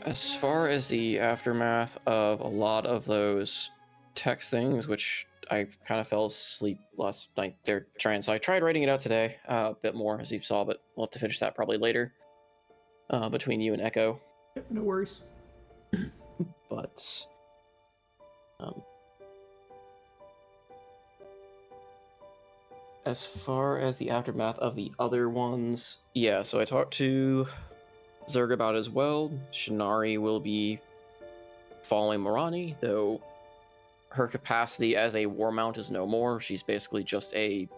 As far as the aftermath of a lot of those text things, which I kind of fell asleep last night, they're trying. So I tried writing it out today, a bit more as you saw, but we'll have to finish that probably later, between you and Echo. Yep, no worries. But um, as far as the aftermath of the other ones, yeah. So I talked to Zerg about it as well. Shinari will be following Morani, though her capacity as a war mount is no more. She's basically just a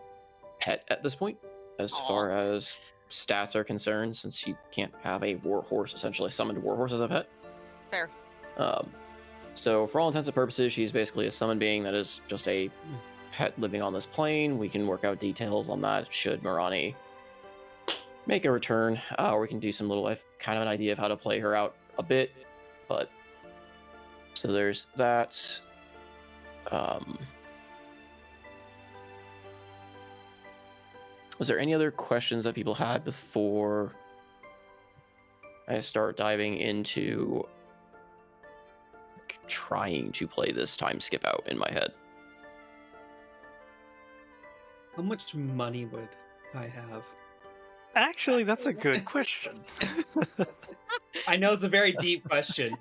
pet at this point, as far as stats are concerned, since you can't have a war horse, essentially summoned war horse as a pet. Fair. So for all intents and purposes, she's basically a summoned being that is just a pet living on this plane. We can work out details on that should Morani make a return, or we can do some little, I've kind of an idea of how to play her out a bit, but so there's that. Was there any other questions that people had before I start diving into trying to play this time skip out in my head? How much money would I have? Actually, that's a good question. I know it's a very deep question,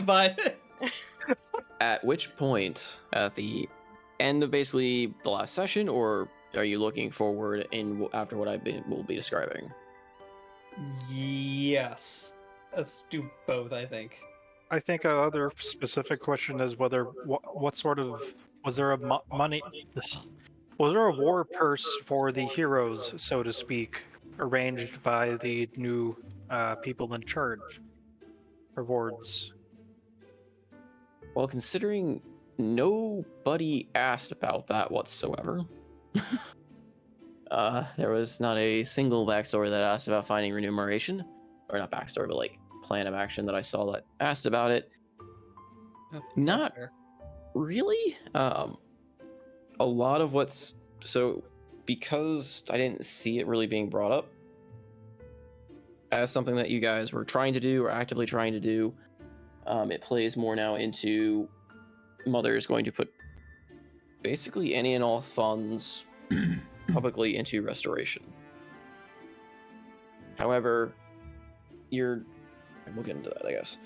but At which point, at the end of basically the last session, or are you looking forward in after what will be describing? yes, let's do both. I think. I think another specific question is whether what sort of was there a money was there a war purse for the heroes, so to speak, arranged by the new people in charge? Rewards. Well, considering nobody asked about that whatsoever, there was not a single backstory that asked about finding remuneration, or not backstory, but like plan of action that I saw that asked about it. Not really. A lot of what's so because I didn't see it really being brought up as something that you guys were trying to do or actively trying to do. It plays more now into Mother is going to put basically any and all funds publicly into restoration. However, we'll get into that, I guess.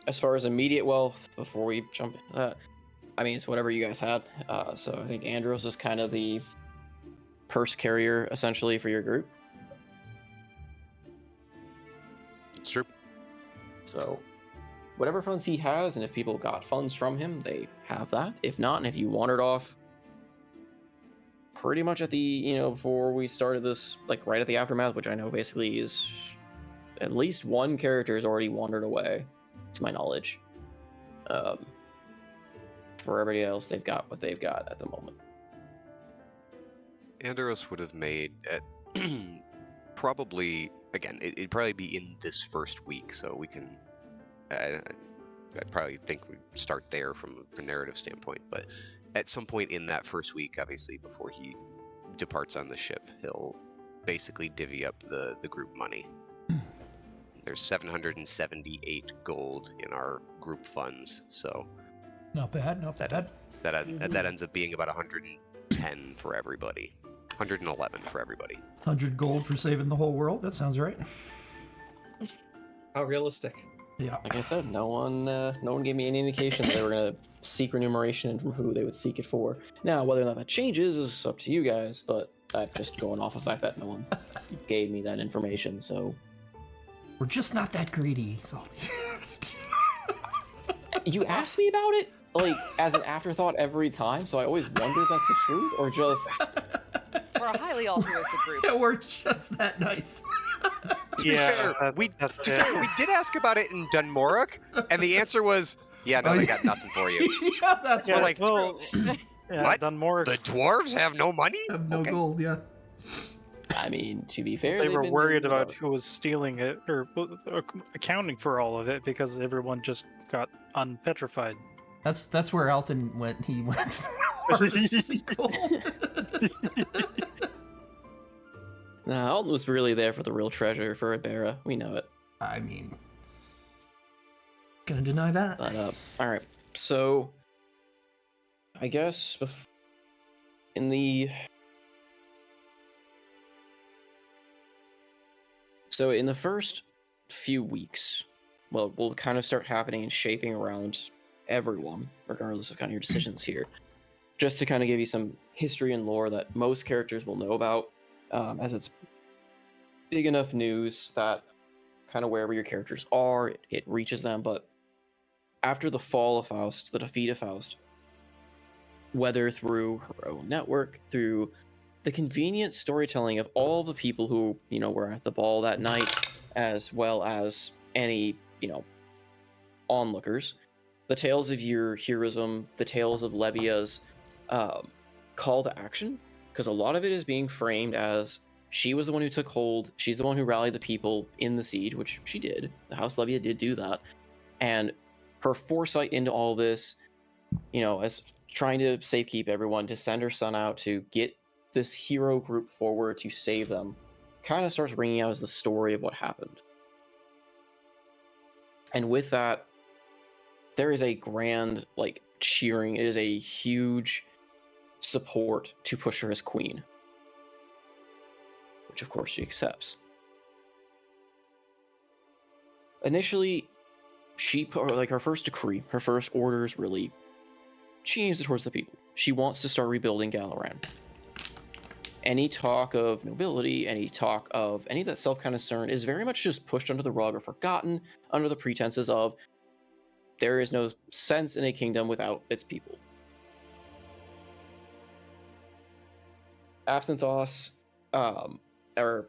As far as immediate wealth, before we jump into that, I mean, it's whatever you guys had. So I think Andros is kind of the purse carrier, essentially, for your group. It's true. So whatever funds he has, and if people got funds from him, they have that. If not, and if you wandered off pretty much at the, before we started this, like right at the aftermath, which I know basically is at least one character has already wandered away, to my knowledge. For everybody else, they've got what they've got at the moment. Andros would have made at probably, again, it'd probably be in this first week, so we can, I'd probably think we'd start there from a narrative standpoint, but at some point in that first week, obviously, before he departs on the ship, he'll basically divvy up the group money. There's 778 gold in our group funds, so Not bad, not bad. that ends up being about 110 for everybody. 111 for everybody. 100 gold for saving the whole world. That sounds right. How realistic? Yeah. Like I said, no one gave me any indication that they were gonna seek remuneration and from who they would seek it for. Now, whether or not that changes is up to you guys, but I'm just going off the fact that no one gave me that information, so... We're just not that greedy, Salty. You ask me about it, like, as an afterthought every time, so I always wonder if that's the truth, or just... We're a highly altruistic group. Yeah, we're just that nice. To be fair, we did ask about it in Dunmorok, and the answer was, yeah, no, they got nothing for you. Yeah, that's Yeah, what like, well, yeah, what? Dunmore. The dwarves have no money? I have no Okay. gold, yeah. I mean, to be fair, They they've were been worried doing about who was stealing it or accounting for all of it because everyone just got unpetrified. That's where Alton went. He went. Nah, Alton was really there for the real treasure for Ibera. We know it. I mean, gonna deny that. But all right. So I guess in the in the first few weeks, well, will kind of start happening and shaping around everyone, regardless of kind of your decisions here. Just to kind of give you some history and lore that most characters will know about, as it's big enough news that kind of wherever your characters are, it reaches them. But after the fall of Faust, the defeat of Faust, whether through her own network, through the convenient storytelling of all the people who, were at the ball that night, as well as any, onlookers, the tales of your heroism, the tales of Levia's call to action, because a lot of it is being framed as she was the one who took hold, she's the one who rallied the people in the siege, which she did. The House Levia did do that. And her foresight into all this, as trying to safekeep everyone, to send her son out to get this hero group forward to save them, kind of starts ringing out as the story of what happened. And with that, there is a grand, cheering. It is a huge support to push her as queen, which of course she accepts. Initially, she put her first decree, her first orders, really, she aims it towards the people. She wants to start rebuilding Galaran. Any talk of nobility, any talk of any of that self-concern is very much just pushed under the rug or forgotten under the pretenses of there is no sense in a kingdom without its people. Absynthos, or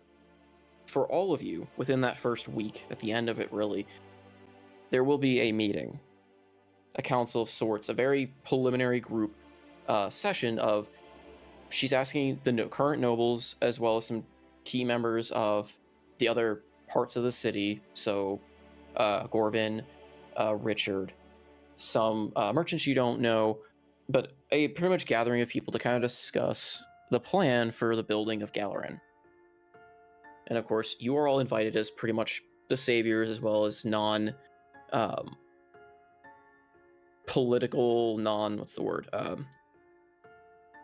for all of you, within that first week, at the end of it really, there will be a meeting, a council of sorts, a very preliminary group session of, she's asking the current nobles as well as some key members of the other parts of the city, so Gorvin, Richard, some merchants you don't know, but a pretty much gathering of people to kind of discuss the plan for the building of Galaran. And of course, you are all invited as pretty much the saviors, as well as political, what's the word?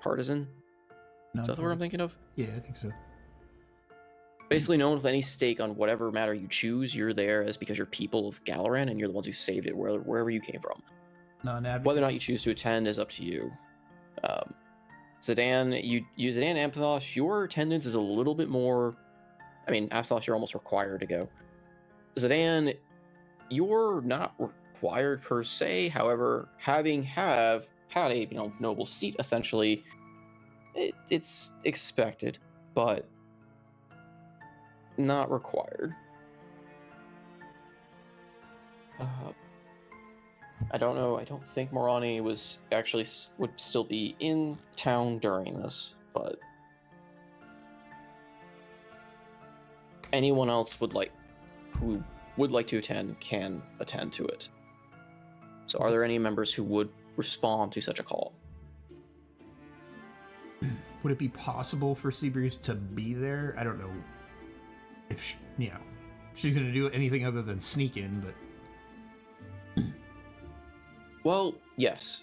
Partisan? Is that the word I'm thinking of? Yeah, I think so. Basically, no one with any stake on whatever matter you choose, you're there as because you're people of Galaran and you're the ones who saved it wherever you came from. Non-advocates. Whether or not you choose to attend is up to you. Zidane, Zidane and Amphathos, your attendance is a little bit more. I mean, Amphathos, you're almost required to go. Zidane, you're not required per se. However, had a noble seat, essentially, it's expected, but not required. I don't know. I don't think Morani would still be in town during this, but anyone else who would like to attend can attend to it. So, are there any members who would respond to such a call? Would it be possible for Seabreeze to be there? I don't know if she's going to do anything other than sneak in, but well, yes,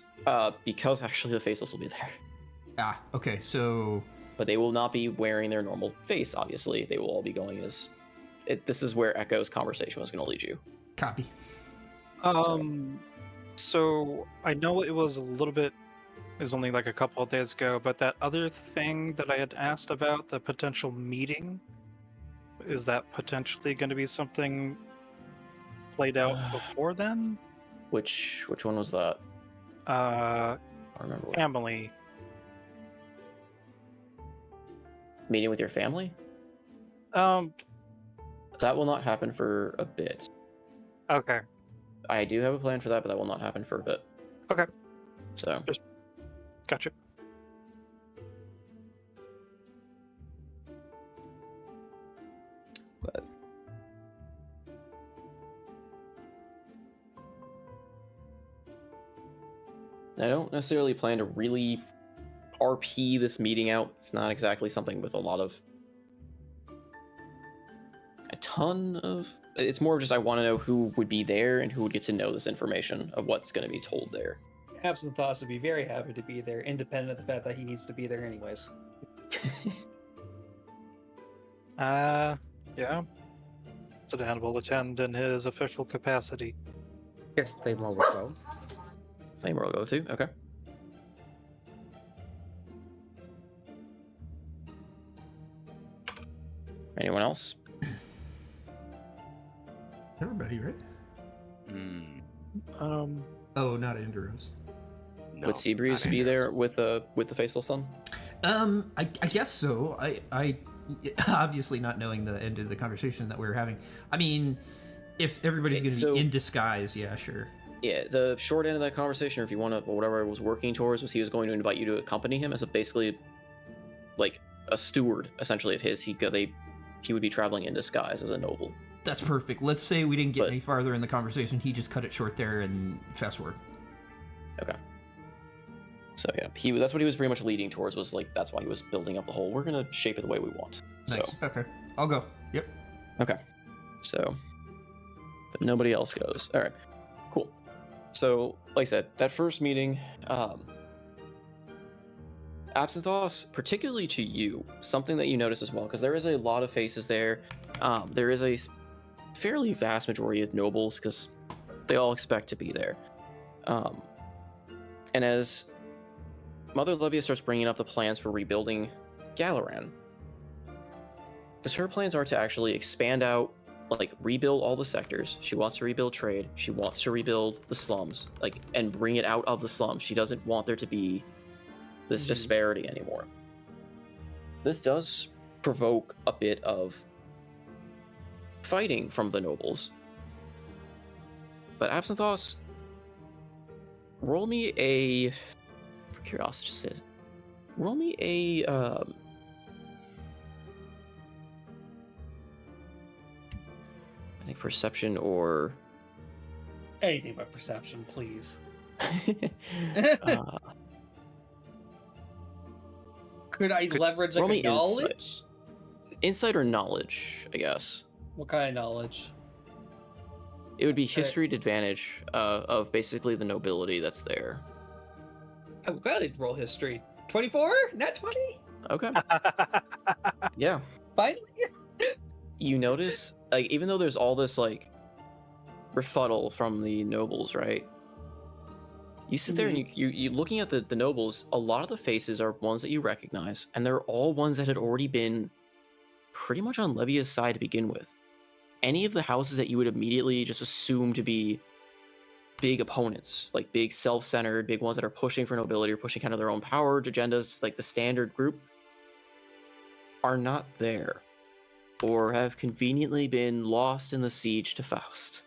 because actually the Faceless will be there. Ah, okay, so... But they will not be wearing their normal face, obviously. They will all be going as... This is where Echo's conversation was going to lead you. Copy. So I know it was only like a couple of days ago, but that other thing that I had asked about, the potential meeting, is that potentially going to be something played out before then? Which one was that? I don't remember. Family. Meeting with your family? Um. That will not happen for a bit. Okay. I do have a plan for that, but that will not happen for a bit. Okay. So. Gotcha. But I don't necessarily plan to really RP this meeting out. It's not exactly something with a ton ton of. It's more of just I want to know who would be there and who would get to know this information of what's going to be told there. Absent Thoughts would be very happy to be there, independent of the fact that he needs to be there anyways. Yeah. Sedan will attend in his official capacity. Yes, they will go. Flamer will go too. Okay. Anyone else? Everybody, right? Oh, not Enderos. No, Would Seabreeze not be Andros. there with the Faceless Sun? I guess so. I obviously not knowing the end of the conversation that we were having. I mean, if everybody's going to So- be in disguise, yeah, sure. Yeah, the short end of that conversation, or if you want to, whatever I was working towards, was he was going to invite you to accompany him as a basically, like, a steward, essentially, of his. He would be traveling in disguise as a noble. That's perfect. Let's say we didn't get But- any farther in the conversation. He just cut it short there and fast forward. Okay. So yeah, that's what he was pretty much leading towards, was like, that's why he was building up the whole, we're going to shape it the way we want. Nice. So, Okay. I'll go. Yep. okay. So, but nobody else goes. All right, cool. So, like I said, that first meeting, Absinthoss, particularly to you, something that you notice as well, because there is a lot of faces there. There is a fairly vast majority of nobles, because they all expect to be there. And as Mother Levia starts bringing up the plans for rebuilding Galaran, because her plans are to actually expand out, like, rebuild all the sectors. She wants to rebuild trade. She wants to rebuild the slums, like, and bring it out of the slums. She doesn't want there to be this disparity anymore. This does provoke a bit of fighting from the nobles. But Absinthoss, roll me a, for curiosity, just said, roll me a I think perception or Anything but perception, please. uh, Could I leverage roll like me a knowledge? insight or knowledge, I guess. What kind of knowledge? It would be history advantage of basically the nobility that's there. I would gladly roll history. 24? Not 20? Okay. Yeah. Finally? You notice, like, even though there's all this, like, rebuttal from the nobles, right? You sit there and you looking at the nobles, a lot of the faces are ones that you recognize, and they're all ones that had already been pretty much on Levia's side to begin with. Any of the houses that you would immediately just assume to be big opponents, like big self-centered, big ones that are pushing for nobility or pushing kind of their own power agendas, like the standard group, are not there, or have conveniently been lost in the siege to Faust.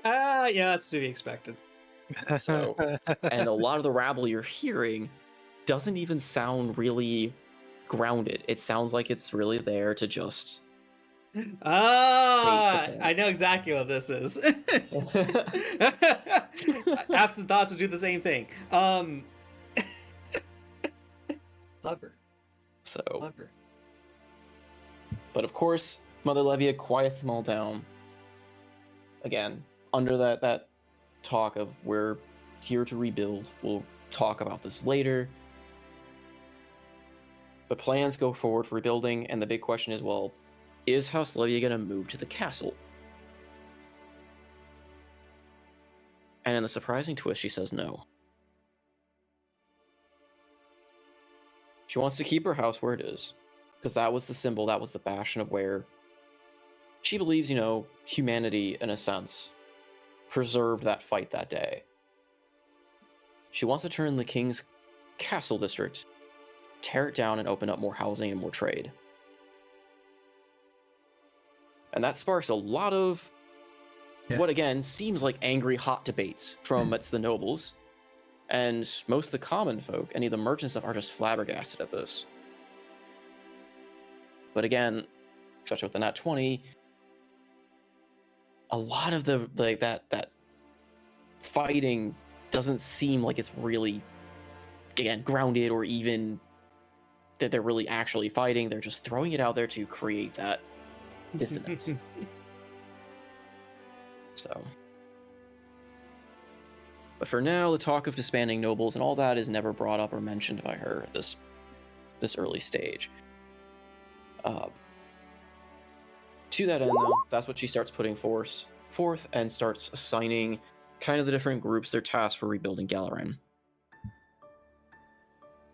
Yeah, that's to be expected. So, and a lot of the rabble you're hearing doesn't even sound really grounded. It sounds like it's really there to just I know points. exactly what this is. Absent Thoughts would do the same thing. Clever. So, Clever. but of course, Mother Levia quiets them all down. Again, under that talk of we're here to rebuild. We'll talk about this later. But plans go forward for rebuilding, and the big question is, well, is House Levia going to move to the castle? And in the surprising twist, she says no. She wants to keep her house where it is, because that was the symbol, that was the bastion of where she believes, humanity, in a sense, preserved that fight that day. She wants to turn the king's castle district, tear it down, and open up more housing and more trade. And that sparks a lot of what, again, seems like angry, hot debates from amidst the nobles. And most of the common folk, any of the merchant stuff, are just flabbergasted at this. But again, especially with the Nat 20, a lot of the that fighting doesn't seem like it's really, again, grounded, or even that they're really actually fighting. They're just throwing it out there to create that dissonance. So, but for now, the talk of disbanding nobles and all that is never brought up or mentioned by her at this early stage. To that end, though, that's what she starts putting forth and starts assigning kind of the different groups their tasks for rebuilding Galaran.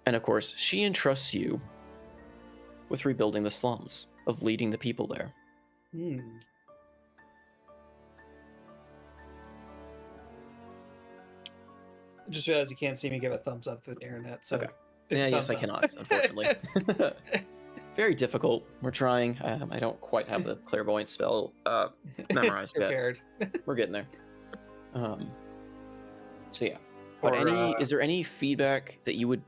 And of course, she entrusts you with rebuilding the slums, of leading the people there. Hmm. I just realized you can't see me give a thumbs up through the internet, so Okay. just Yeah, a yes, I thumbs up. cannot, unfortunately. Very difficult. We're trying. I don't quite have the clairvoyant spell memorized yet. Prepared. We're getting there. So yeah. But Or, is there any feedback that you would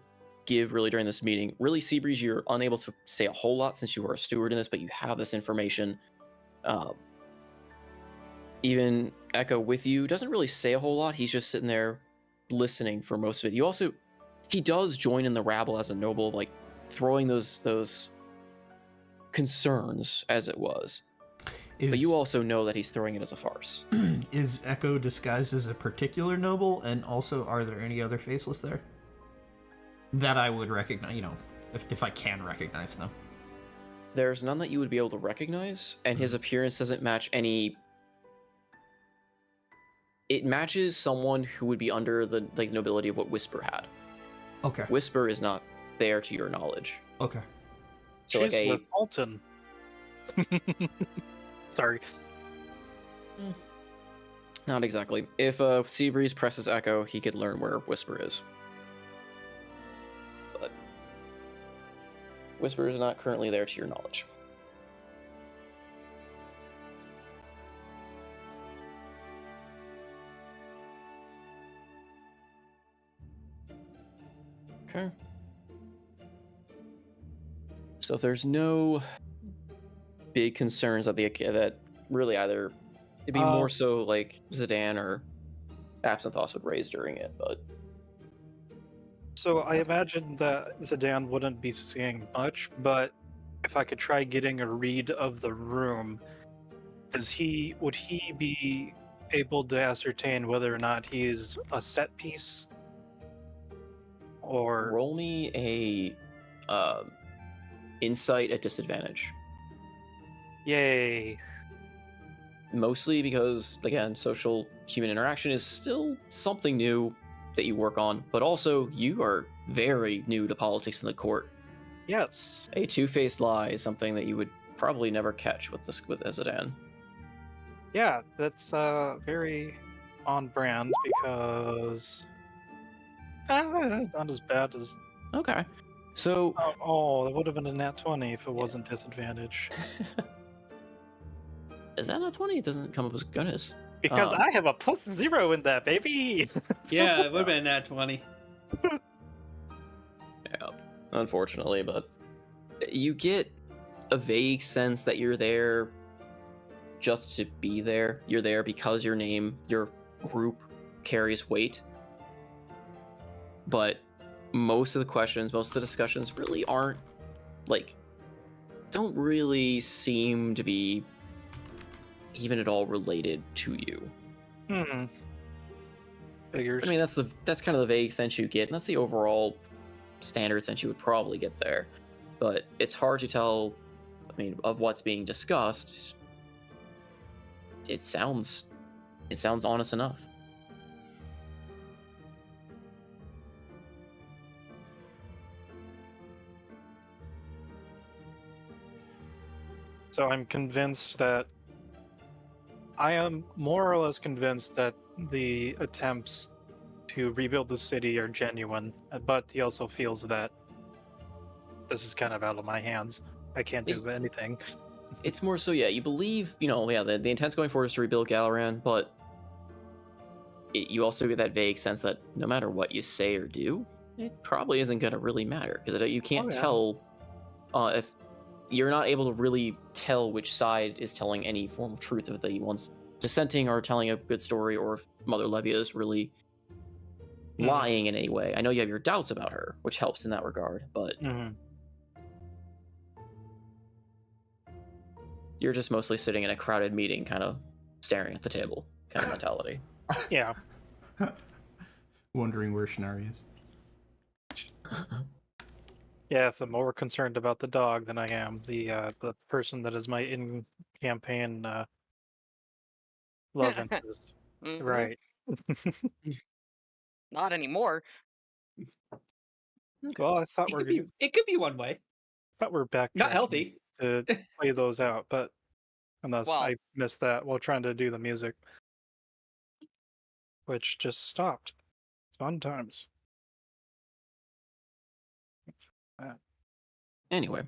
give really during this meeting? Really, Seabreeze, you're unable to say a whole lot since you are a steward in this, but you have this information. Even Echo with you doesn't really say a whole lot. He's just sitting there listening for most of it. He does join in the rabble as a noble, like throwing those concerns as it was. But you also know that he's throwing it as a farce. Is Echo disguised as a particular noble, and also are there any other faceless there that I would recognize? If I can recognize them. There's none that you would be able to recognize, and his appearance doesn't match any. It matches someone who would be under the nobility of what Whisper had. Okay. Whisper is not there to your knowledge. Okay. So she's like with Alton. Sorry. Not exactly. If Seabreeze presses Echo, he could learn where Whisper is. But Whisper is not currently there to your knowledge. Okay. So if there's no big concerns that really either it'd be more so like Zidane or Absinthoss would raise during it, but So I imagine that Zidane wouldn't be seeing much, but if I could try getting a read of the room, would he be able to ascertain whether or not he's a set piece? Or roll me a insight at disadvantage. yay. Mostly because, again, social human interaction is still something new that you work on, but also you are very new to politics in the court. Yes. A two-faced lie is something that you would probably never catch with Ezidan. Yeah, that's very on brand because not as bad as Okay. So that would have been a nat 20 if it wasn't disadvantage. is that not 20? It doesn't come up as goodness. Because I have a +0 in that, baby. Yeah, it would have been nat 20. Yeah, unfortunately, but you get a vague sense that you're there just to be there. You're there because your name, your group carries weight. But most of the questions, most of the discussions really don't really seem to be even at all related to you. Figures. I mean, that's kind of the vague sense you get, and that's the overall standard sense you would probably get there. But it's hard to tell, I mean, of what's being discussed. It sounds honest enough. So I'm convinced that I am more or less convinced that the attempts to rebuild the city are genuine, but he also feels that this is kind of out of my hands. I can't do anything. It's more so, yeah, you believe, the intent's going forward is to rebuild Galaran, but you also get that vague sense that no matter what you say or do, it probably isn't going to really matter, because you can't tell if you're not able to really tell which side is telling any form of truth, if the one's dissenting or telling a good story, or if Mother Levia is really lying in any way. I know you have your doubts about her, which helps in that regard, but You're just mostly sitting in a crowded meeting, kind of staring at the table, kind of mentality. Yeah. Wondering where Shinari is. Yes, I'm more concerned about the dog than I am the person that is my in-campaign love interest. Mhm. Right. Not anymore. Well, I thought It could be one way. we're Not backtracking healthy. to play those out, but unless Well, I missed that while trying to do the music, which just stopped. Fun times. Anyway.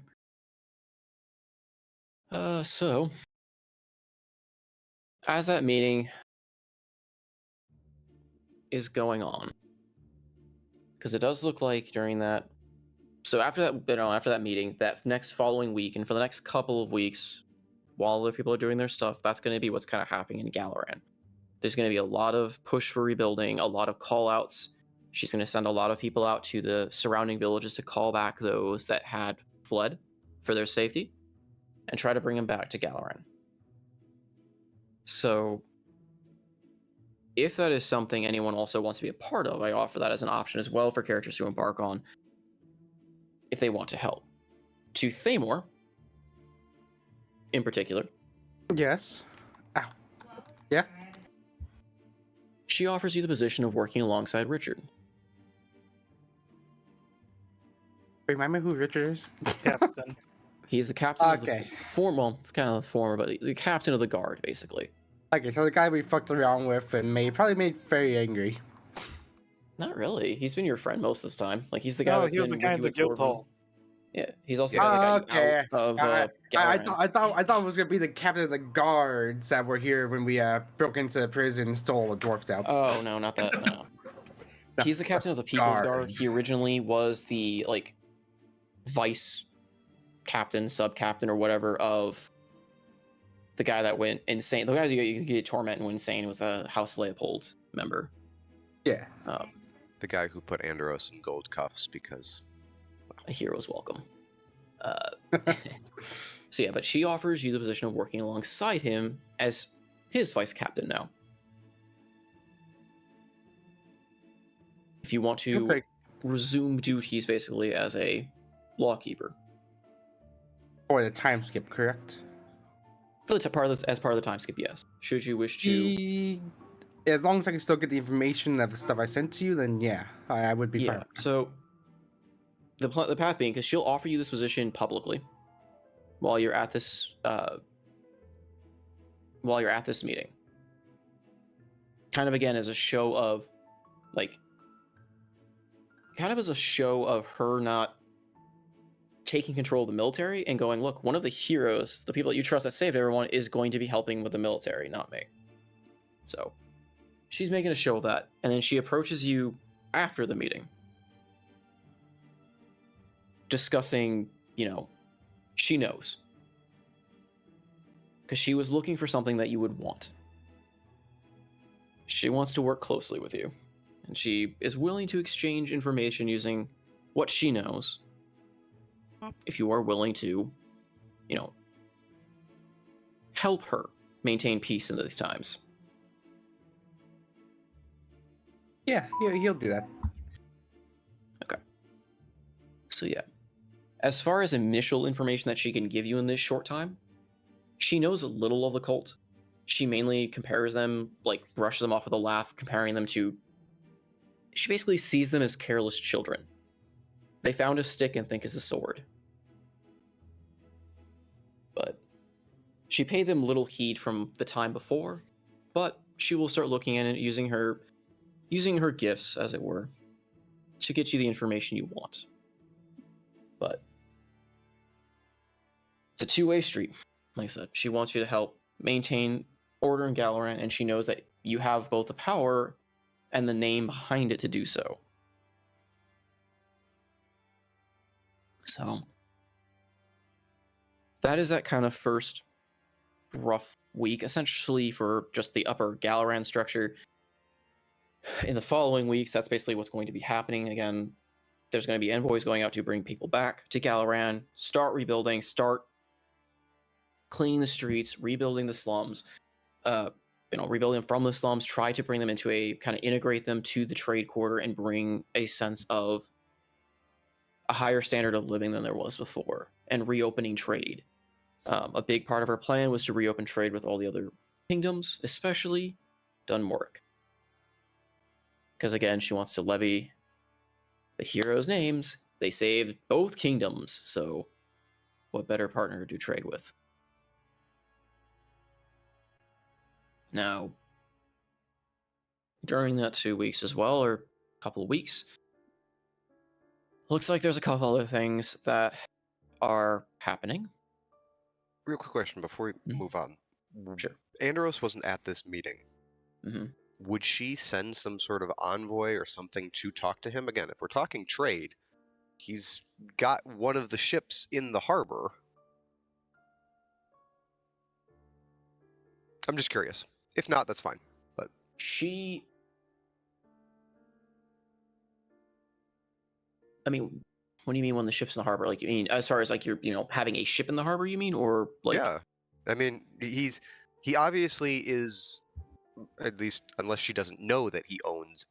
So as that meeting is going on, because it does look like during that, so after that meeting, that next following week, and for the next couple of weeks, while other people are doing their stuff, that's going to be what's kind of happening in Galaran. There's going to be a lot of push for rebuilding, a lot of call outs. She's going to send a lot of people out to the surrounding villages to call back those that had fled for their safety and try to bring them back to Galaran. So if that is something anyone also wants to be a part of, I offer that as an option as well for characters to embark on if they want to help. To Thamor, in particular, Yes. Ow. Yeah. she offers you the position of working alongside Richard. Remind me who Richard is. Captain. He's the captain of the Okay. kind of the former, but the captain of the guard, basically. Okay, so the guy we fucked around with and probably made very angry. Not really. He's been your friend most of this time. Like, he's the guy No, that's he was been the guy with in you the at guild Corbin. hall. Yeah, he's also Yeah, the guy that got you Okay. out of I Galaran. thought it was gonna be the captain of the guards that were here when we broke into the prison and stole the dwarfs out. Oh, no, not that. No. No, He's the captain of the People's Guard. guard. He originally was the, like, vice captain, sub-captain, or whatever of the guy that went insane. The guy who you get torment and went insane was the House Leopold member. Yeah. The guy who put Andros in gold cuffs because A hero's welcome. So yeah, but she offers you the position of working alongside him as his vice captain now. If you want to Okay. resume duties basically as a lawkeeper. For the time skip, correct? For the as part of the time skip, yes. Should you wish to As long as I can still get the information of the stuff I sent to you, then yeah, I would be fine. So the path being, because she'll offer you this position publicly while you're at this meeting. Kind of again as a show of her not taking control of the military and going, look, one of the heroes, the people that you trust that saved everyone, is going to be helping with the military, not me. So she's making a show of that, and then she approaches you after the meeting, discussing, she knows. Because she was looking for something that you would want. She wants to work closely with you, and she is willing to exchange information using what she knows, if you are willing to, help her maintain peace in these times. Yeah, he'll do that. Okay. So yeah, as far as initial information that she can give you in this short time, she knows a little of the cult. She mainly compares them, brushes them off with a laugh, comparing them to... She basically sees them as careless children. They found a stick and think it's a sword. But she paid them little heed from the time before, but she will start looking at it using her gifts, as it were, to get you the information you want. But it's a two-way street. Like I said, she wants you to help maintain order in Galaran, and she knows that you have both the power and the name behind it to do so. So that is that kind of first rough week, essentially, for just the upper Galaran structure. In the following weeks, that's basically what's going to be happening. Again, there's going to be envoys going out to bring people back to Galaran, start rebuilding, start cleaning the streets, rebuilding the slums, rebuilding them from the slums, try to bring them into a kind of integrate them to the trade quarter and bring a sense of a higher standard of living than there was before, and reopening trade. A big part of her plan was to reopen trade with all the other kingdoms, especially Dunmork. Because again, she wants to levy the heroes' names. They saved both kingdoms, so what better partner to do trade with? Now, during that 2 weeks as well, or a couple of weeks, looks like there's a couple other things that are happening. Real quick question before we move on. Sure. Andros wasn't at this meeting. Mm-hmm. Would she send some sort of envoy or something to talk to him? Again, if we're talking trade, he's got one of the ships in the harbor. I'm just curious. If not, that's fine. But I mean, what do you mean when the ship's in the harbor? Like, you mean as far as like you're, having a ship in the harbor? You mean, or like? Yeah, I mean, he obviously is, at least unless she doesn't know that he owns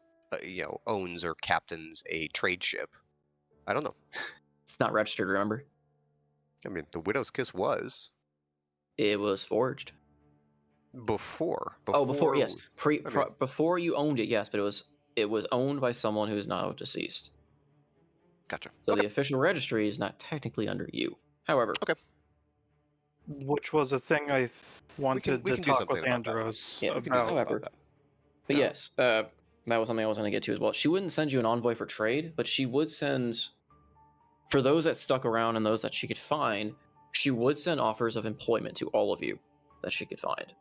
or captains a trade ship. I don't know. It's not registered. Remember? I mean, the Widow's Kiss was It was forged. before. Before, yes. mean- Before you owned it, yes, but it was owned by someone who is now deceased. Gotcha. So Okay. the official registry is not technically under you. However, Which was a thing I wanted we to can do talk something with about that. Andros Yeah, we can do about. however, that. but Yeah. yes, that was something I was going to get to as well. She wouldn't send you an envoy for trade, but she would send, for those that stuck around and those that she could find, she would send offers of employment to all of you that she could find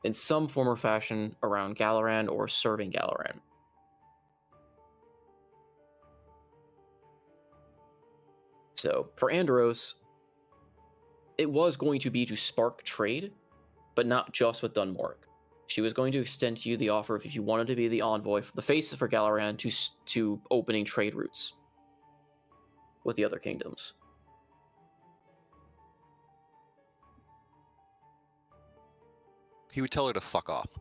in some form or fashion around Galaran or serving Galaran. So for Andros, it was going to be to spark trade, but not just with Dunmork. She was going to extend to you the offer if you wanted to be the envoy, the face for Galaran, to opening trade routes with the other kingdoms. He would tell her to fuck off.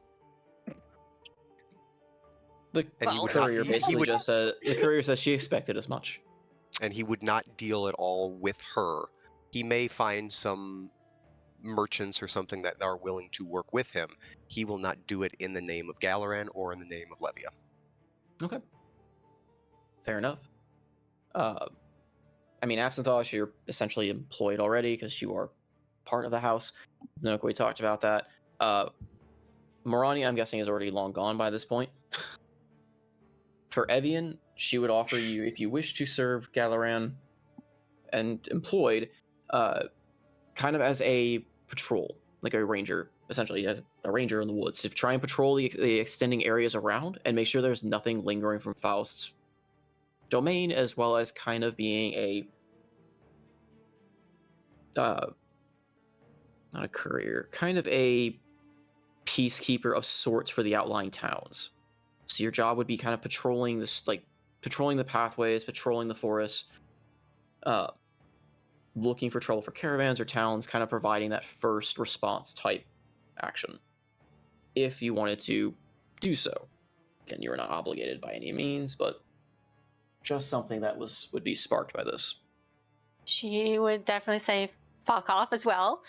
The And he would courier not- he basically would- just said, the courier says she expected as much. And he would not deal at all with her. He may find some merchants or something that are willing to work with him. He will not do it in the name of Galaran or in the name of Levia. Okay. Fair enough. I mean, Absinthosh, you're essentially employed already because you are part of the house. Nook, we talked about that. Morani, I'm guessing, is already long gone by this point. For Evian, she would offer you, if you wish to serve Galaran and employed, kind of as a patrol, like a ranger, essentially as a ranger in the woods, to try and patrol the extending areas around and make sure there's nothing lingering from Faust's domain, as well as kind of being a not a courier, kind of a peacekeeper of sorts for the outlying towns. So your job would be kind of patrolling this, like patrolling the pathways, patrolling the forests, looking for trouble for caravans or towns, kind of providing that first response type action. If you wanted to do so. Again, you are not obligated by any means, but just something that would be sparked by this. She would definitely say fuck off as well.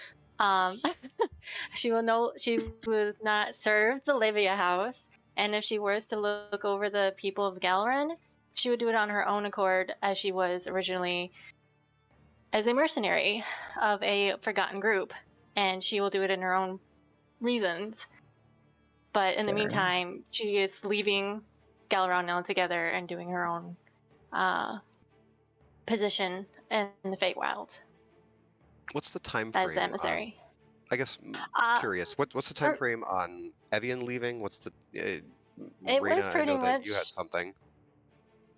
She would not serve the Livia house, and if she was to look over the people of Galaran, she would do it on her own accord, as she was originally as a mercenary of a forgotten group, and she will do it in her own reasons. But in the Fair meantime, she is leaving Galaran altogether and doing her own position in the Feywild What's the time as frame? emissary. I guess curious. What's the time frame on Evian leaving? What's the It Reyna, was pretty I know that you had much- something.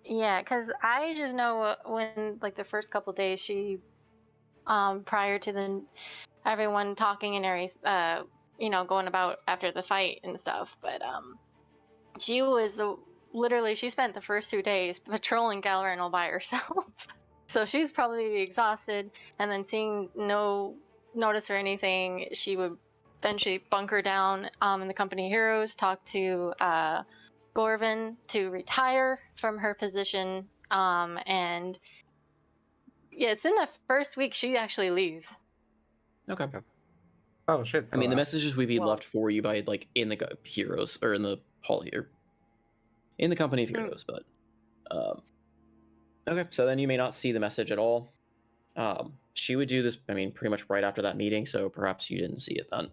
Yeah, because I just know when, like, the first couple days, she, prior to everyone talking and everything, going about after the fight and stuff, but she was literally, she spent the first 2 days patrolling Galaran all by herself. So she's probably exhausted, and then seeing no notice or anything, she would eventually bunker down in the company heroes, talk to Gorvin to retire from her position, and yeah, it's in the first week she actually leaves. Okay. Oh shit. I mean, the messages would be Well- left for you by like in the heroes or in the hall here, in the company of Mm. heroes. But okay, so then you may not see the message at all. She would do this. I mean, pretty much right after that meeting. So perhaps you didn't see it then.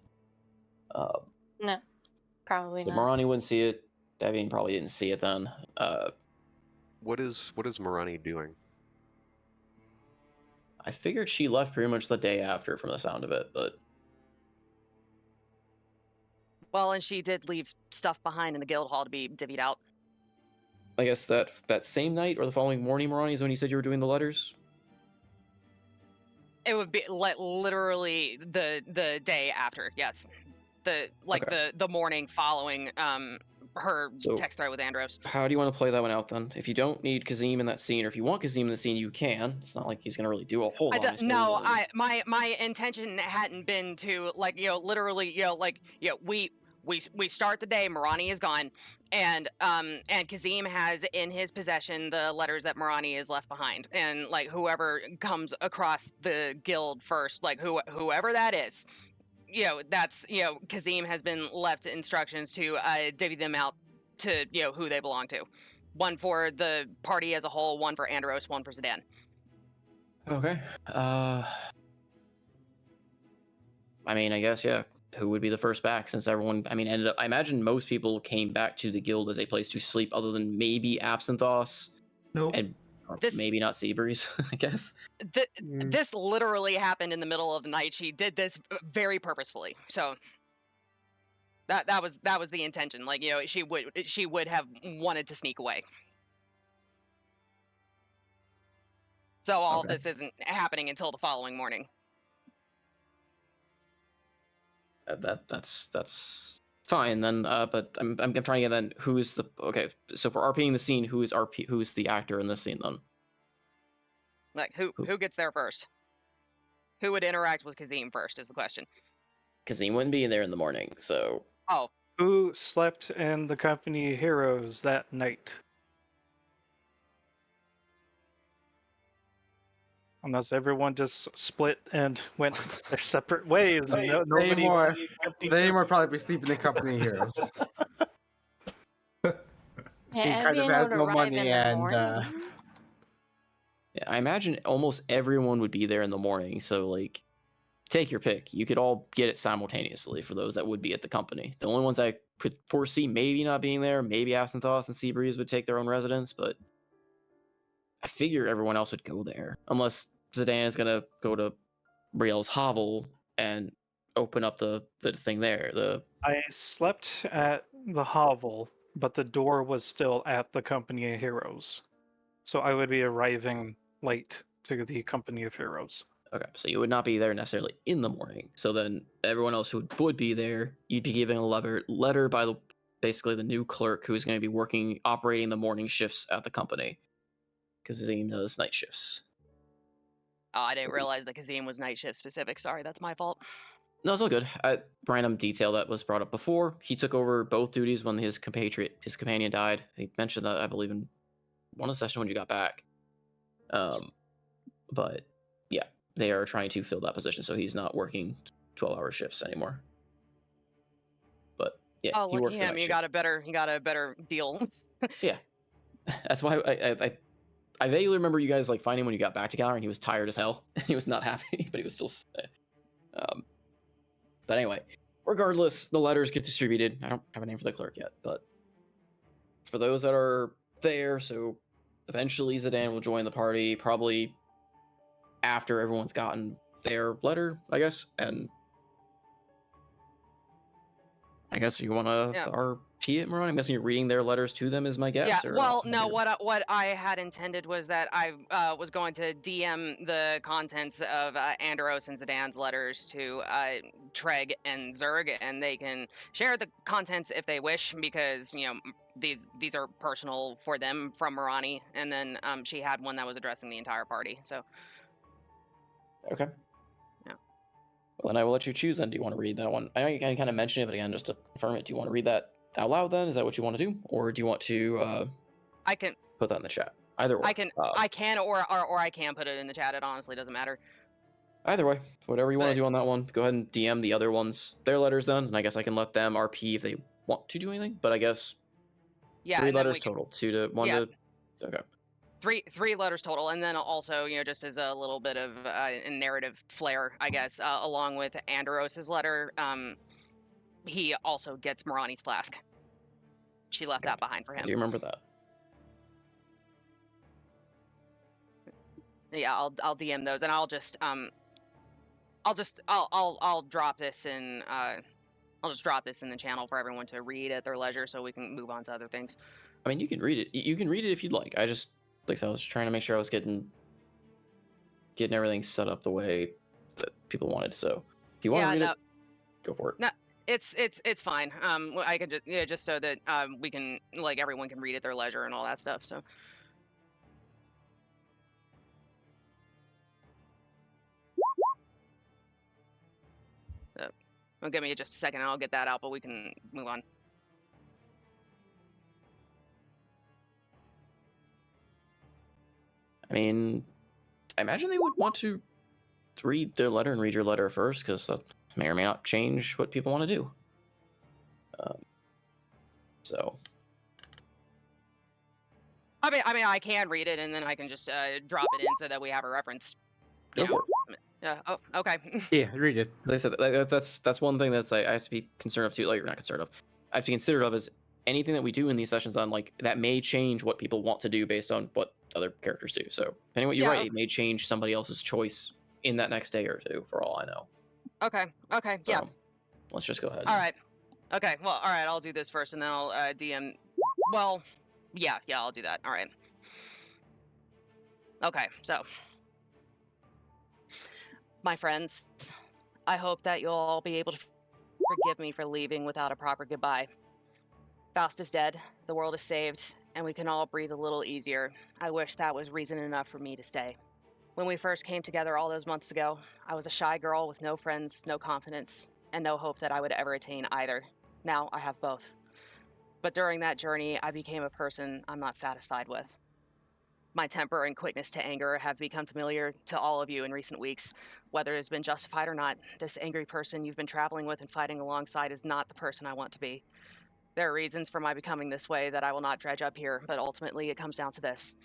No, probably The not. Marani wouldn't see it. Devian probably didn't see it then. What is Marani doing? I figured she left pretty much the day after, from the sound of it. But Well, and she did leave stuff behind in the guild hall to be divvied out. I guess that same night or the following morning, Marani, is when you said you were doing the letters. It would be like literally the day after. Yes, the morning following her So- text thread with Andros. How do you want to play that one out then? If you don't need Kazim in that scene, or if you want Kazim in the scene, you can. It's not like he's gonna really do a whole lot. He's No, really- my intention hadn't been to literally we start the day, Marani is gone, and Kazim has in his possession the letters that Marani has left behind, and like whoever comes across the guild first, like whoever that is, that's Kazim has been left instructions to divvy them out to who they belong to. One for the party as a whole, one for Andros, one for Zidane. Okay. I mean, I guess yeah. Who would be the first back? Since everyone, I mean, ended up. I imagine most people came back to the guild as a place to sleep, other than maybe Absinthoss Nope. and or This- maybe not Seabreeze. I guess. This literally happened in the middle of the night. She did this very purposefully. So that was the intention. Like she would have wanted to sneak away. So all Okay. this isn't happening until the following morning. That's fine then. But I'm trying to get then who is the okay. So for RPing the scene, who is RP? Who's the actor in this scene then? Like who gets there first? Who would interact with Kazim first is the question. Kazim wouldn't be there in the morning, so Oh, Who slept in the company heroes that night? Unless everyone just split and went their separate ways, and nobody. They more probably be sleeping in the company heroes. He Yeah, kind of Evian has would no arrive money in the and, morning. yeah, I imagine almost everyone would be there in the morning. So like, take your pick. You could all get it simultaneously for those that would be at the company. The only ones I could foresee maybe not being there, maybe Absinthoss and Seabreeze would take their own residence, but I figure everyone else would go there unless Zidane is gonna go to Brielle's hovel and open up the thing there. I slept at the hovel, but the door was still at the company of heroes, so I would be arriving late to the company of heroes. Okay, so you would not be there necessarily in the morning. So then everyone else who would be there, you'd be giving a letter by basically the new clerk who's going to be operating the morning shifts at the company, because Zane does night shifts. Oh, I didn't realize that Kazim was night shift specific. Sorry, that's my fault. No, it's all good. Random detail that was brought up before. He took over both duties when his companion died. He mentioned that, I believe, in one of the sessions when you got back. But yeah, they are trying to fill that position, so he's not working 12-hour shifts anymore. But yeah, Oh, he look at worked the him! night You shift. got a better deal. Yeah, that's why I vaguely remember you guys like finding when you got back together, and he was tired as hell. He was not happy, but he was still. But anyway, regardless, the letters get distributed. I don't have a name for the clerk yet, but for those that are there, so eventually Zidane will join the party, probably after everyone's gotten their letter, I guess. And I guess you want to Yeah. RP it, Maron? I'm guessing you're reading their letters to them, is my guess. Yeah. Or, Well, no. What I had intended was that I was going to DM the contents of Andros and Zidane's letters to Treg and Zerg, and they can share the contents if they wish, because these are personal for them from Marani, and then she had one that was addressing the entire party. So Okay. Yeah. Well, then I will let you choose then. Do you want to read that one? I know you kind of mentioned it, but again, just to confirm it, do you want to read that out loud then? Is that what you want to do? Or do you want to I can put that in the chat? Either or. I can or I can put it in the chat. It honestly doesn't matter. Either way, whatever you want to But- do on that one, go ahead and DM the other ones their letters then, and I guess I can let them RP if they want to do anything. But I guess Yeah, 3 and then letters we can, total, 2 to 1 yeah. to. Okay. Three letters total, and then also, you know, just as a little bit of a narrative flair, I guess, along with Andros's letter, he also gets Marani's flask. She left that behind for I him. do remember that. Yeah, I'll DM those, and I'll drop this in. I'll just drop this in the channel for everyone to read at their leisure, so we can move on to other things. I mean, you can read it. You can read it if you'd like. I just, like I said, I was trying to make sure I was getting everything set up the way that people wanted. So if you want to read it, go for it. No, it's fine. I could just so that we can, like, everyone can read at their leisure and all that stuff. So. Well, give me just a second and I'll get that out, but we can move on. I mean, I imagine they would want to read their letter and read your letter first, because that may or may not change what people want to do. So. I mean, I can read it and then I can just drop it in so that we have a reference. Go for it. Oh, okay. Yeah, read it. Like I said, that's one thing that's I have to be concerned of too. Like, not concerned of. I have to consider of is anything that we do in these sessions on, like, that may change what people want to do based on what other characters do. So depending on what you write, it may change somebody else's choice in that next day or two, for all I know. Okay. So, Yeah. let's just go ahead. All right. Okay. Well, all right. I'll do this first, and then I'll DM. Well, yeah. I'll do that. All right. Okay. So, my friends, I hope that you'll all be able to forgive me for leaving without a proper goodbye. Faust is dead. The world is saved, and we can all breathe a little easier. I wish that was reason enough for me to stay. When we first came together all those months ago, I was a shy girl with no friends, no confidence, and no hope that I would ever attain either. Now I have both. But during that journey, I became a person I'm not satisfied with. My temper and quickness to anger have become familiar to all of you in recent weeks. Whether it's been justified or not, this angry person you've been traveling with and fighting alongside is not the person I want to be. There are reasons for my becoming this way that I will not dredge up here, but ultimately it comes down to this.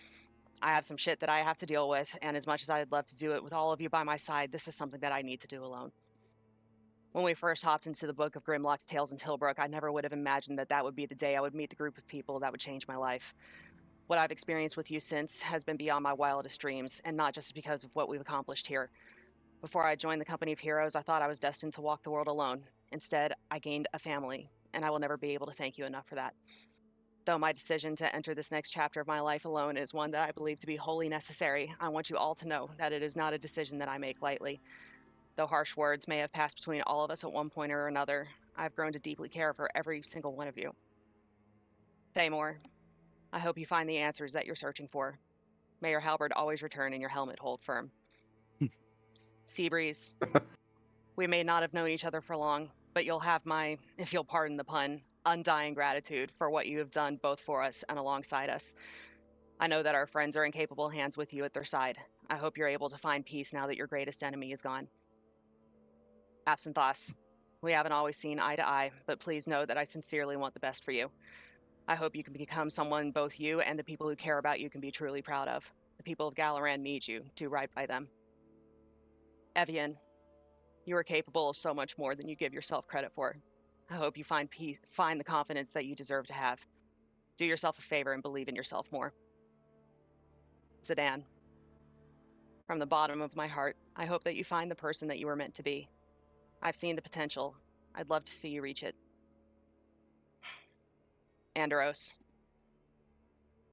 I have some shit that I have to deal with, and as much as I'd love to do it with all of you by my side, this is something that I need to do alone. When we first hopped into the book of Grimlock's Tales in Tilbrook, I never would have imagined that that would be the day I would meet the group of people that would change my life. What I've experienced with you since has been beyond my wildest dreams, and not just because of what we've accomplished here. Before I joined the Company of Heroes, I thought I was destined to walk the world alone. Instead, I gained a family, and I will never be able to thank you enough for that. Though my decision to enter this next chapter of my life alone is one that I believe to be wholly necessary, I want you all to know that it is not a decision that I make lightly. Though harsh words may have passed between all of us at one point or another, I've grown to deeply care for every single one of you. Thamor, I hope you find the answers that you're searching for. May your halberd always return and your helmet hold firm. Seabreeze, we may not have known each other for long, but you'll have my, if you'll pardon the pun, undying gratitude for what you have done both for us and alongside us. I know that our friends are in capable hands with you at their side. I hope you're able to find peace now that your greatest enemy is gone. Absinthoss, we haven't always seen eye to eye, but please know that I sincerely want the best for you. I hope you can become someone both you and the people who care about you can be truly proud of. The people of Galaran need you. Do right by them. Evian, you are capable of so much more than you give yourself credit for. I hope you find the confidence that you deserve to have. Do yourself a favor and believe in yourself more. Zidane, from the bottom of my heart, I hope that you find the person that you were meant to be. I've seen the potential. I'd love to see you reach it. Andros,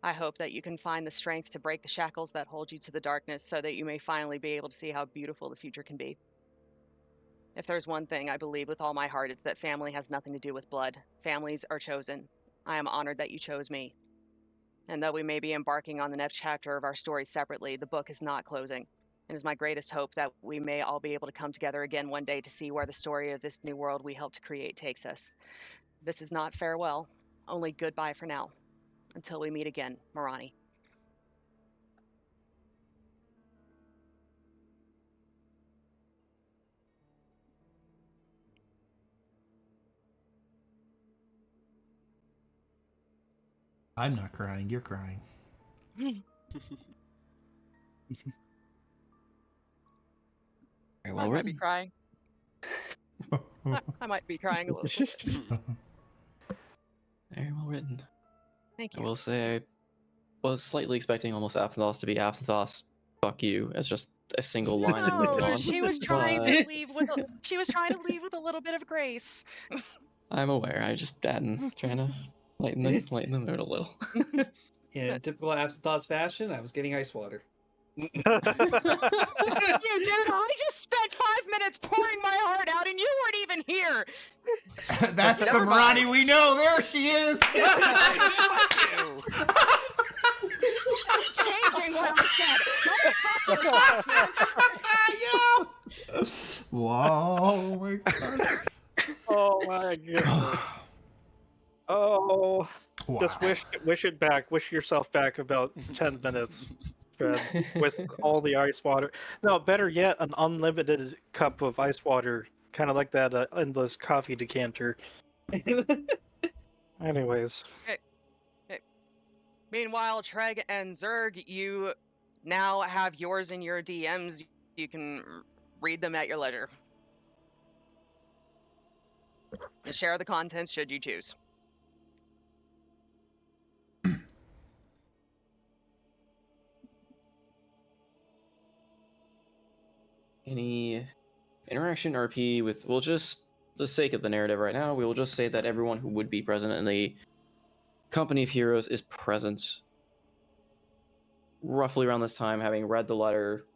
I hope that you can find the strength to break the shackles that hold you to the darkness so that you may finally be able to see how beautiful the future can be. If there's one thing I believe with all my heart, it's that family has nothing to do with blood. Families are chosen. I am honored that you chose me. And though we may be embarking on the next chapter of our story separately, the book is not closing. It is my greatest hope that we may all be able to come together again one day to see where the story of this new world we helped to create takes us. This is not farewell, only goodbye for now. Until we meet again, Marani. I'm not crying. You're crying. Very I well might be written. crying. I might be crying a little bit. Very well written. Thank I you. will say I was slightly expecting almost Apthos to be Apthos. Fuck you, as just a single line that moved No, on. she was trying But to leave with a little bit of grace. I'm aware. I just hadn't trying to lighten the mood a little. In typical Absintho's fashion, I was getting ice water. You dude, I just spent 5 minutes pouring my heart out and you weren't even here. That's the Never mind. Marani we know. There she is. Fuck you. I'm changing what I said. Yeah. Wow. Oh my god. Oh my goodness. Oh, just Wow. wish it back. Wish yourself back about 10 minutes, Fred, with all the ice water. No, better yet, an unlimited cup of ice water, kind of like that endless coffee decanter. Anyways, Meanwhile, Treg and Zerg, you now have yours in your DMs. You can read them at your leisure. And share the contents should you choose. Any interaction RP with, we'll just, the sake of the narrative right now, we will just say that everyone who would be present in the company of heroes is present roughly around this time, having read the letter.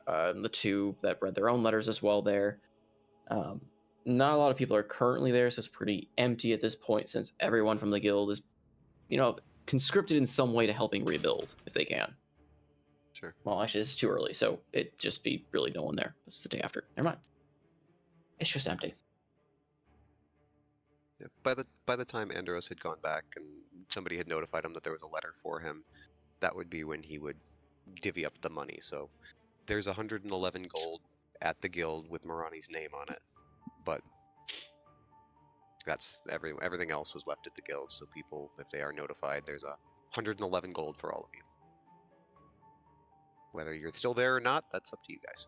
The two that read their own letters as well there. Not a lot of people are currently there, so it's pretty empty at this point since everyone from the guild is, conscripted in some way to helping rebuild if they can. Sure. Well, actually, it's too early, so it'd just be really no one there. It's the day after. Never mind. It's just empty. Yeah, by the time Andros had gone back and somebody had notified him that there was a letter for him, that would be when he would divvy up the money. So there's 111 gold at the guild with Marani's name on it, but that's everything else was left at the guild. So people, if they are notified, there's 111 gold for all of you. Whether you're still there or not, that's up to you guys.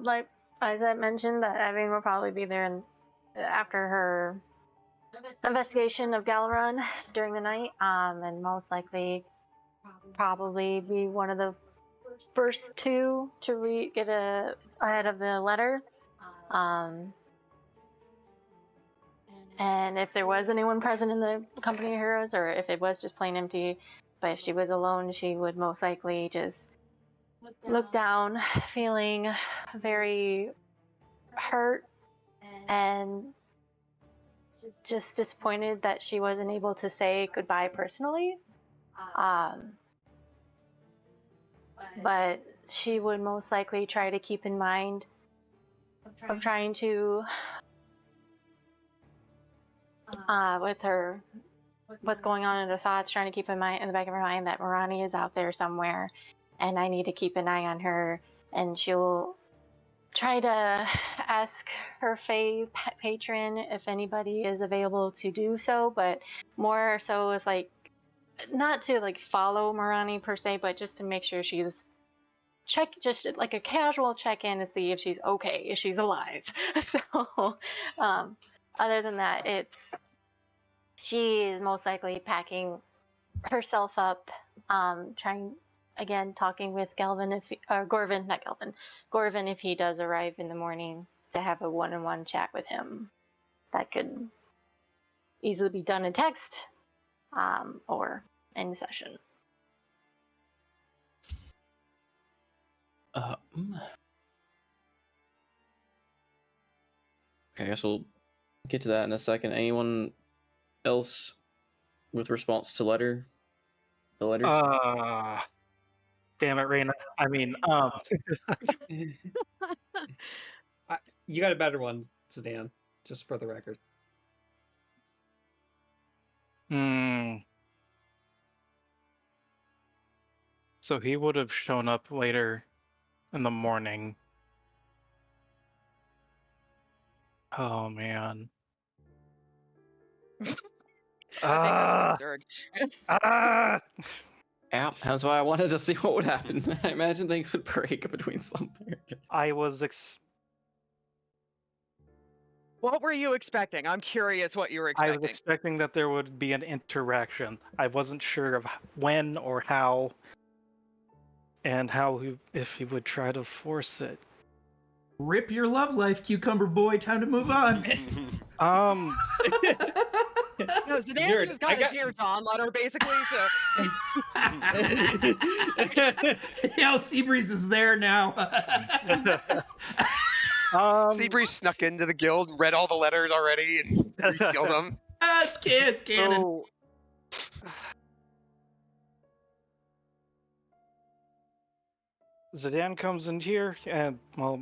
Like as I mentioned, that Evan will probably be there after her investigation of Galaron during the night, and most likely probably be one of the first two to get ahead of the letter. And if there was anyone present in the company of heroes, or if it was just plain empty, but if she was alone, she would most likely just look down, feeling very hurt and just disappointed that she wasn't able to say goodbye personally. But she would most likely try to keep in mind of trying to, with her, what's going on in her thoughts, trying to keep in the back of her mind that Marani is out there somewhere, and I need to keep an eye on her. And she'll try to ask her Fae patron if anybody is available to do so, but more so is like not to like follow Marani per se, but just to make sure she's just like a casual check-in to see if she's okay, if she's alive. So other than that, she is most likely packing herself up, talking with Galvin Gorvin if he does arrive in the morning, to have a one-on-one chat with him. That could easily be done in text, or in session. Okay, I guess we'll get to that in a second. Anyone else with response to the letters? Damn it, Raina. I mean, You got a better one, Sedan, just for the record. hmm. So he would have shown up later in the morning. Oh man. I think I'm Ah, absurd. ah. Yeah, that's why I wanted to see what would happen. I imagine things would break between some characters. I was What were you expecting? I'm curious what you were I was expecting. expecting that there would be an interaction. I wasn't sure of when or how, and if he would try to force it. Rip your love life, cucumber boy. Time to move on. No, Zidane Zerd, just got a Dear John letter, basically, so... Yo, Seabreeze is there now. Seabreeze snuck into the guild, read all the letters already, and resealed them. It's canon. So, Zidane comes in here, and well,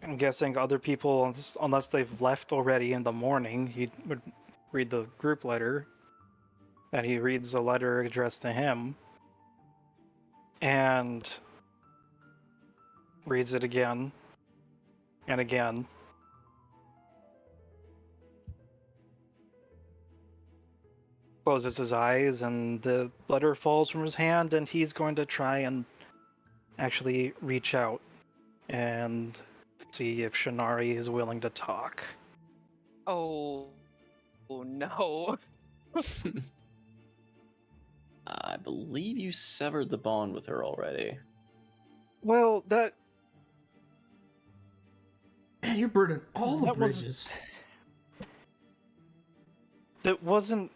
I'm guessing other people, unless they've left already in the morning, he would read the group letter. And he reads a letter addressed to him, and reads it again and again. Closes his eyes, and the letter falls from his hand, and he's going to try and actually reach out and see if Shinari is willing to talk. Oh no. I believe you severed the bond with her already. Well, Man, you're burning all the That was- bridges. that wasn't.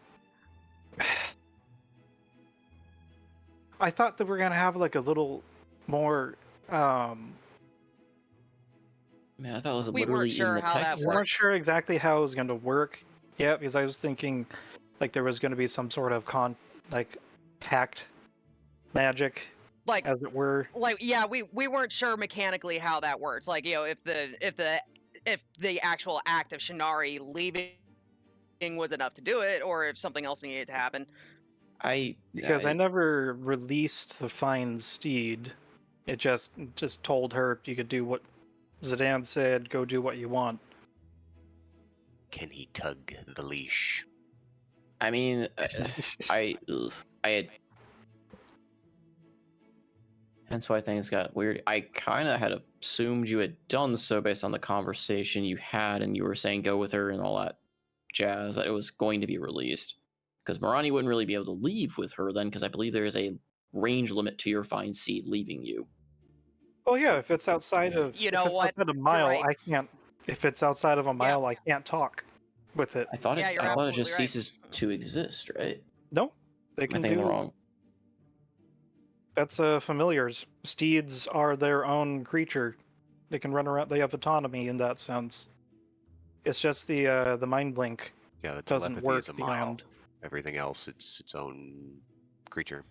I thought that we're gonna have like a little more. Man, I thought it was We weren't literally sure in the how that text. We weren't sure exactly how it was going to work yet, because I was thinking like there was going to be some sort of pact magic, Like, as it were. yeah, we weren't sure mechanically how that works. Like, you know, if the actual act of Shinari leaving was enough to do it, or if something else needed to happen. Because I never released the fine steed. It just told her you could do what Zidane said, go do what you want. Can he tug the leash? I mean, I had. Hence why things got weird. I kind of had assumed you had done so based on the conversation you had, and you were saying go with her and all that jazz, that it was going to be released. Because Marani wouldn't really be able to leave with her then, because I believe there is a range limit to your fine seed leaving you. Oh yeah, if it's outside of outside a mile, right. I can't. If it's outside of a mile, I can't talk with it. I thought Yeah, it. you're I thought it absolutely just right. ceases to exist, right? No, they Am I can thinking do. the wrong? That's familiars. Steeds are their own creature. They can run around. They have autonomy in that sense. It's just the mind link Yeah, the doesn't telepathy work is a mile. beyond. Everything else, it's its own creature.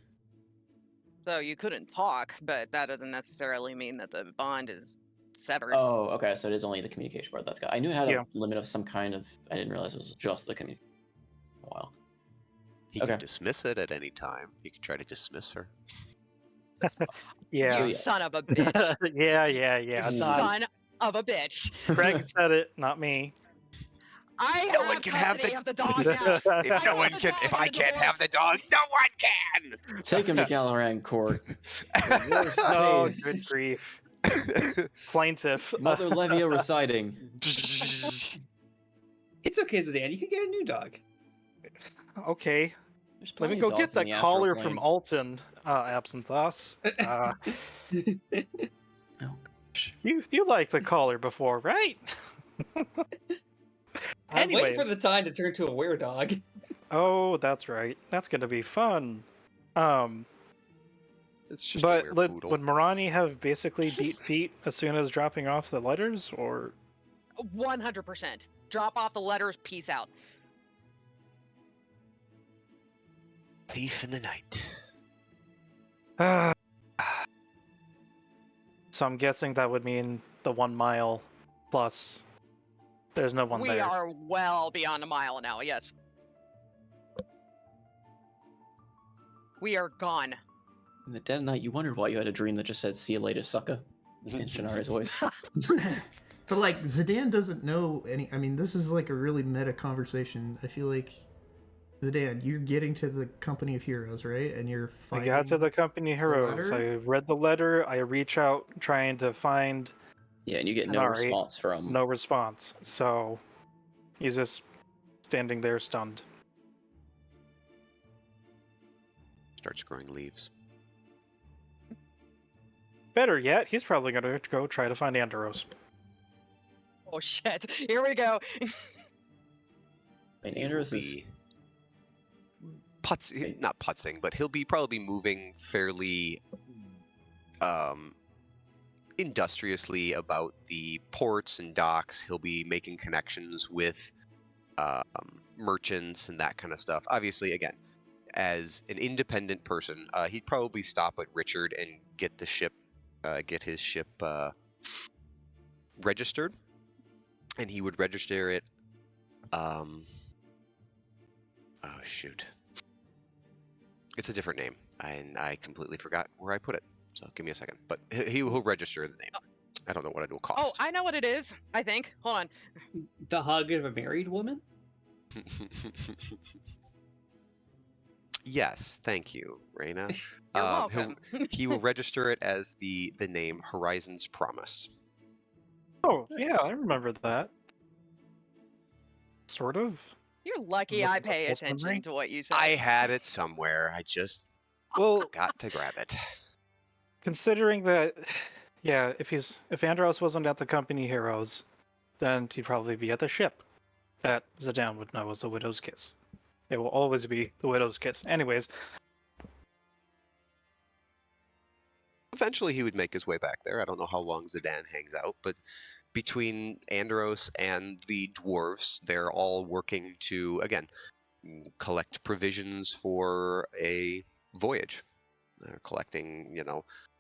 So you couldn't talk, but that doesn't necessarily mean that the bond is severed. Oh, okay. So it is only the communication part that's got. I knew it had Yeah. a limit of some kind of. I didn't realize it was just the communication. Wow. He Okay. can dismiss it at any time. He could try to dismiss her. Yeah. You son of a bitch. yeah. You Not, son of a bitch. Greg said it, not me. I No have one can have custody the- of the dog now. If I can't have the dog, no one can. Take him to Galaran Court. Worst Oh, case. good grief. Plaintiff. Mother Levia reciting. It's okay, Zidane. You can get a new dog. Okay. There's Let me plenty go of get dogs in that the astral collar plane. from Alton, Absinthoss. Oh, You liked the collar before, right? I'm waiting for Anyways. the time to turn to a were-dog. Oh, that's right. That's gonna be fun. It's just But a weird poodle. would Marani have basically beat feet as soon as dropping off the letters, or? 100%. Drop off the letters. Peace out. Thief in the night. So I'm guessing that would mean the 1 mile plus. There's no one We there. are well beyond a mile now. Yes. We are gone. In the dead of night, you wondered why you had a dream that just said "See you later, sucker" in Shannara's voice. But like Zidane doesn't know any. I mean, this is like a really meta conversation. I feel like Zidane, you're getting to the Company of Heroes, right? And you're I fighting. got to the Company Heroes. letter? I read the letter. I reach out trying to find Yeah, and you get no Alright. response from. no response. So he's just standing there stunned. Starts growing leaves. Better yet, he's probably going to go try to find Andros. Oh shit! Here we go. And He will Andros is. be not putzing, but he'll be probably moving fairly industriously about the ports and docks. He'll be making connections with merchants and that kind of stuff. Obviously, again, as an independent person, he'd probably stop at Richard and get the ship, get his ship registered, and he would register it. Oh shoot, it's a different name, and I completely forgot where I put it. So give me a second. But he will register the name. I don't know what it will cost. Oh, I know what it is. I think. Hold on. The hug of a married woman? Yes, thank you, Reina. You're welcome. He will register it as the name Horizon's Promise. Oh, yeah, I remember that. Sort of. You're lucky Look, I it's a pay false attention memory. to what you say. I had it somewhere. I just Well, got to grab it. considering that, yeah, if Andros wasn't at the Company Heroes, then he'd probably be at the ship that Zidane would know as the Widow's Kiss. It will always be the Widow's Kiss. Anyways, Eventually, he would make his way back there. I don't know how long Zidane hangs out, but between Andros and the dwarves, they're all working to, again, collect provisions for a voyage. They're collecting,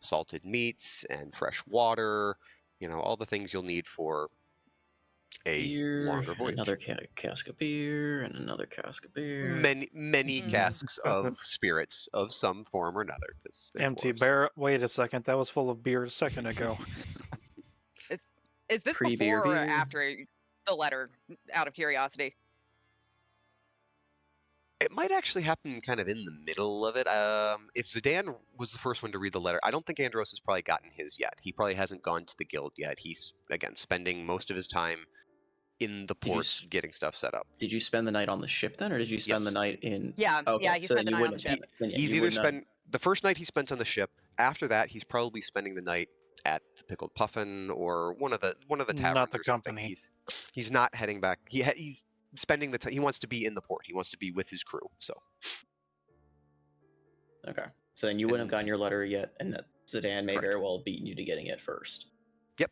salted meats and fresh water, all the things you'll need for a Beer, longer voyage. another cask of beer, and another cask of beer. Many Mhm. casks of spirits of some form or another. 'Cause they're empty dwarves. barrel. Wait a second, that was full of beer a second ago. Is this Pre-beer before or beer. after the letter? Out of curiosity. It might actually happen kind of in the middle of it. If Zidane was the first one to read the letter, I don't think Andros has probably gotten his yet. He probably hasn't gone to the guild yet. He's, again, spending most of his time in the Did you ports getting stuff set up. Did you spend the night on the ship then, or did you spend the Yes. night in? Yeah, Okay, yeah. He so spent then the you night on the wouldn't. ship. Then yeah, He's you either wouldn't have- spent the first night he spent on the ship. After that, he's probably spending the night at the Pickled Puffin or one of the taverns Not the or something. company. He's not heading back. He's spending the time. He wants to be in the port. He wants to be with his crew. So Okay, so then you wouldn't have And- gotten your letter yet, and that Zidane may Correct. very well have beaten you to getting it first. Yep.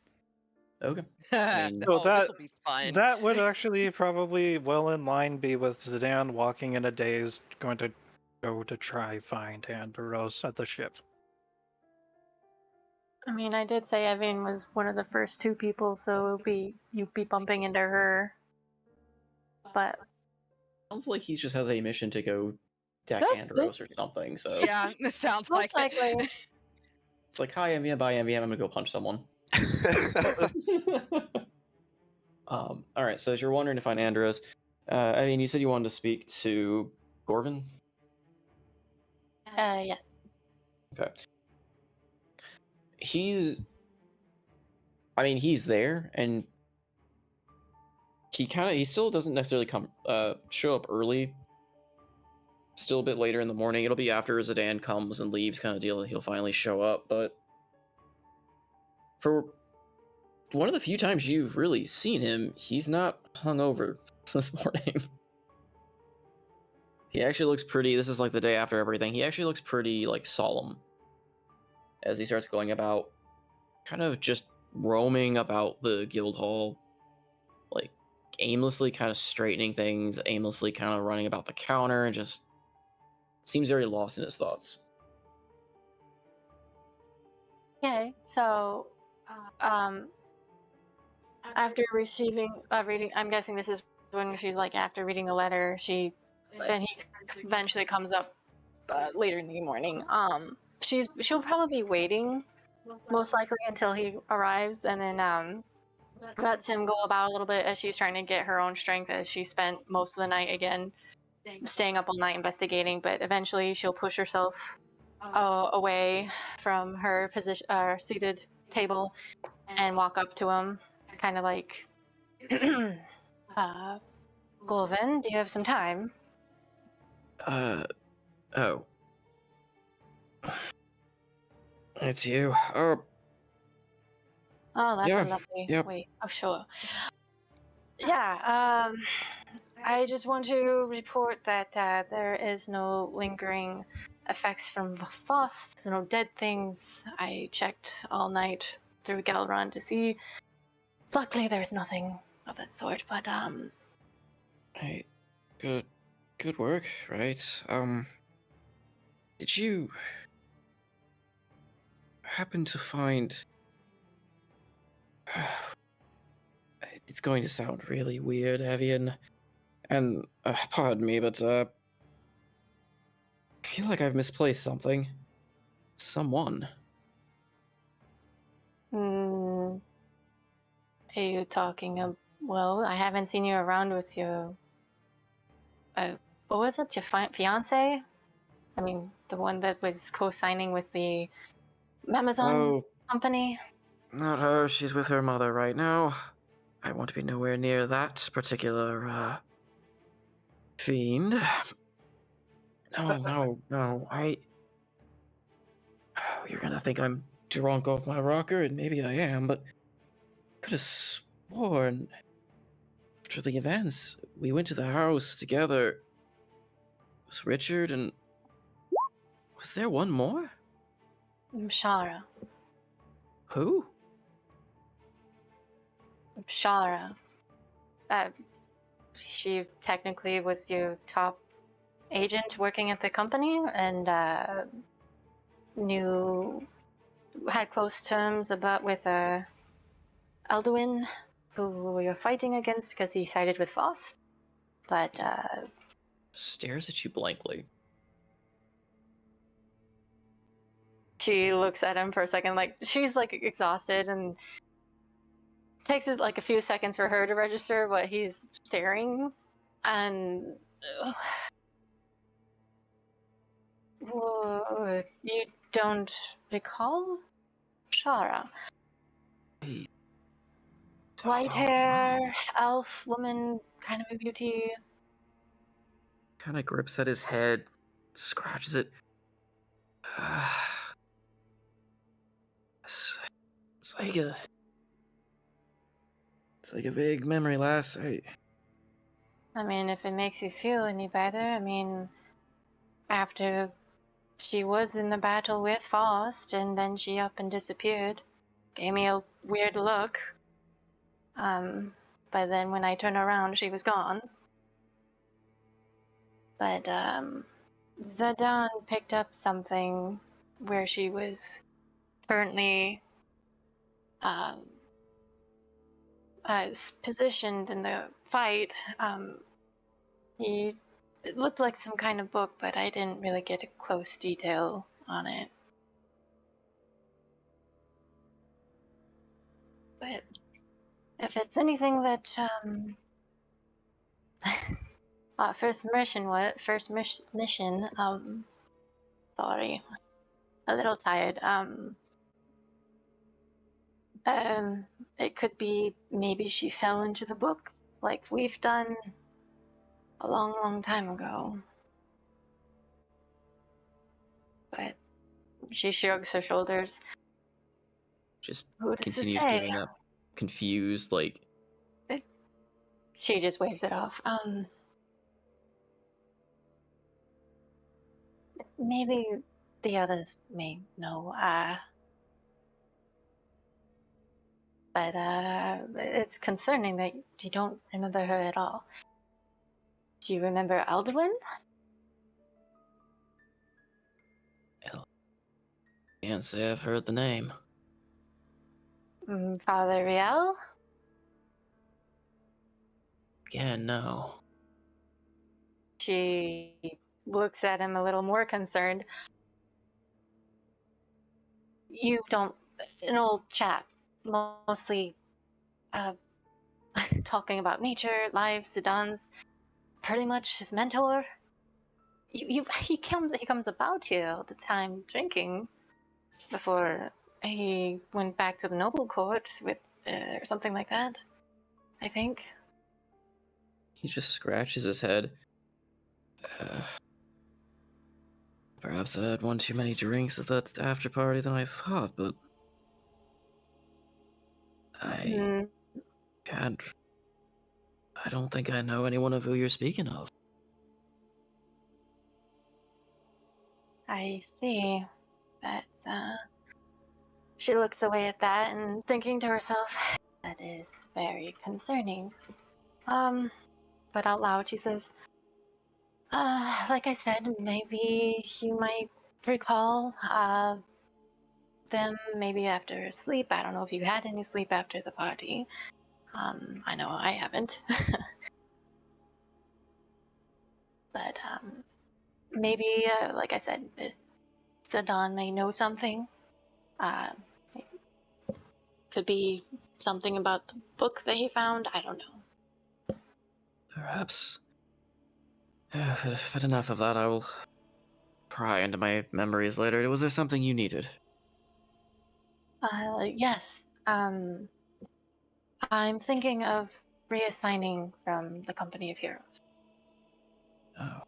Okay. I mean, So this will be fun. That would actually probably well in line be with Zidane walking in a daze, going to go to try find Andros at the ship. I mean, I did say Evan was one of the first two people, so you'd be bumping into her. But sounds like he just has a mission to go deck Good, Andros or something. So Yeah, it sounds like most it. likely, it's like, hi, MVM, bye, MVM. I'm gonna go punch someone. All right. So as you're wondering to find Andros, I mean, you said you wanted to speak to Gorvin. yes. Okay. I mean, he's there, and he still doesn't necessarily show up early. Still a bit later in the morning. It'll be after Zidane comes and leaves, kind of deal. He'll finally show up. But for one of the few times you've really seen him, he's not hungover this morning. He actually looks pretty. This is like the day after everything. He actually looks pretty like solemn as he starts going about, kind of just roaming about the guild hall, aimlessly kind of straightening things, aimlessly kind of running about the counter, and just seems very lost in his thoughts. Okay, so um, after receiving reading, I'm guessing this is when she's like after reading the letter, and he eventually comes up later in the morning. She'll probably be waiting most likely until he arrives, and then lets him go about a little bit as she's trying to get her own strength, as she spent most of the night again staying up all night investigating. But eventually she'll push herself away from her position, seated table, and walk up to him, kind of like, Golvin, do you have some time? Oh. It's you. Oh, that's Yeah, a lovely. yep. Wait. Oh, sure. Yeah. I just want to report that there is no lingering effects from Voss, no dead things. I checked all night through Galron to see. Luckily, there's nothing of that sort. But Hey, good work, right? Did you happen to find? It's going to sound really weird, Evian, and pardon me, but I feel like I've misplaced something. Someone. are you talking of? Well, I haven't seen you around with your. What was it? Your fiance? I mean, the one that was co-signing with the Amazon Oh, company. not her. She's with her mother right now. I want to be nowhere near that particular fiend. No. You're gonna think I'm drunk off my rocker, and maybe I am, but I could have sworn after the events we went to the house together. It was Richard, and was there one more? Shara. Who? Shara. Uh, she technically was your top agent working at the company, and had close terms with Elduin, who we were fighting against because he sided with Faust. But Stares at you blankly. she looks at him for a second, like she's like exhausted, and takes it like a few seconds for her to register what he's staring, and you don't recall Shara? Hey, White hair, elf woman, kind of a beauty. kind of grips at his head, scratches it. It's like a. It's like a vague memory, lass. I mean, if it makes you feel any better, I mean, after she was in the battle with Faust, and then she up and disappeared, gave me a weird look. But then when I turned around, she was gone. But Zidane picked up something where she was currently positioned in the fight. It looked like some kind of book, but I didn't really get a close detail on it. But if it's anything that first mission, sorry, a little tired. It could be maybe she fell into the book like we've done a long, long time ago. But she shrugs her shoulders. just Who's to continues say? doing that confused, like. She just waves it off. Maybe the others may know. But it's concerning that you don't remember her at all. Do you remember Aldwin? Can't say I've heard the name. Father Riel? Again, no. She looks at him a little more concerned. You don't, an old chap, mostly talking about nature, life, Zidans, pretty much his mentor. He comes about you all the time drinking before he went back to the noble court with or something like that. I think. He just scratches his head. Perhaps I had one too many drinks at that after party than I thought, but I can't. I don't think I know anyone of who you're speaking of. I see. That's She looks away at that and thinking to herself, that is very concerning. But out loud she says, like I said, maybe you might recall them maybe after sleep. I don't know if you had any sleep after the party. I know I haven't. But maybe, like I said, if Zidane may know something. It could be something about the book that he found. I don't know. Perhaps. But enough of that. I will pry into my memories later. Was there something you needed? Yes. I'm thinking of reassigning from the Company of Heroes. Oh.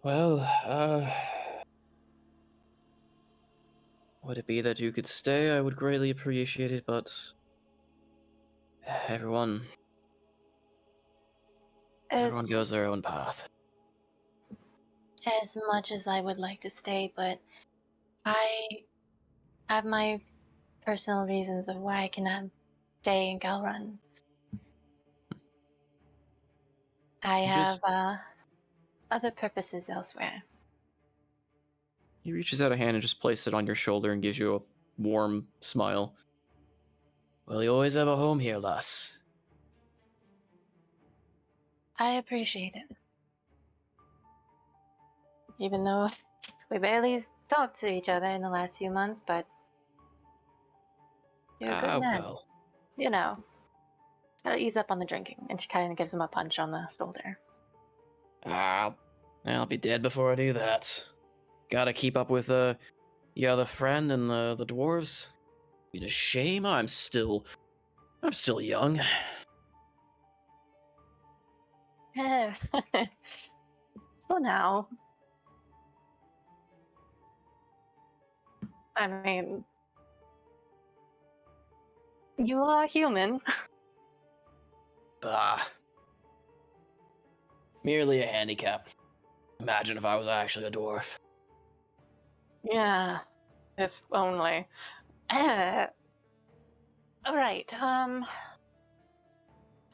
Well, would it be that you could stay? I would greatly appreciate it, but everyone goes their own path. As much as I would like to stay, but I have my personal reasons of why I cannot stay in Galrun. I have other purposes elsewhere. He reaches out a hand and just places it on your shoulder and gives you a warm smile. Well, you always have a home here, lass. I appreciate it. Even though we barely talked to each other in the last few months, but you're a good man. Well. You know, gotta ease up on the drinking. And she kind of gives him a punch on the shoulder. I'll be dead before I do that. Gotta keep up with the other friend and the dwarves. Been a shame. I'm still young. For now. I mean, you are human. Bah. Merely a handicap. Imagine if I was actually a dwarf. Yeah, if only. Alright,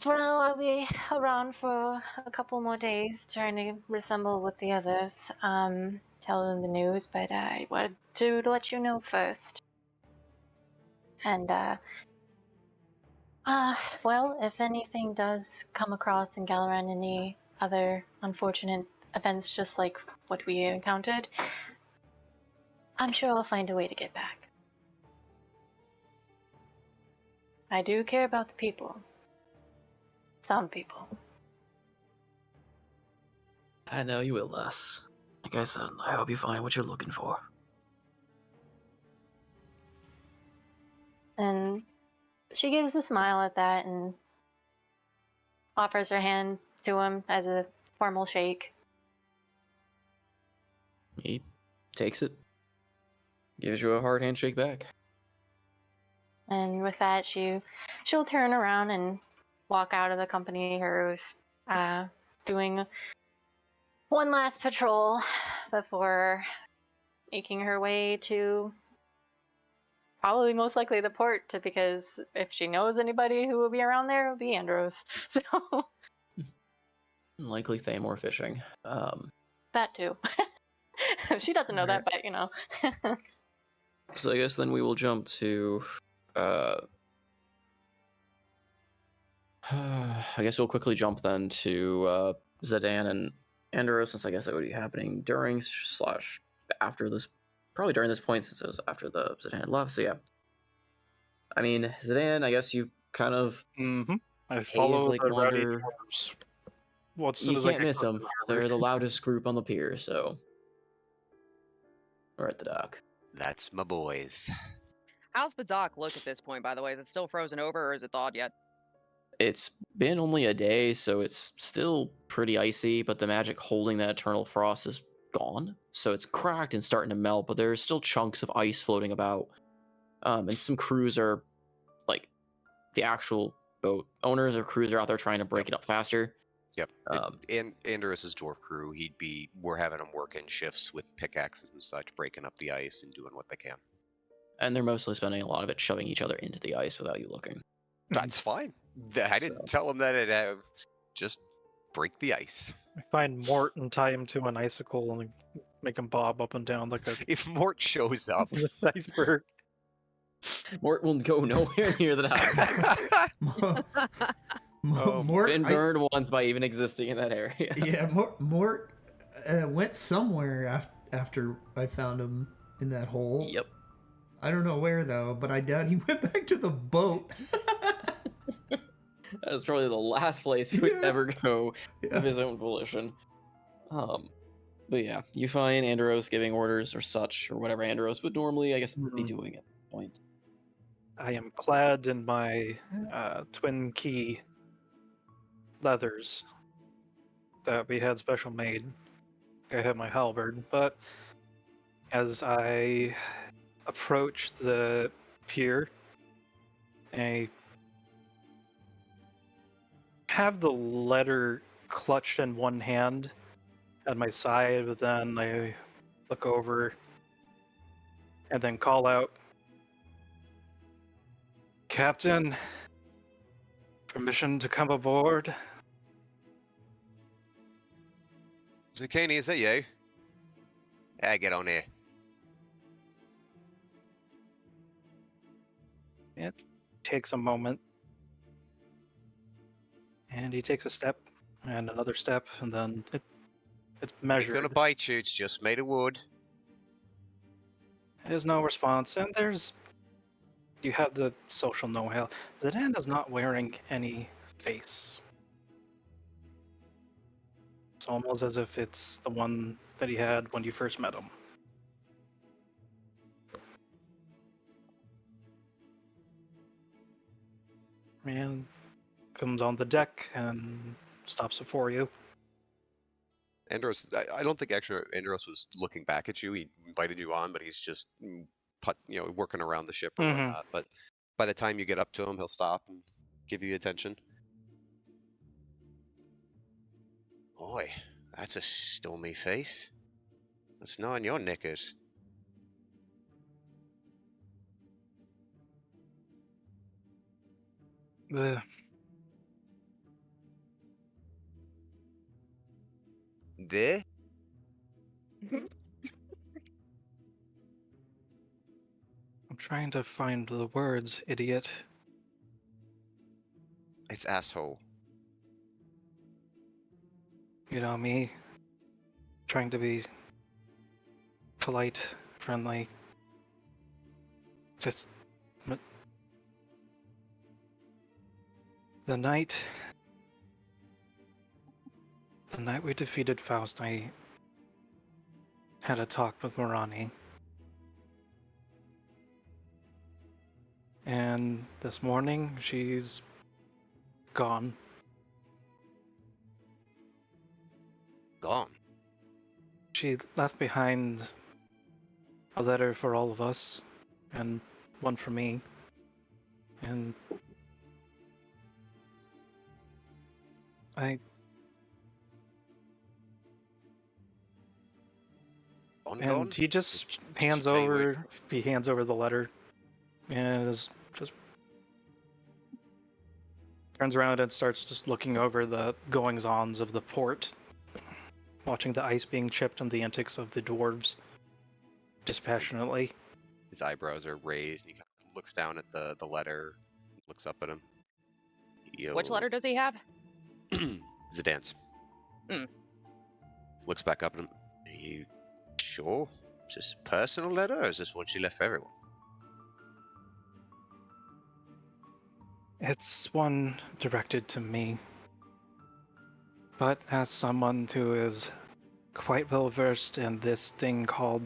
for now I'll be around for a couple more days trying to reassemble with the others, tell them the news, but I wanted to let you know first. And, well, if anything does come across in Galaran, any other unfortunate events just like what we encountered, I'm sure I'll find a way to get back. I do care about the people. Some people. I know you will, lass. Like I said, I hope you find what you're looking for. And she gives a smile at that and offers her hand to him as a formal shake. He takes it, gives you a hard handshake back. And with that, she'll turn around and walk out of the company of heroes, doing one last patrol before making her way to probably most likely the port, because if she knows anybody who will be around there, it will be Andros. So Likely Thamor fishing. that too. She doesn't know that, but So I guess then we will jump to. I guess we'll quickly jump then to Zidane and Andros, since I guess that would be happening during / after this, probably during this point, since it was after the Zidane had left. So yeah, I mean Zidane, I guess you kind of I follow like the rowdy wander. dwarves. Well, as soon You as I can't get miss close them. to the They're river. the loudest group on the pier, so we're at the dock. That's my boys. How's the dock look at this point, by the way? Is it still frozen over or is it thawed yet? It's been only a day, so it's still pretty icy, but the magic holding that eternal frost is gone. So it's cracked and starting to melt, but there's still chunks of ice floating about. And some crews are, like, the actual boat owners or crews are out there trying to break it up faster. Yep. Um, And Andros's dwarf crew, we're having them work in shifts with pickaxes and such, breaking up the ice and doing what they can. and they're mostly spending a lot of it shoving each other into the ice without you looking. That's fine. I didn't tell them that it just break the ice. I find Mort and tie him to an icicle and make him bob up and down like a If Mort shows up, iceberg. Mort will go nowhere near the dock. Mort, Been burned once by even existing in that area. Yeah, Mort went somewhere after I found him in that hole. Yep. I don't know where though, but I doubt he went back to the boat. That's probably the last place he would ever go Yeah. of his own volition. But yeah, you find Andros giving orders or such, or whatever Andros would normally, I guess, be doing at that point. I am clad in my twin key leathers that we had special made. I have my halberd, but as I approach the pier, I have the letter clutched in one hand at my side, but then I look over and then call out, "Captain, permission to come aboard?" Zucchini, is that you? Yeah, get on here. It takes a moment. And he takes a step and another step, and then it's Ain't measured. gonna bite you, it's just made of wood. There's no response, and you have the social know-how. Zidane is not wearing any face. It's almost as if it's the one that he had when you first met him. Man comes on the deck and stops before you. Andros, I don't think actually Andros was looking back at you. He invited you on, but he's just working around the ship or whatnot. But by the time you get up to him, he'll stop and give you attention. Boy, that's a stormy face. That's not in your knickers. The There? I'm trying to find the words, idiot. It's asshole. You know me, trying to be polite, friendly. Just the night we defeated Faust, I had a talk with Morani. And this morning, she's gone. Gone. She left behind a letter for all of us, and one for me. And Gone. he just Did she hands tell you where- over the letter and is just turns around and starts just looking over the goings-ons of the port, watching the ice being chipped and the antics of the dwarves dispassionately. His eyebrows are raised, and he kind of looks down at the letter, looks up at him. Which letter does he have? Zidance. Mm. Looks back up at him. Are you sure? Is this a personal letter, or is this one she left for everyone? It's one directed to me. But as someone who is quite well versed in this thing called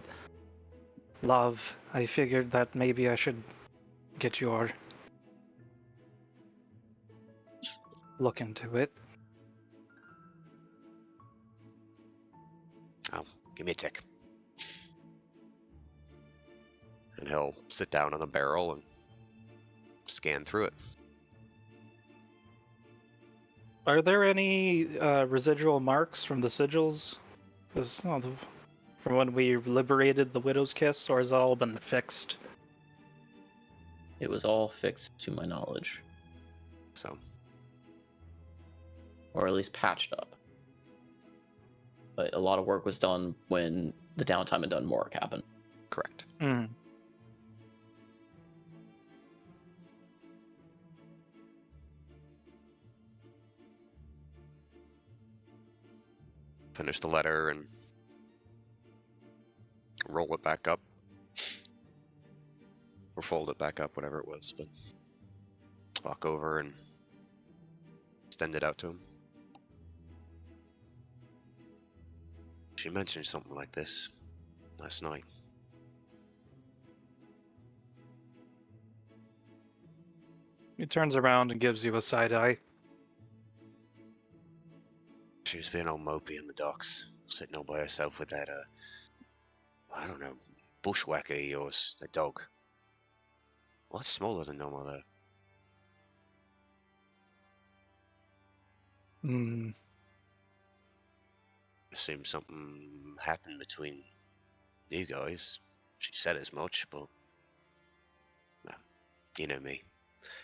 love, I figured that maybe I should get your look into it. Oh, give me a tick. And he'll sit down on the barrel and scan through it. Are there any residual marks from the sigils? From when we liberated the Widow's Kiss, or has it all been fixed? It was all fixed to my knowledge, So, or at least patched up. But a lot of work was done when the downtime in Dunmore happened. correct. Hmm. Finish the letter and roll it back up. Or fold it back up, whatever it was. But walk over and extend it out to him. She mentioned something like this last night. He turns around and gives you a side eye. She was being all mopey in the docks, sitting all by herself with that, I don't know, bushwhacker of yours, that dog. A lot smaller than normal, though. Hmm. Assume something happened between you guys. She said as much, but well, you know me.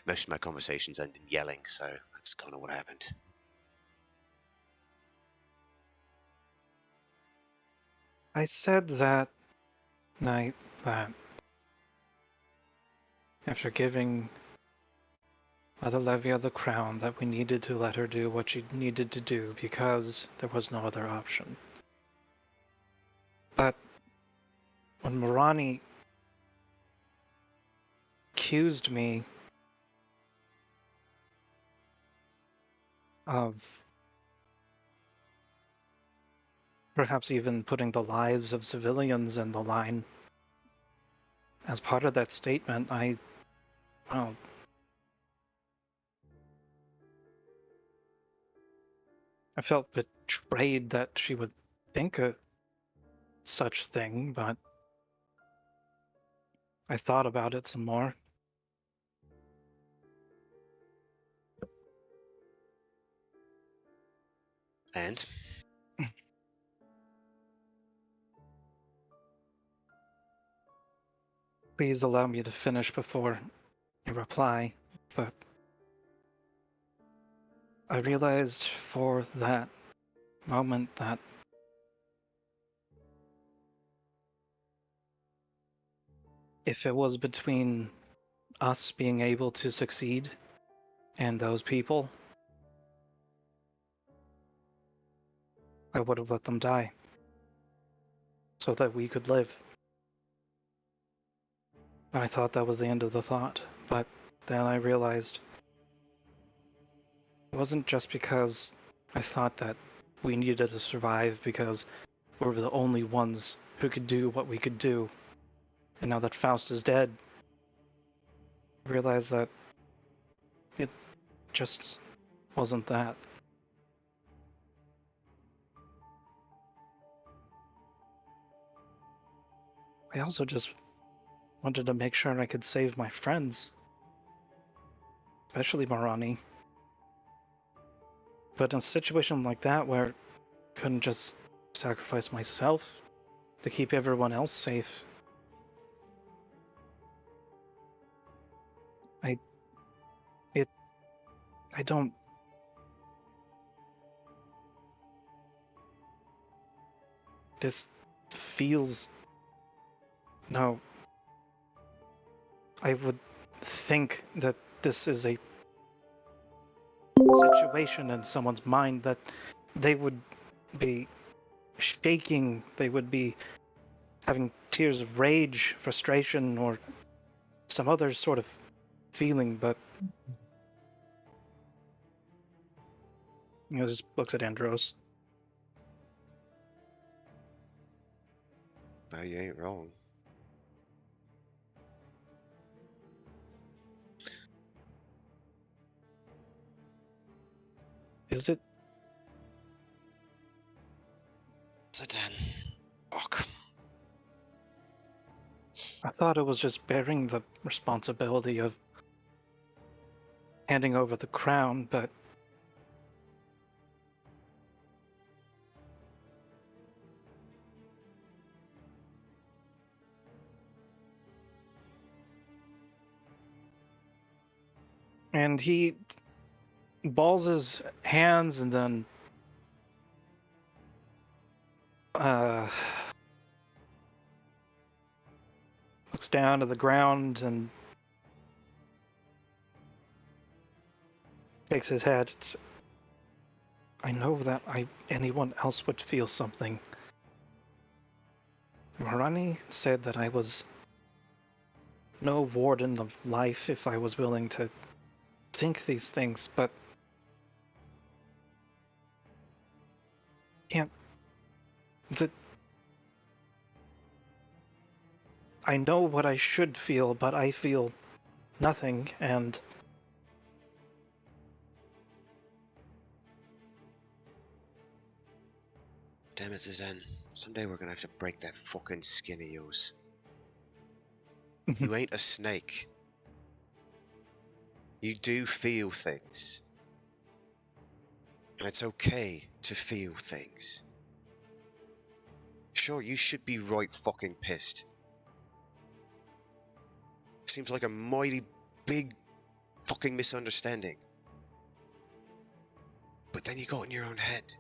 Most of my conversations end in yelling, so that's kind of what happened. I said that night that after giving Mother Levia the crown, that we needed to let her do what she needed to do because there was no other option. But when Morani accused me of perhaps even putting the lives of civilians in the line, as part of that statement, well, I felt betrayed that she would think of such thing, but I thought about it some more. And Please allow me to finish before you reply, but I realized for that moment that if it was between us being able to succeed and those people, I would have let them die so that we could live. And I thought that was the end of the thought, but then I realized it wasn't just because I thought that we needed to survive because we were the only ones who could do what we could do. And now that Faust is dead, I realized that it just wasn't that. I also just wanted to make sure I could save my friends, especially Marani. But in a situation like that where I couldn't just sacrifice myself to keep everyone else safe, I it I don't. This feels. No. I would think that this is a situation in someone's mind that they would be shaking, they would be having tears of rage, frustration, or some other sort of feeling, but just looks at Andros. Well, you ain't wrong. Is it? Zidane. Fuck. I thought it was just bearing the responsibility of handing over the crown, but and he balls his hands and then looks down to the ground and shakes his head. I know that anyone else would feel something. Marani said that I was no warden of life if I was willing to think these things, but can't. The, I know what I should feel, but I feel nothing, and Damn it, Zidane. Someday we're gonna have to break that fucking skin of yours. You ain't a snake. You do feel things. And it's okay to feel things. Sure, you should be right fucking pissed. Seems like a mighty big fucking misunderstanding. But then you got in your own head.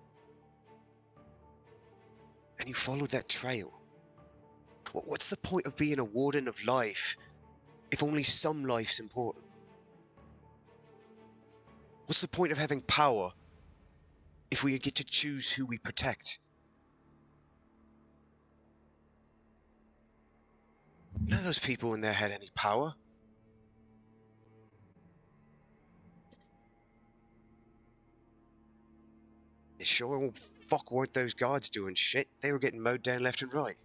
And you followed that trail. What's the point of being a warden of life if only some life's important? What's the point of having power if we get to choose who we protect? None of those people in there had any power. Sure, fuck weren't those guards doing shit. They were getting mowed down left and right.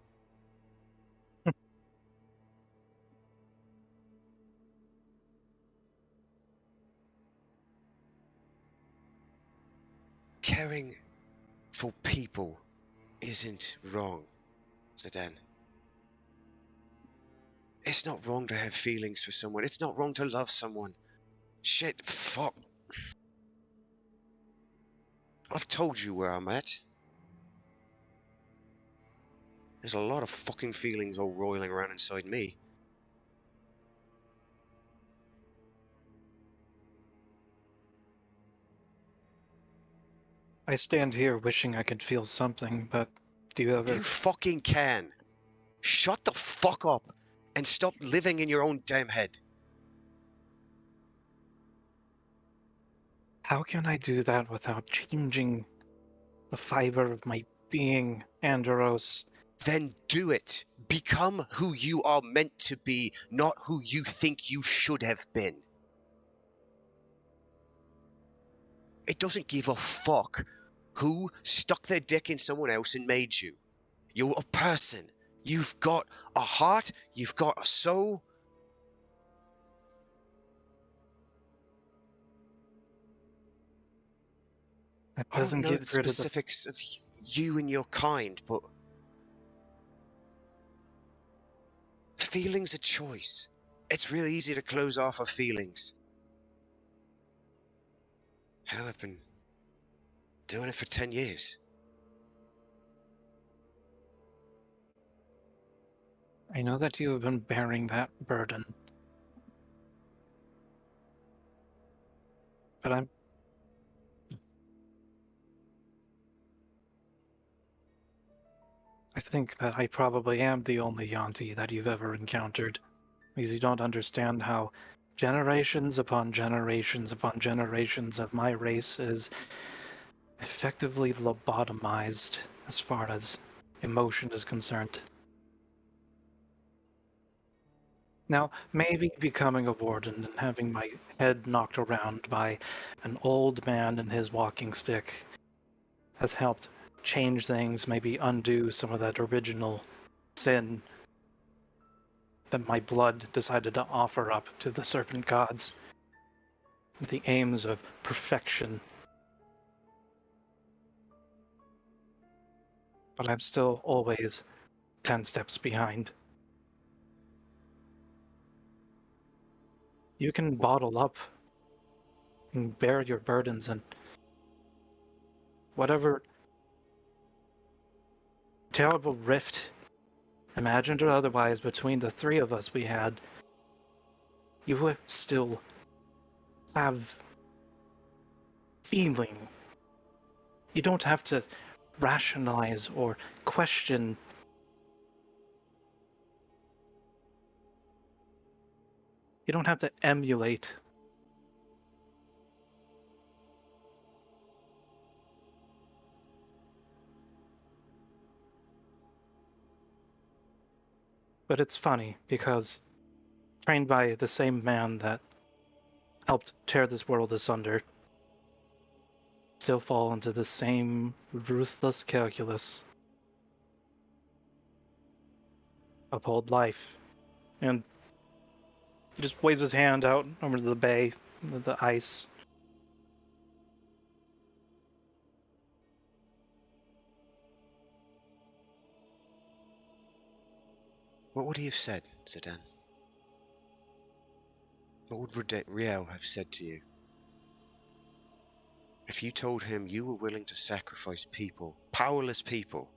Caring for people isn't wrong, Zidane. It's not wrong to have feelings for someone. It's not wrong to love someone. Shit, fuck. I've told you where I'm at. There's a lot of fucking feelings all roiling around inside me. I stand here wishing I could feel something, but do you ever... You fucking can. Shut the fuck up and stop living in your own damn head. How can I do that without changing the fiber of my being, Andros? Then do it. Become who you are meant to be, not who you think you should have been. It doesn't give a fuck who stuck their dick in someone else and made you. You're a person. You've got a heart. You've got a soul. That I don't doesn't know get the rid of the... specifics of you and your kind, but feelings are choice. It's really easy to close off of feelings. Hell, I've been doing it for 10 years. I know that you have been bearing that burden. But I think that I probably am the only Yanti that you've ever encountered, because you don't understand how generations upon generations upon generations of my race is effectively lobotomized as far as emotion is concerned. Now, maybe becoming a warden and having my head knocked around by an old man and his walking stick has helped change things, maybe undo some of that original sin that my blood decided to offer up to the serpent gods, with the aims of perfection. But I'm still always 10 steps behind. You can bottle up and bear your burdens, and whatever terrible rift, imagined or otherwise, between the three of us we had, you will still have feeling. You don't have to rationalize or question. You don't have to emulate. But it's funny, because trained by the same man that helped tear this world asunder, still fall into the same ruthless calculus. Uphold life. And he just waves his hand out over the bay, with the ice. What would he have said, Zidane? What would Riel have said to you? If you told him you were willing to sacrifice people, powerless people?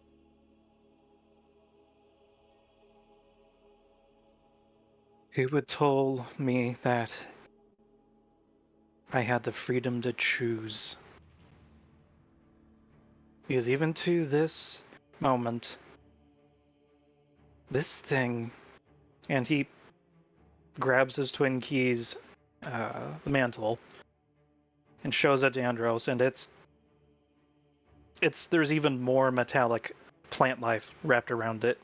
He would tell me that I had the freedom to choose. Because even to this moment, this thing, and he grabs his twin keys, the mantle, and shows it to Andros, and it's there's even more metallic plant life wrapped around it.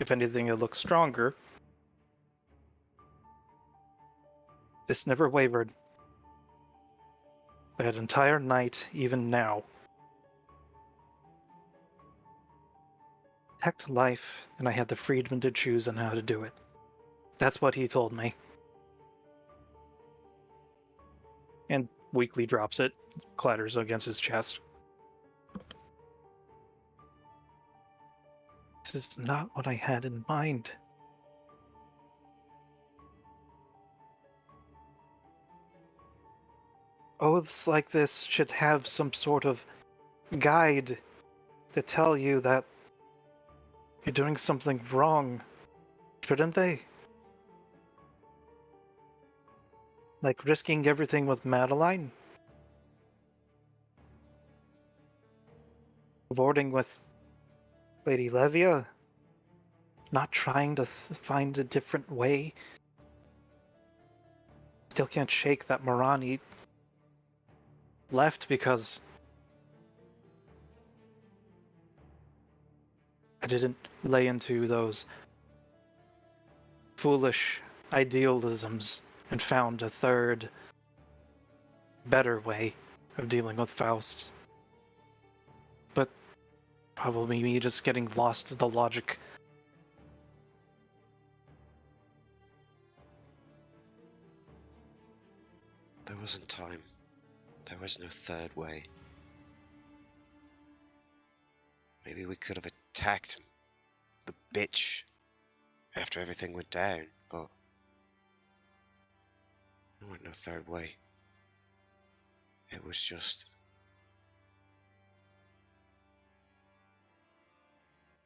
If anything, it looks stronger. This never wavered. That entire night, even now. Protect life, and I had the freedom to choose on how to do it. That's what he told me. And weakly drops it, clatters against his chest. This is not what I had in mind. Oaths like this should have some sort of guide to tell you that you're doing something wrong, shouldn't they? Like risking everything with Madeline? Avoiding with Lady Levia? Not trying to find a different way? Still can't shake that Marani left because I didn't lay into those foolish idealisms and found a third, better way of dealing with Faust. But probably me just getting lost in the logic. There wasn't time. There was no third way. Maybe we could have attacked the bitch after everything went down, but there wasn't no third way. It was just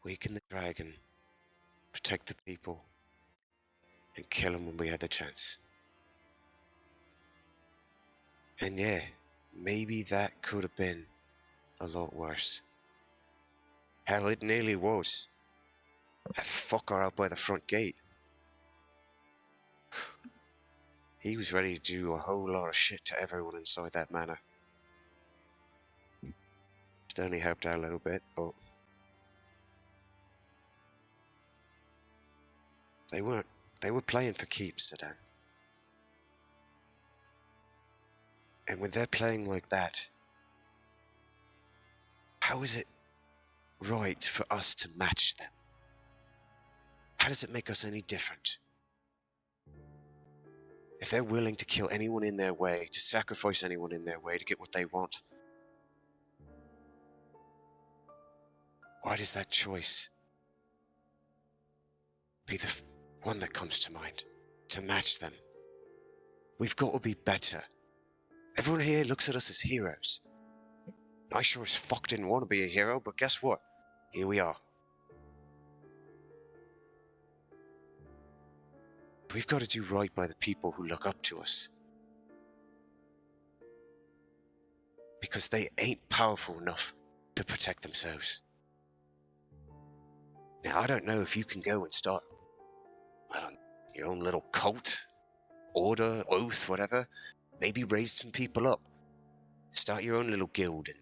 weaken the dragon, protect the people, and kill him when we had the chance. And yeah, maybe that could have been a lot worse. Hell, it nearly was. That fucker out by the front gate. He was ready to do a whole lot of shit to everyone inside that manor. It only helped out a little bit, but they were playing for keeps, Sedan. And when they're playing like that, how is it right for us to match them? How does it make us any different? If they're willing to kill anyone in their way, to sacrifice anyone in their way to get what they want, why does that choice be the one that comes to mind? To match them. We've got to be better. Everyone here looks at us as heroes. I sure as fuck didn't want to be a hero, but guess what? Here we are. We've got to do right by the people who look up to us. Because they ain't powerful enough to protect themselves. Now, I don't know if you can go and start, your own little cult, order, oath, whatever. Maybe raise some people up. Start your own little guild and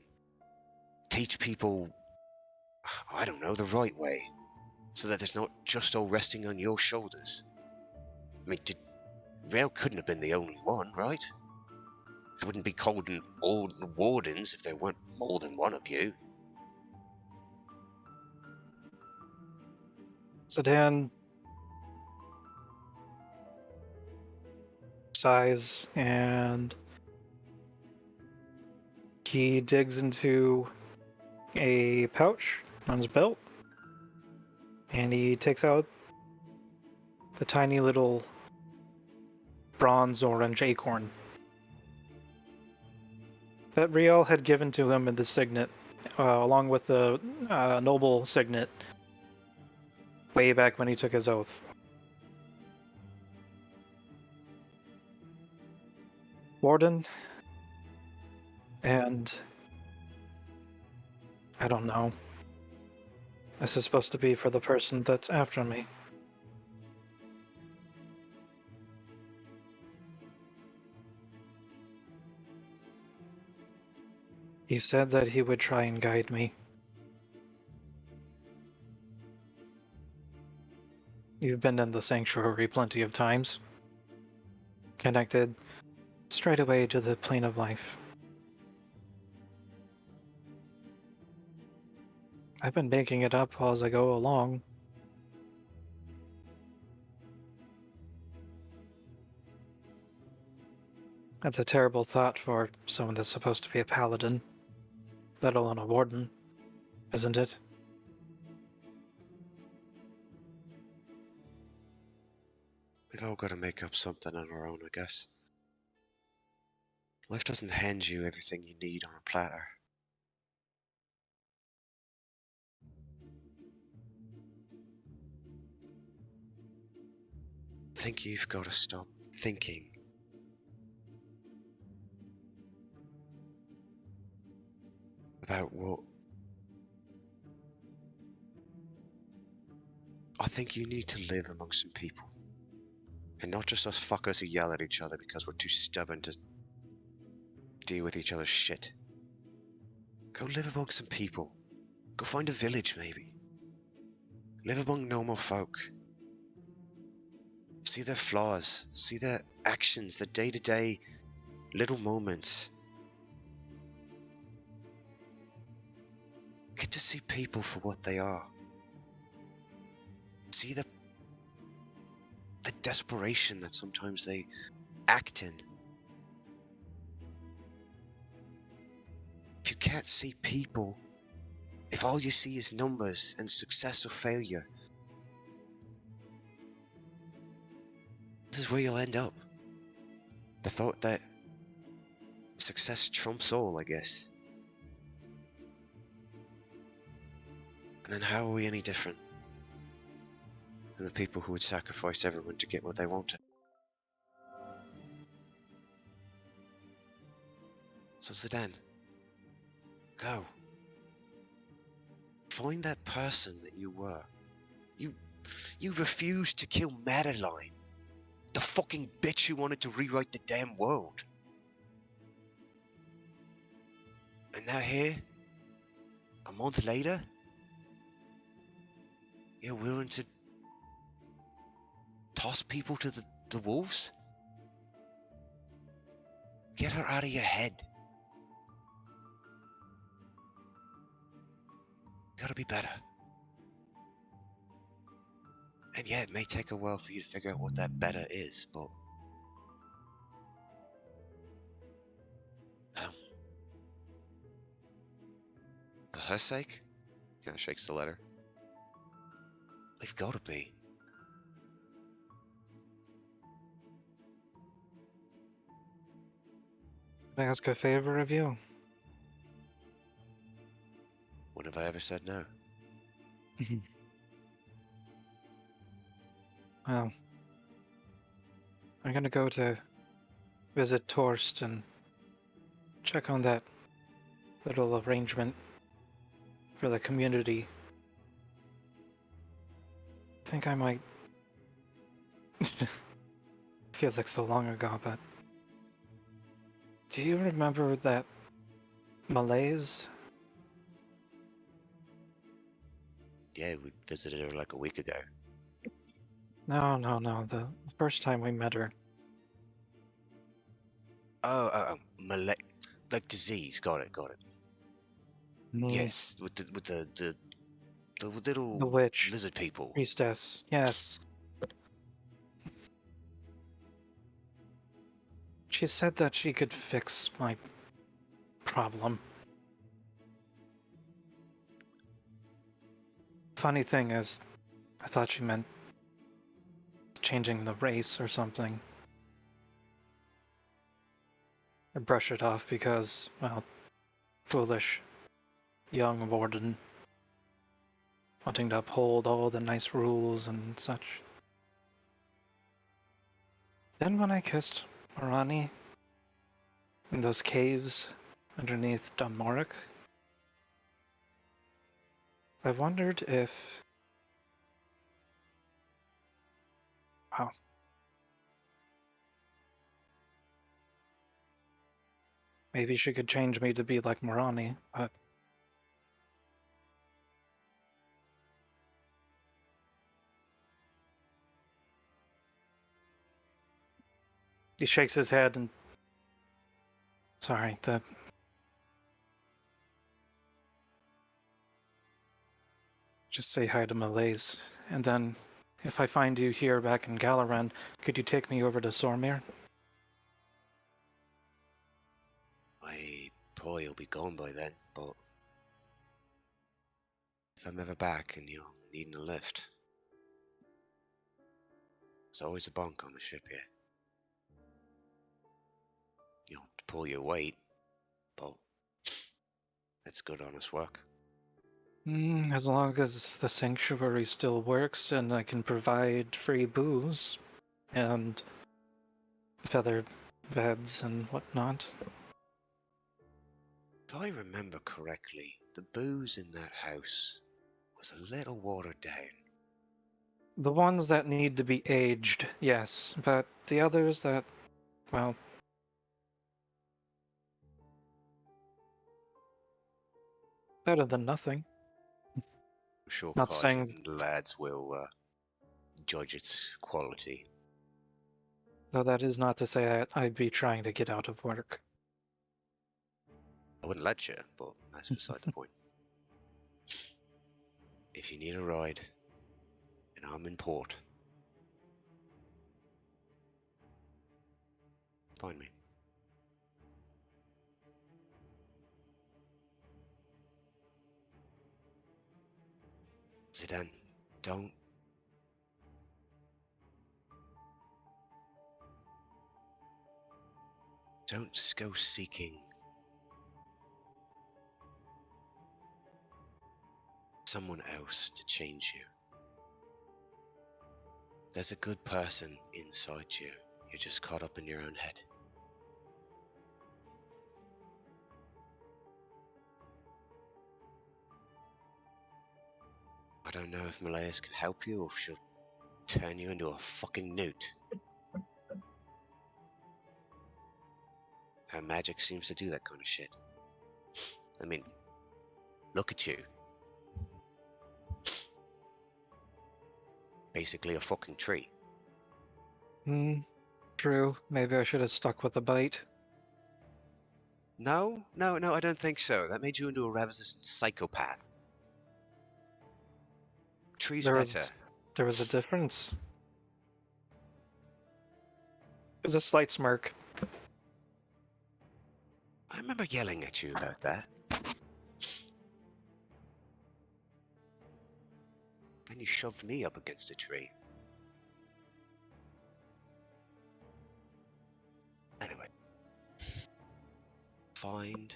teach people, I don't know, the right way. So that it's not just all resting on your shoulders. I mean, Rail couldn't have been the only one, right? There wouldn't be called wardens if there weren't more than one of you. Sedan sighs and he digs into a pouch on his belt and he takes out the tiny little bronze orange acorn that Riel had given to him in the signet, along with the noble signet, way back when he took his oath. Warden, and I don't know. This is supposed to be for the person that's after me. He said that he would try and guide me. You've been in the sanctuary plenty of times. Connected straight away to the plane of life. I've been making it up as I go along. That's a terrible thought for someone that's supposed to be a paladin, let alone a warden, isn't it? We've all got to make up something on our own, I guess. Life doesn't hand you everything you need on a platter. I think you've got to stop thinking about what... I think you need to live among some people. And not just us fuckers who yell at each other because we're too stubborn to deal with each other's shit. Go live among some people. Go find a village, maybe. Live among normal folk. See their flaws. See their actions, their day-to-day little moments. Get to see people for what they are. See the desperation that sometimes they act in. If you can't see people, if all you see is numbers and success or failure, this is where you'll end up. The thought that success trumps all, I guess. And then how are we any different than the people who would sacrifice everyone to get what they wanted? So Zidane, go. Find that person that you were. You refused to kill Madeline. The fucking bitch who wanted to rewrite the damn world. And now here, a month later, you're willing to toss people to the wolves? Get her out of your head. You gotta be better. And yeah, it may take a while for you to figure out what that better is, but... for her sake? Kinda shakes the letter. We've gotta be. Can I ask a favor of you? When have I ever said no? Well, I'm gonna go to visit Torst and check on that little arrangement for the community. I think I might. Feels like so long ago, but. Do you remember that malaise? Yeah, we visited her like a week ago. No. The first time we met her. Like disease. Got it. Mm, Yes, with the little The witch. lizard people. Priestess. Yes. She said that she could fix my problem. Funny thing is, I thought she meant changing the race or something. I brush it off because, well, foolish young warden wanting to uphold all the nice rules and such. Then when I kissed Marani in those caves underneath Dunmoric, I wondered if... Wow. Maybe she could change me to be like Marani, but... He shakes his head and... Sorry, that... Just say hi to Malaise, and then, if I find you here back in Galaran, could you take me over to Sormir? I probably will be gone by then, but if I'm ever back and you're needing a lift, there's always a bunk on the ship here. You know, to pull your weight, but it's good honest work. As long as the sanctuary still works and I can provide free booze and feather beds and whatnot. If I remember correctly, the booze in that house was a little watered down. The ones that need to be aged, yes, but the others that, well... better than nothing. I'm sure Not Carter saying... and the lads will judge its quality. Though that is not to say that I'd be trying to get out of work. I wouldn't let you, but that's beside the point. If you need a ride, and I'm in port, find me. Zidane, don't go seeking someone else to change you. There's a good person inside you. You're just caught up in your own head. I don't know if Malaya's can help you or if she'll turn you into a fucking newt. Her magic seems to do that kind of shit. I mean, look at you. Basically a fucking tree. True. Maybe I should have stuck with the bite. No, I don't think so. That made you into a resistant psychopath. Tree's better. There was a difference. There's a slight smirk. I remember yelling at you about that. Then you shoved me up against a tree. Anyway. Find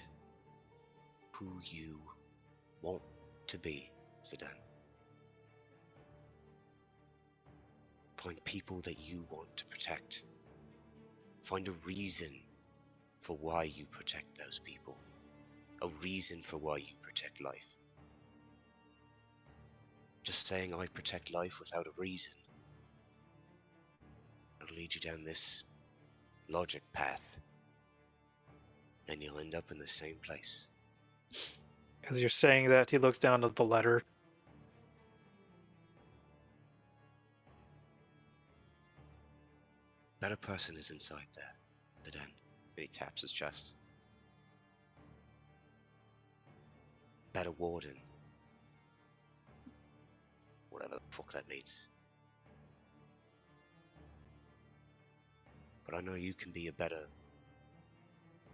who you want to be, Zidane. Find people that you want to protect. Find a reason for why you protect those people. A reason for why you protect life. Just saying I protect life without a reason, it'll lead you down this logic path, and you'll end up in the same place. As you're saying that, he looks down at the letter. Better person is inside there, Zidane. And he taps his chest. Better warden. Whatever the fuck that means. But I know you can be a better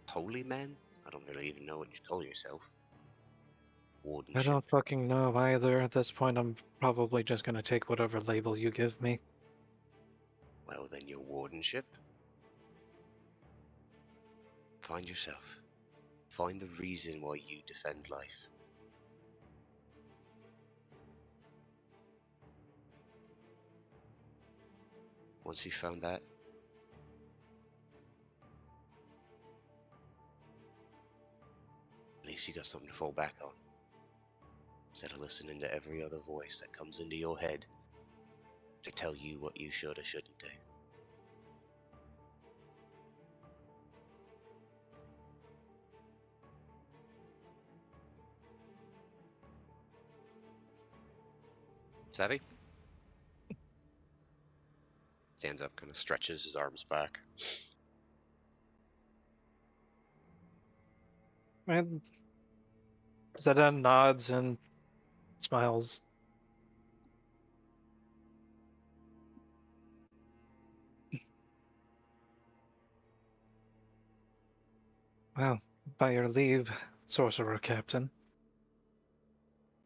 holy man? I don't really even know what you call yourself. Wardenship. I don't fucking know either. At this point, I'm probably just gonna take whatever label you give me. Well, then your wardenship. Find yourself. Find the reason why you defend life. Once you've found that, at least you got something to fall back on. Instead of listening to every other voice that comes into your head to tell you what you should or shouldn't do. Savvy? Stands up, kind of stretches his arms back. And Zidane nods and smiles. Well, by your leave, Sorcerer Captain.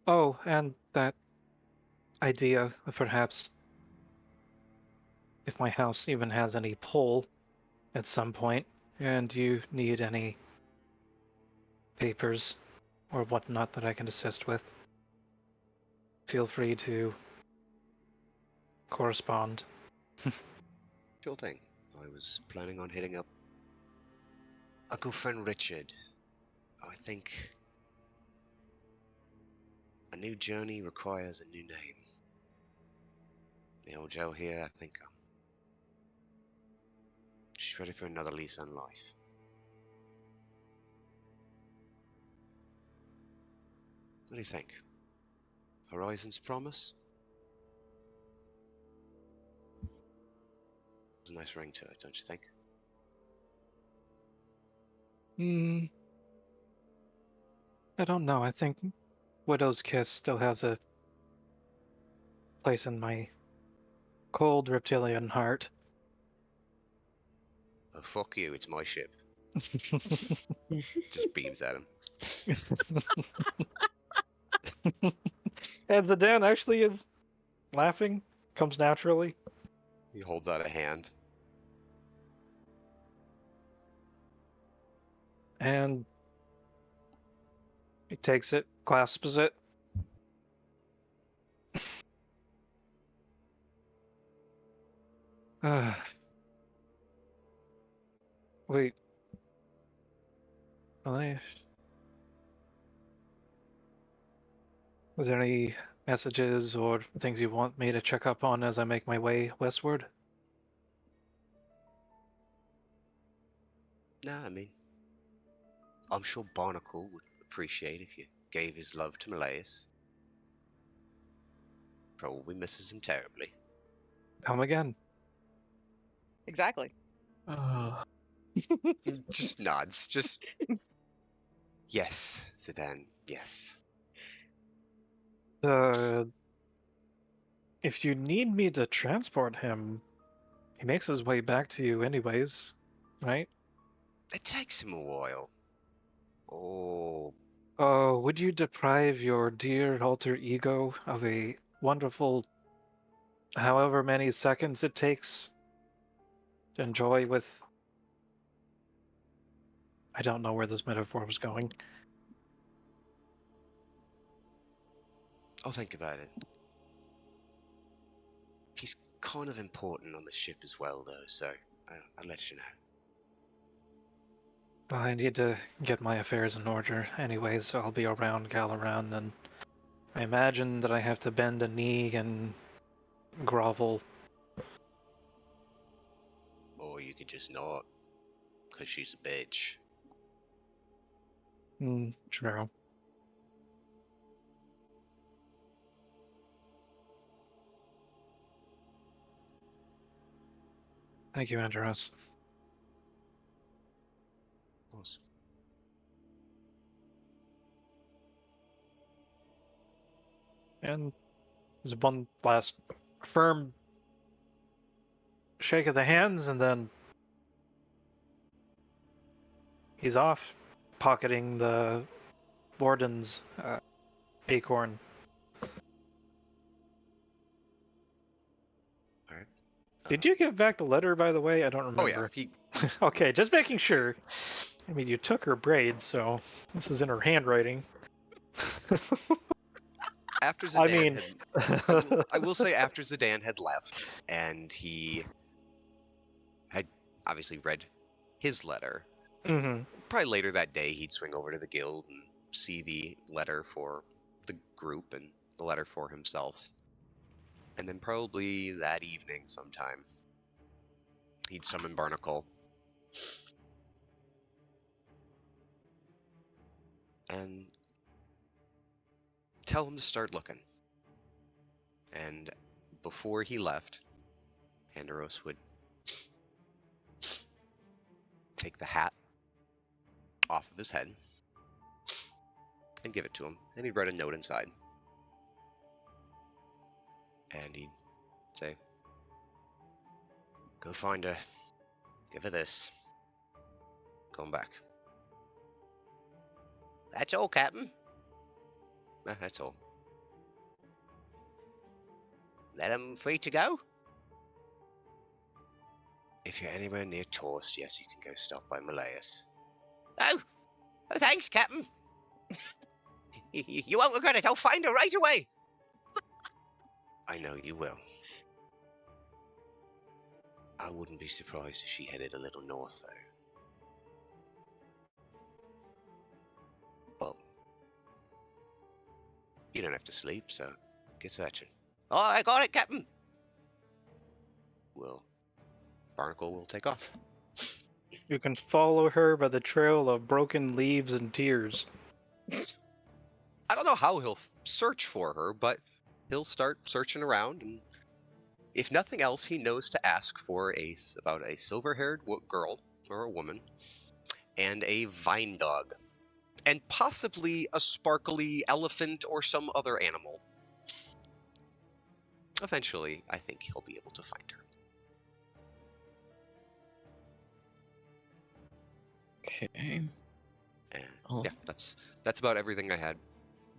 Oh, and that idea of perhaps if my house even has any pull at some point, and you need any papers or whatnot that I can assist with, feel free to correspond. Sure thing. I was planning on hitting up a good friend Richard. I think a new journey requires a new name. The old Joe here, I think she's ready for another lease on life. What do you think? Horizon's promise? There's a nice ring to it, don't you think? I don't know. I think Widow's Kiss still has a place in my cold reptilian heart. Oh, fuck you, it's my ship. Just beams at him. And Zidane actually is laughing, comes naturally. He holds out a hand. And he takes it, clasps it. Wait. Is there any messages or things you want me to check up on as I make my way westward? Nah, I mean, I'm sure Barnacle would appreciate if you gave his love to Malaeus. Probably misses him terribly. Come again. Exactly. Just nods. Just yes, Zidane. Yes. If you need me to transport him, he makes his way back to you anyways, right? It takes him a while. Oh, Oh, would you deprive your dear alter ego of a wonderful however many seconds it takes to enjoy with... I don't know where this metaphor was going. I'll think about it. He's kind of important on the ship as well, though, so I'll let you know. Well, I need to get my affairs in order anyways, so I'll be around Galaran, and I imagine that I have to bend a knee and grovel. Or you could just not, because she's a bitch. True. Thank you, Andros. Of course. And there's one last firm shake of the hands, and then he's off, pocketing the warden's acorn. All right. Did you give back the letter, by the way? I don't Oh yeah. remember. Okay, just making sure. I mean, you took her braids, so this is in her handwriting. After I Zidane mean, had, I will say after Zidane had left, and he had obviously read his letter. hmm Probably later that day, he'd swing over to the guild and see the letter for the group and the letter for himself. And then probably that evening sometime, he'd summon Barnacle and tell him to start looking. And before he left, Andros would take the hat off of his head and give it to him. And he'd write a note inside. And he'd say, "Go find her. Give her this. Going back." "That's all, Captain." "That's all." "Let him free to go?" "If you're anywhere near Torst, yes, you can go stop by Malaeus." "Oh, thanks, Captain. You won't regret it. I'll find her right away." "I know you will. I wouldn't be surprised if she headed a little north, though. Well, you don't have to sleep, so get searching." "Oh, I got it, Captain." Well, Barnacle will take off. You can follow her by the trail of broken leaves and tears. I don't know how he'll search for her, but he'll start searching around, and if nothing else, he knows to ask for about a silver-haired girl or a woman and a vine dog, and possibly a sparkly elephant or some other animal. Eventually, I think he'll be able to find her. Okay. And Oh. yeah, that's about everything I had,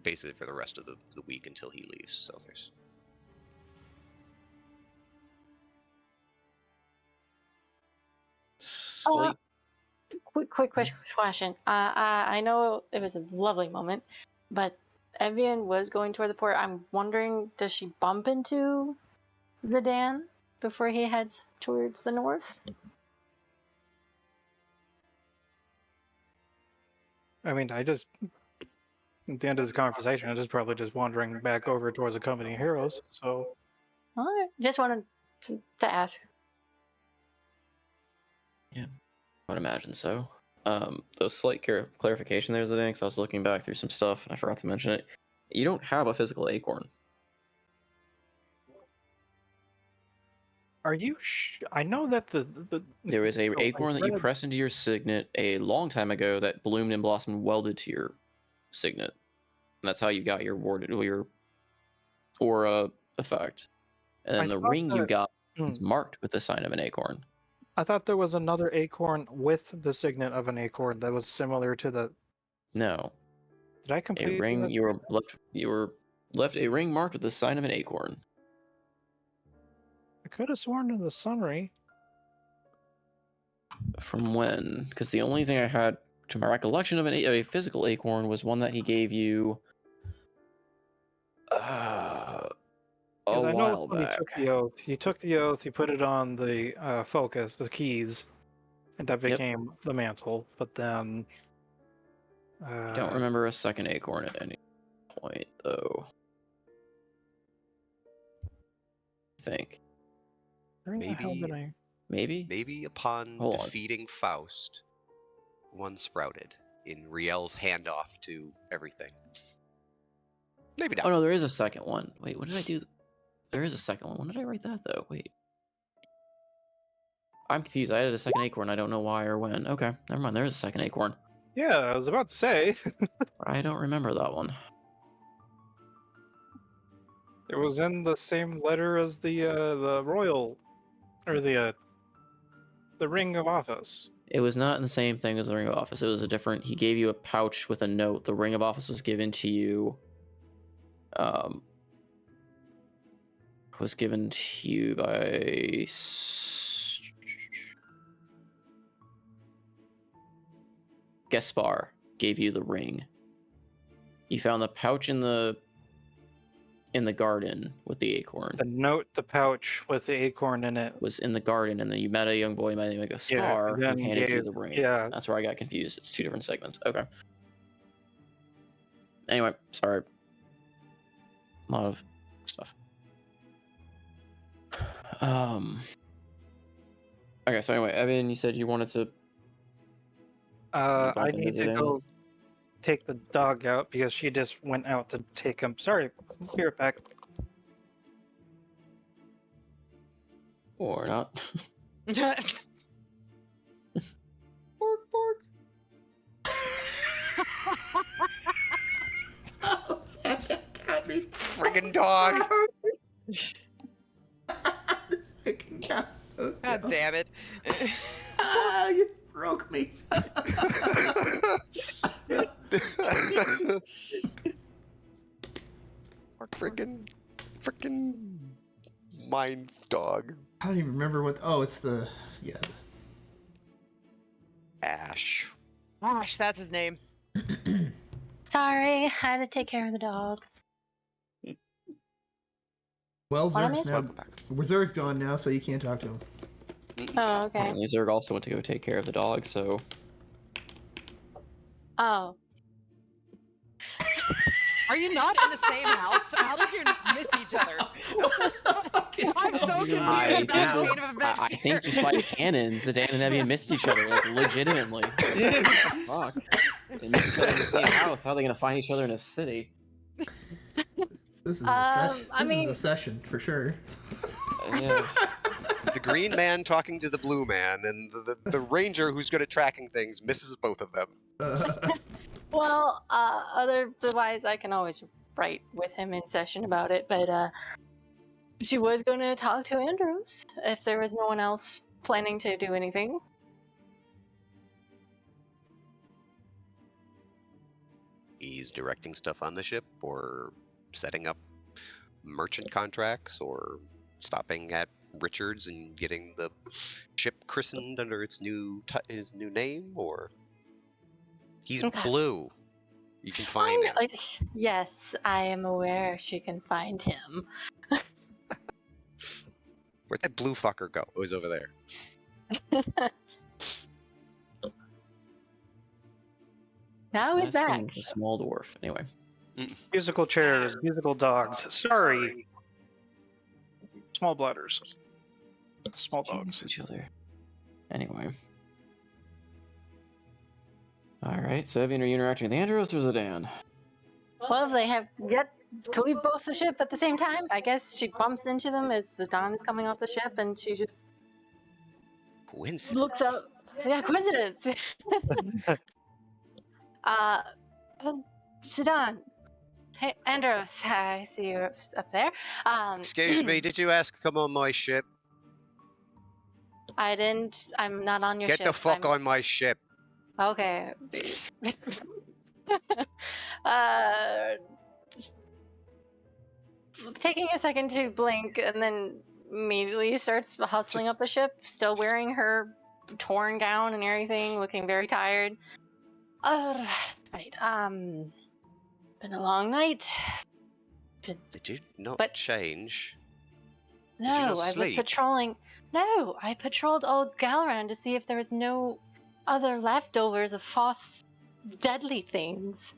basically for the rest of the week until he leaves. So there's. Sleep. Quick question. I know it was a lovely moment, but Evian was going toward the port. I'm wondering, does she bump into Zidane before he heads towards the north? I mean, I just At the end of this conversation, it is probably just wandering back over towards the company of heroes. So All right. Just wanted to ask. I would imagine so. Those slight clarification there, Zidane, because I was looking back through some stuff and I forgot to mention it. You don't have a physical acorn. are you? I know that There was a oh, I acorn that you read- pressed into your signet a long time ago that bloomed and blossomed welded to your signet. And that's how you got your warded your aura effect. And then I the thought ring you that- got Hmm. is marked with the sign of an acorn. I thought there was another acorn with the signet of an acorn that was similar to the. No. Did I A completely? ring you were left a ring marked with the sign of an acorn. I could have sworn to the summary. From when? Because the only thing I had to my recollection of a physical acorn was one that he gave you a Because I know while it's when he back. took the oath. He took the oath. He put it on the focus, the keys, and that Yep. became the mantle. But then. I don't remember a second acorn at any point, though. I think. Where the hell did I? Maybe? Maybe upon Hold on. defeating Faust, one sprouted in Riel's handoff to everything. Maybe not. Oh no, there is a second one. Wait, what did I do? There is a second one. When did I write that though? Wait. I'm confused. I added a second acorn. I don't know why or when. Okay, never mind. There is a second acorn. Yeah, I was about to say. I don't remember that one. It was in the same letter as the royal, or the ring of office. It was not in the same thing as the Ring of Office. It was a different. He gave you a pouch with a note. The Ring of Office was given to you. Was given to you by Gaspar. Gave you the ring. You found the pouch in the garden with the acorn. The note, the pouch with the acorn in it. Was in the garden, and then you met a young boy by the name of Gaspar who then handed you gave- the ring. yeah. That's where I got confused. It's two different segments. Okay. Anyway, sorry. A lot of stuff. Okay, so anyway, Evan, you said you wanted to. I bump into need to Zidane? go take the dog out because she just went out to take him. Sorry, be right back. Or not. Bork, bork. Friggin' dog! God damn it. You broke me. Frickin' mind dog. I don't even remember what. Oh, it's the Ash. Gosh, that's his name. Sorry, I had to take care of the dog. Well, What am I Zerg's now. Welcome back. Zerg's gone now, so you can't talk to him. Oh, okay. Apparently, Zerg also went to go take care of the dog, so. Oh, Are you not in the same house? How did you miss each other? I'm so confused I about the think, chain of events I think just by canon, Zidane and Evian missed each other, like, legitimately. Fuck. They missed each other in the same house. How are they going to find each other in a city? This is a session. I This mean- is a session for sure. Yeah. The green man talking to the blue man, and the ranger who's good at tracking things misses both of them. well, otherwise I can always write with him in session about it, but she was going to talk to Andrews if there was no one else planning to do anything. He's directing stuff on the ship, or setting up merchant contracts, or stopping at Richards and getting the ship christened under its his new name, or he's Okay. blue. You can find him. Yes, I am aware she can find him. Where'd that blue fucker go? Oh, he's over there. Now he's Last seen back. with a small dwarf. Anyway. Musical chairs, musical dogs. Sorry. Small bladders. Small dogs. Each other. Anyway. Alright, so Evian, are you interacting with Andros or Zidane? Well, if they have yet to leave both the ship at the same time, I guess she bumps into them as Zidane is coming off the ship, and she just Coincidence. looks up. Yeah, coincidence. uh, Zidane. Hey, Andros, I see you up there. Excuse me, did you ask to come on my ship? I didn't. I'm not on your Get ship. the fuck on my ship. Okay. uh, taking a second to blink and then immediately starts hustling up the ship, still wearing her torn gown and everything, looking very tired. Right. Been a long night. Did you not But- change? Did you No, not I was sleep? patrolling. No, I patrolled old Galran to see if there was no other leftovers of Foss deadly things.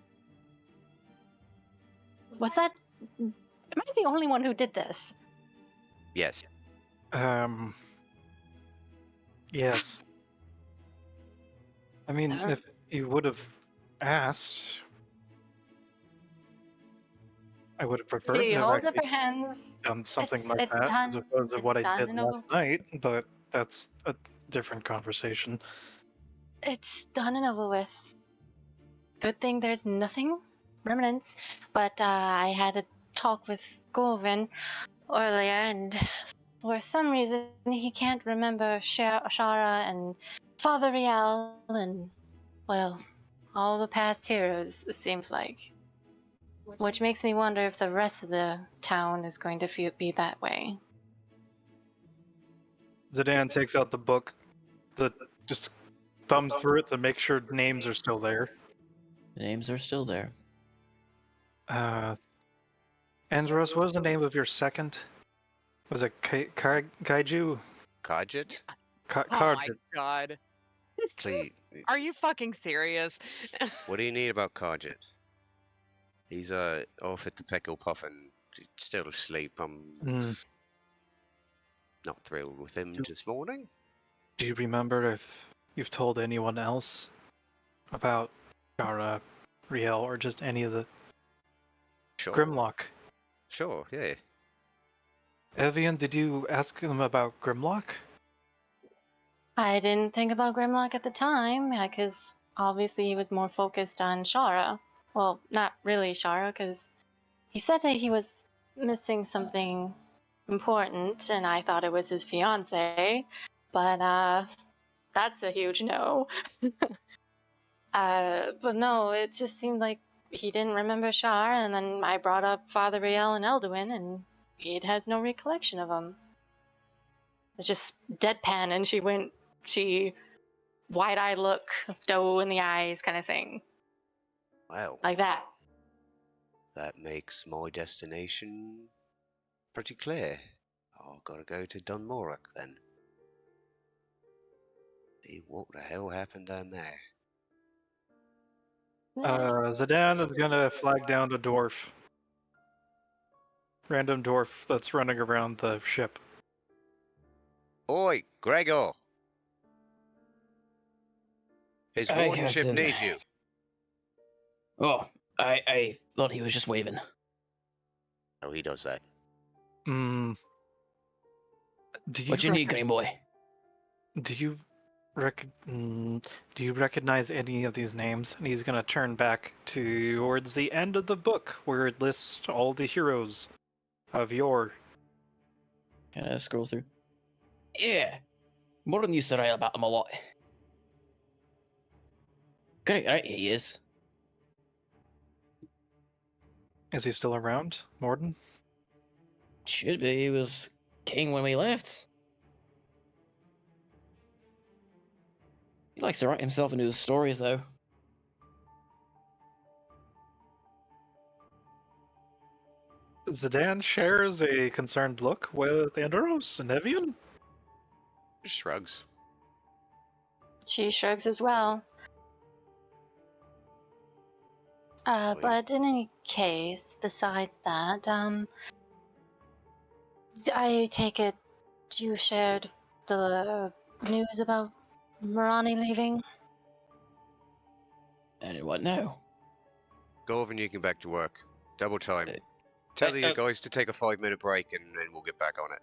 Was that? Am I the only one who did this? Yes. Yes. I mean, Uh-huh. if you would have asked, I would have preferred She to have holds up actually her hands. done something like It's that as done. opposed to It's what I done did and last over. night, but that's a different conversation. It's done and over with. Good thing there's nothing remnants. But I had a talk with Gorvin earlier, and for some reason he can't remember Shara and Father Rial and, well, all the past heroes, it seems like. Which makes me wonder if the rest of the town is going to be that way. Zidane takes out the book, just thumbs through it to make sure names are still there. The names are still there. Andros, what was the name of your second? Was it Kaiju? Kajit? Oh my Karjit. god. Please. Are you fucking serious? What do you need about Kajit? He's off at the Peckle Puffin, still asleep. I'm Mm. not thrilled with him Do- this morning. Do you remember if you've told anyone else about Shara, Riel, or just any of the Sure. Grimlock? Sure, yeah. Evian, did you ask them about Grimlock? I didn't think about Grimlock at the time, because obviously he was more focused on Shara. Well, not really Shara, because he said that he was missing something important, and I thought it was his fiance. But that's a huge no. But no, it just seemed like he didn't remember Shar, and then I brought up Father Riel and Elduin, and it has no recollection of them. It's just deadpan, and she wide-eyed look, doe in the eyes kind of thing. Well, Like that. that makes my destination pretty clear. I've got to go to Dunmorok then. See what the hell happened down there. Zidane is gonna flag down a dwarf. Random dwarf that's running around the ship. Oi, Gregor! His Aye, wardenship Captain. needs you. Oh, I thought he was just waving. Oh, he does that. Do What you need, Green Boy? Do you do you recognize any of these names? And he's gonna turn back towards the end of the book where it lists all the heroes of yore. Kind of scroll through. Yeah, Morden used to write about him a lot. Great, right? He is. Is he still around, Morden? Should be. He was king when we left. He likes to write himself into his stories, though. Zidane shares a concerned look with Andros and Evian. Shrugs. She shrugs as well. But in any case, besides that, I take it you shared the news about Marani leaving? And in what now? Go over and you can back to work. Double time. Uh, Tell the uh, guys to take a 5-minute break and then we'll get back on it.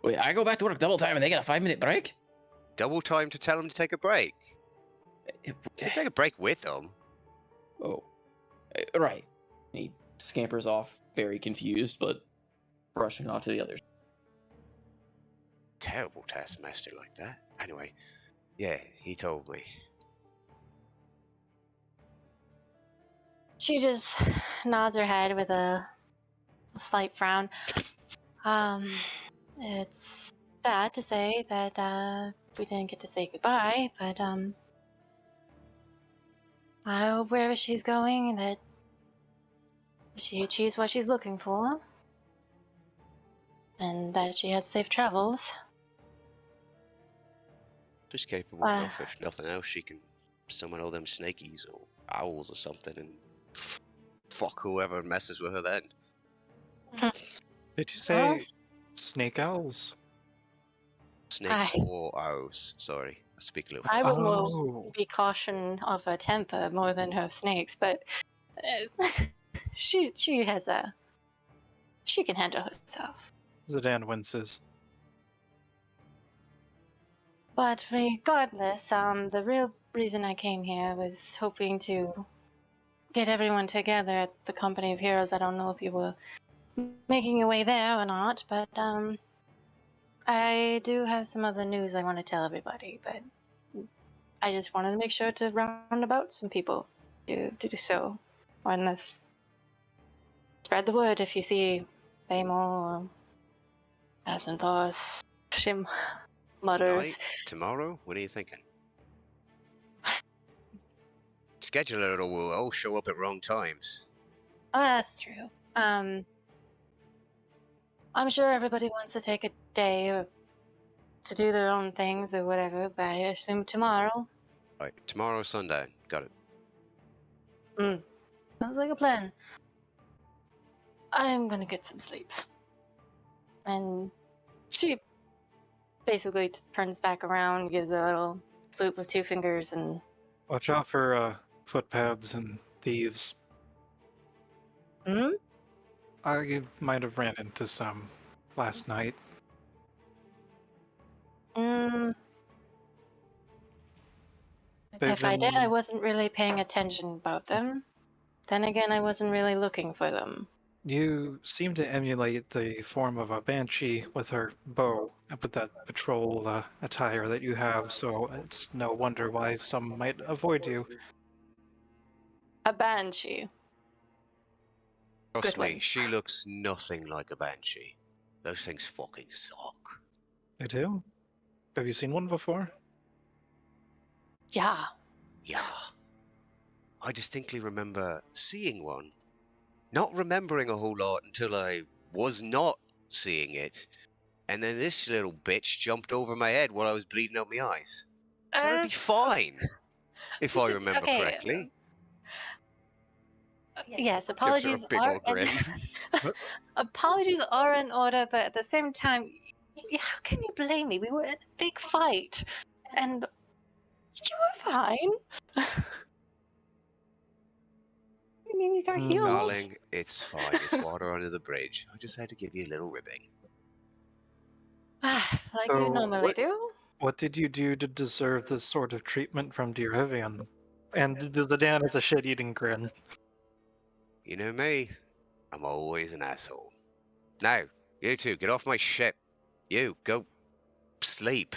Wait, I go back to work double time and they get a 5-minute break? Double time to tell them to take a break. You can take a break with them. Oh, right. He scampers off, very confused, but brushing off to the others. Terrible taskmaster like that. Anyway, yeah, he told me. She just nods her head with a slight frown. It's sad to say that we didn't get to say goodbye, but I hope wherever she's going that she achieves what she's looking for, and that she has safe travels. She's capable enough, if nothing else, she can summon all them snakies or owls or something and fuck whoever messes with her then. Did you say snake owls? Snakes or owls, sorry. I speak a little I fast. would more be caution of her temper more than her snakes, but she has a she can handle herself. Zidane winces. But regardless, the real reason I came here was hoping to get everyone together at the Company of Heroes. I don't know if you were making your way there or not, but I do have some other news I want to tell everybody, but I just wanted to make sure to round about some people to do so. Or unless spread the word if you see Famor or Absinthoris. She mutters. Tonight? Tomorrow? What are you thinking? Schedule it or we'll all show up at wrong times. Oh, that's true. I'm sure everybody wants to take a day or to do their own things or whatever, but I assume tomorrow. Right, tomorrow, Sunday. Got it. Sounds like a plan. I'm gonna get some sleep. And she basically turns back around, gives a little swoop with two fingers, and Watch out for footpads and thieves. I might have ran into some last night. If I did, I wasn't really paying attention about them. Then again, I wasn't really looking for them. You seem to emulate the form of a banshee with her bow, with that patrol attire that you have, so it's no wonder why some might avoid you. A banshee. Trust Good me, one. she looks nothing like a banshee. Those things fucking suck. They do? Have you seen one before? Yeah. Yeah. I distinctly remember seeing one. Not remembering a whole lot until I was not seeing it. And then this little bitch jumped over my head while I was bleeding out my eyes. So that'd be fine, if I remember correctly. Yes, Gives her a apologies big are old grin. apologies are in order, but at the same time, how can you blame me? We were in a big fight, and you were fine. I mean, you got healed. Darling, it's fine. It's water under the bridge. I just had to give you a little ribbing. Like you normally do. What did you do to deserve this sort of treatment from dear Evian? And the Dan has a shit-eating grin. You know me. I'm always an asshole. Now, you two, get off my ship. You, go sleep.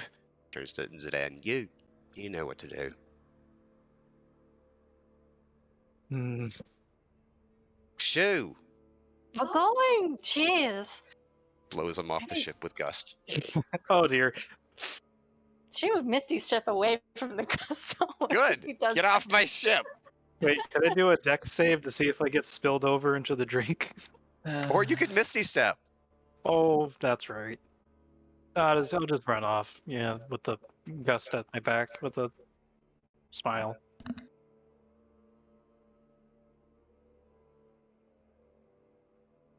Turns to Zidane. You know what to do. Shoo! We're going. Jeez. Blows him off the ship with gust. Oh dear. She would Misty step away from the castle. Good! Get off my ship! Wait, can I do a dex save to see if I get spilled over into the drink? Or you could Misty Step. Oh, that's right. I'll just run off, yeah, with the gust at my back, with a smile.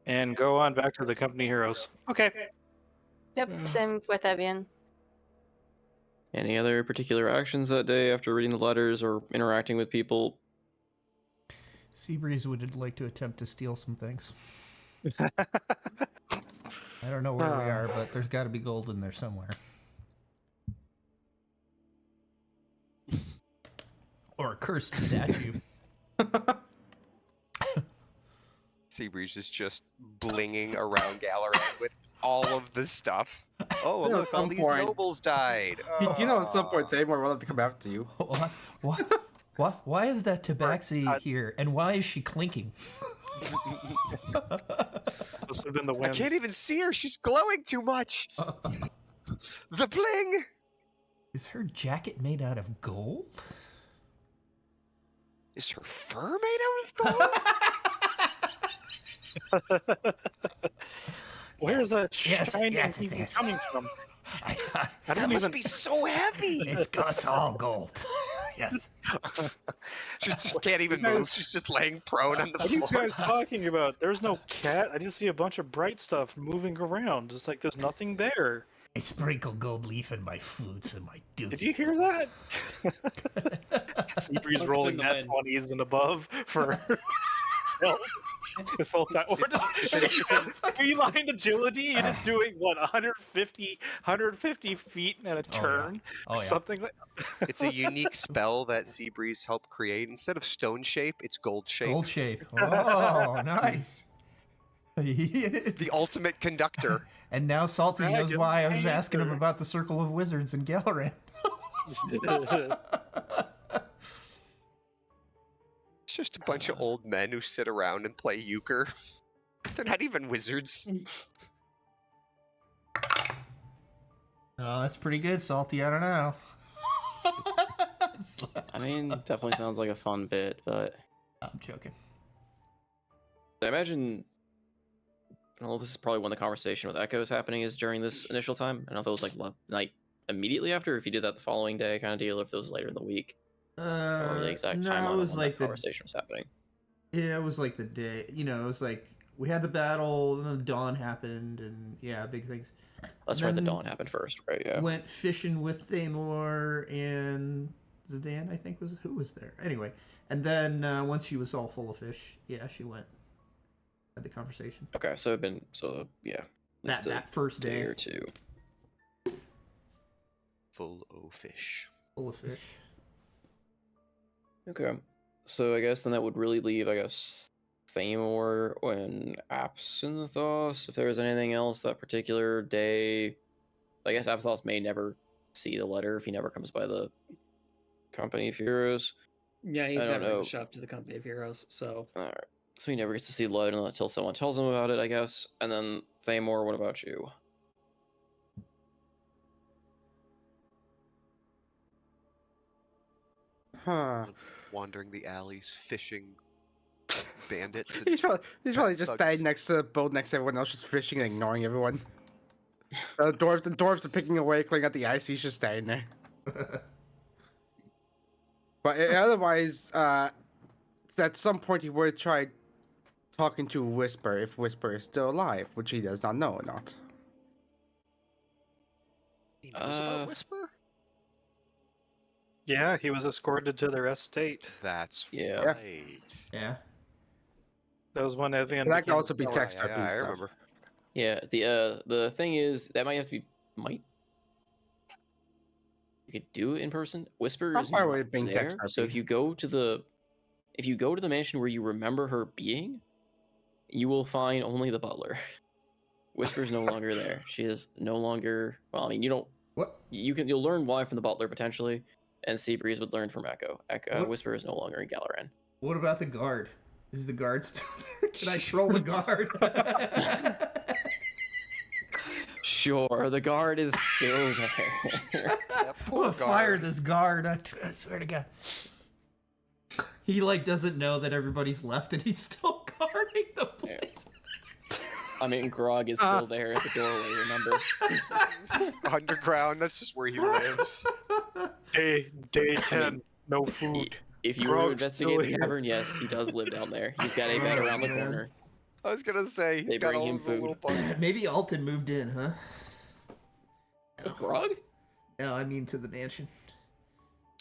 And go on back to the company heroes. Okay. Yep, same with Evian. Any other particular actions that day after reading the letters or interacting with people? Seabreeze would like to attempt to steal some things. I don't know where we are, but there's got to be gold in there somewhere. Or a cursed statue. Seabreeze is just blinging around Galaran with all of the stuff. Oh, Yeah, look, at all some these point- nobles died. You know, at some point, they will have to come after you. What? Why is that tabaxi here? And why is she clinking? Must have been the I wind. can't even see her. She's glowing too much. The bling. Is her jacket made out of gold? Is her fur made out of gold? Where's that Yes, shiny yes, it even is. coming from? I That don't must even. be so heavy. It's all gold. Yes. She just can't even You guys- move. She's just laying prone on the What are you floor. guys talking about? There's no cat. I just see a bunch of bright stuff moving around. It's like there's nothing there. I sprinkle gold leaf in my foods and my dookies. Did you hear that? Seabreeze Must've rolling been the net wind. 20s and above for help this whole time. We're just it's a feline agility. It is doing what 150 feet and a turn, Oh, yeah. something like. It's a unique spell that Seabreeze helped create. Instead of stone shape, it's gold shape. Gold shape. Oh, nice. The ultimate conductor. And now Salty knows Dragons why I was asking him anchor. about the Circle of Wizards in Galaran. It's just a bunch of old men who sit around and play euchre. They're not even wizards. Oh, that's pretty good, Salty. I don't know. I mean, definitely sounds like a fun bit, but I'm joking. I imagine. I don't know, this is probably when the conversation with Echo is happening is during this initial time. I don't know if it was like immediately after, or if you did that the following day kind of deal, or if it was later in the week, or the exact No, timeline it was when like that the conversation was happening. Yeah, it was like the day. You know, it was like we had the battle, and then the dawn happened, and yeah, big things. That's right. The Then dawn happened first, right? Yeah. Went fishing with Thamor and Zidane, I think who was there. Anyway, and then once she was all full of fish, yeah, she went had the conversation. Okay, so yeah. at least That a first day day, or two. Full o' fish. full of fish. Okay, so I guess then that would really leave, I guess, Thamor and Apsinthos. If there was anything else that particular day, I guess Apsinthos may never see the letter if he never comes by the Company of Heroes. Yeah, he's I don't never know. gonna show up to the Company of Heroes. So All right, so he never gets to see the letter until someone tells him about it, I guess. And then Thamor, what about you? Huh. Wandering the alleys, fishing bandits. And He's probably just thugs. standing next to the boat next to everyone else, just fishing and ignoring everyone. Dwarves are picking away, clearing out the ice. He's just standing there. But otherwise, at some point he would try talking to Whisper if Whisper is still alive, which he does not know or not. He knows about Whisper? Yeah, he was escorted to their estate. That's Yeah. right. Yeah. That was when Evian. That can became also be a power. text Yeah, type I stuff. remember. Yeah, the thing is that might have to be you could do it in person. Whisper I'm is fine not with it being there, text so if RP. you go to the mansion where you remember her being, you will find only the butler. Whisper's no longer there. She is no longer. Well, I mean, you don't. What? You'll learn why from the butler potentially, and Seabreeze would learn from Echo. What? Whisper is no longer in Galaran. What about the guard? Is the guard still there? Can I troll the guard? Sure, the guard is still there. That I'm poor gonna fire guard. this guard. I swear to God. He like doesn't know that everybody's left and he's still guarding the place. I mean, Grog is still there at the doorway. Remember? Underground, that's just where he lives. Day 10, no food. If you were to Grog's investigate still the here. cavern, yes, he does live down there. He's got a bed around the man. corner. I was gonna say They he's got bring all him his little food. bug. Maybe Alton moved in, huh? Grog? No, I mean to the mansion.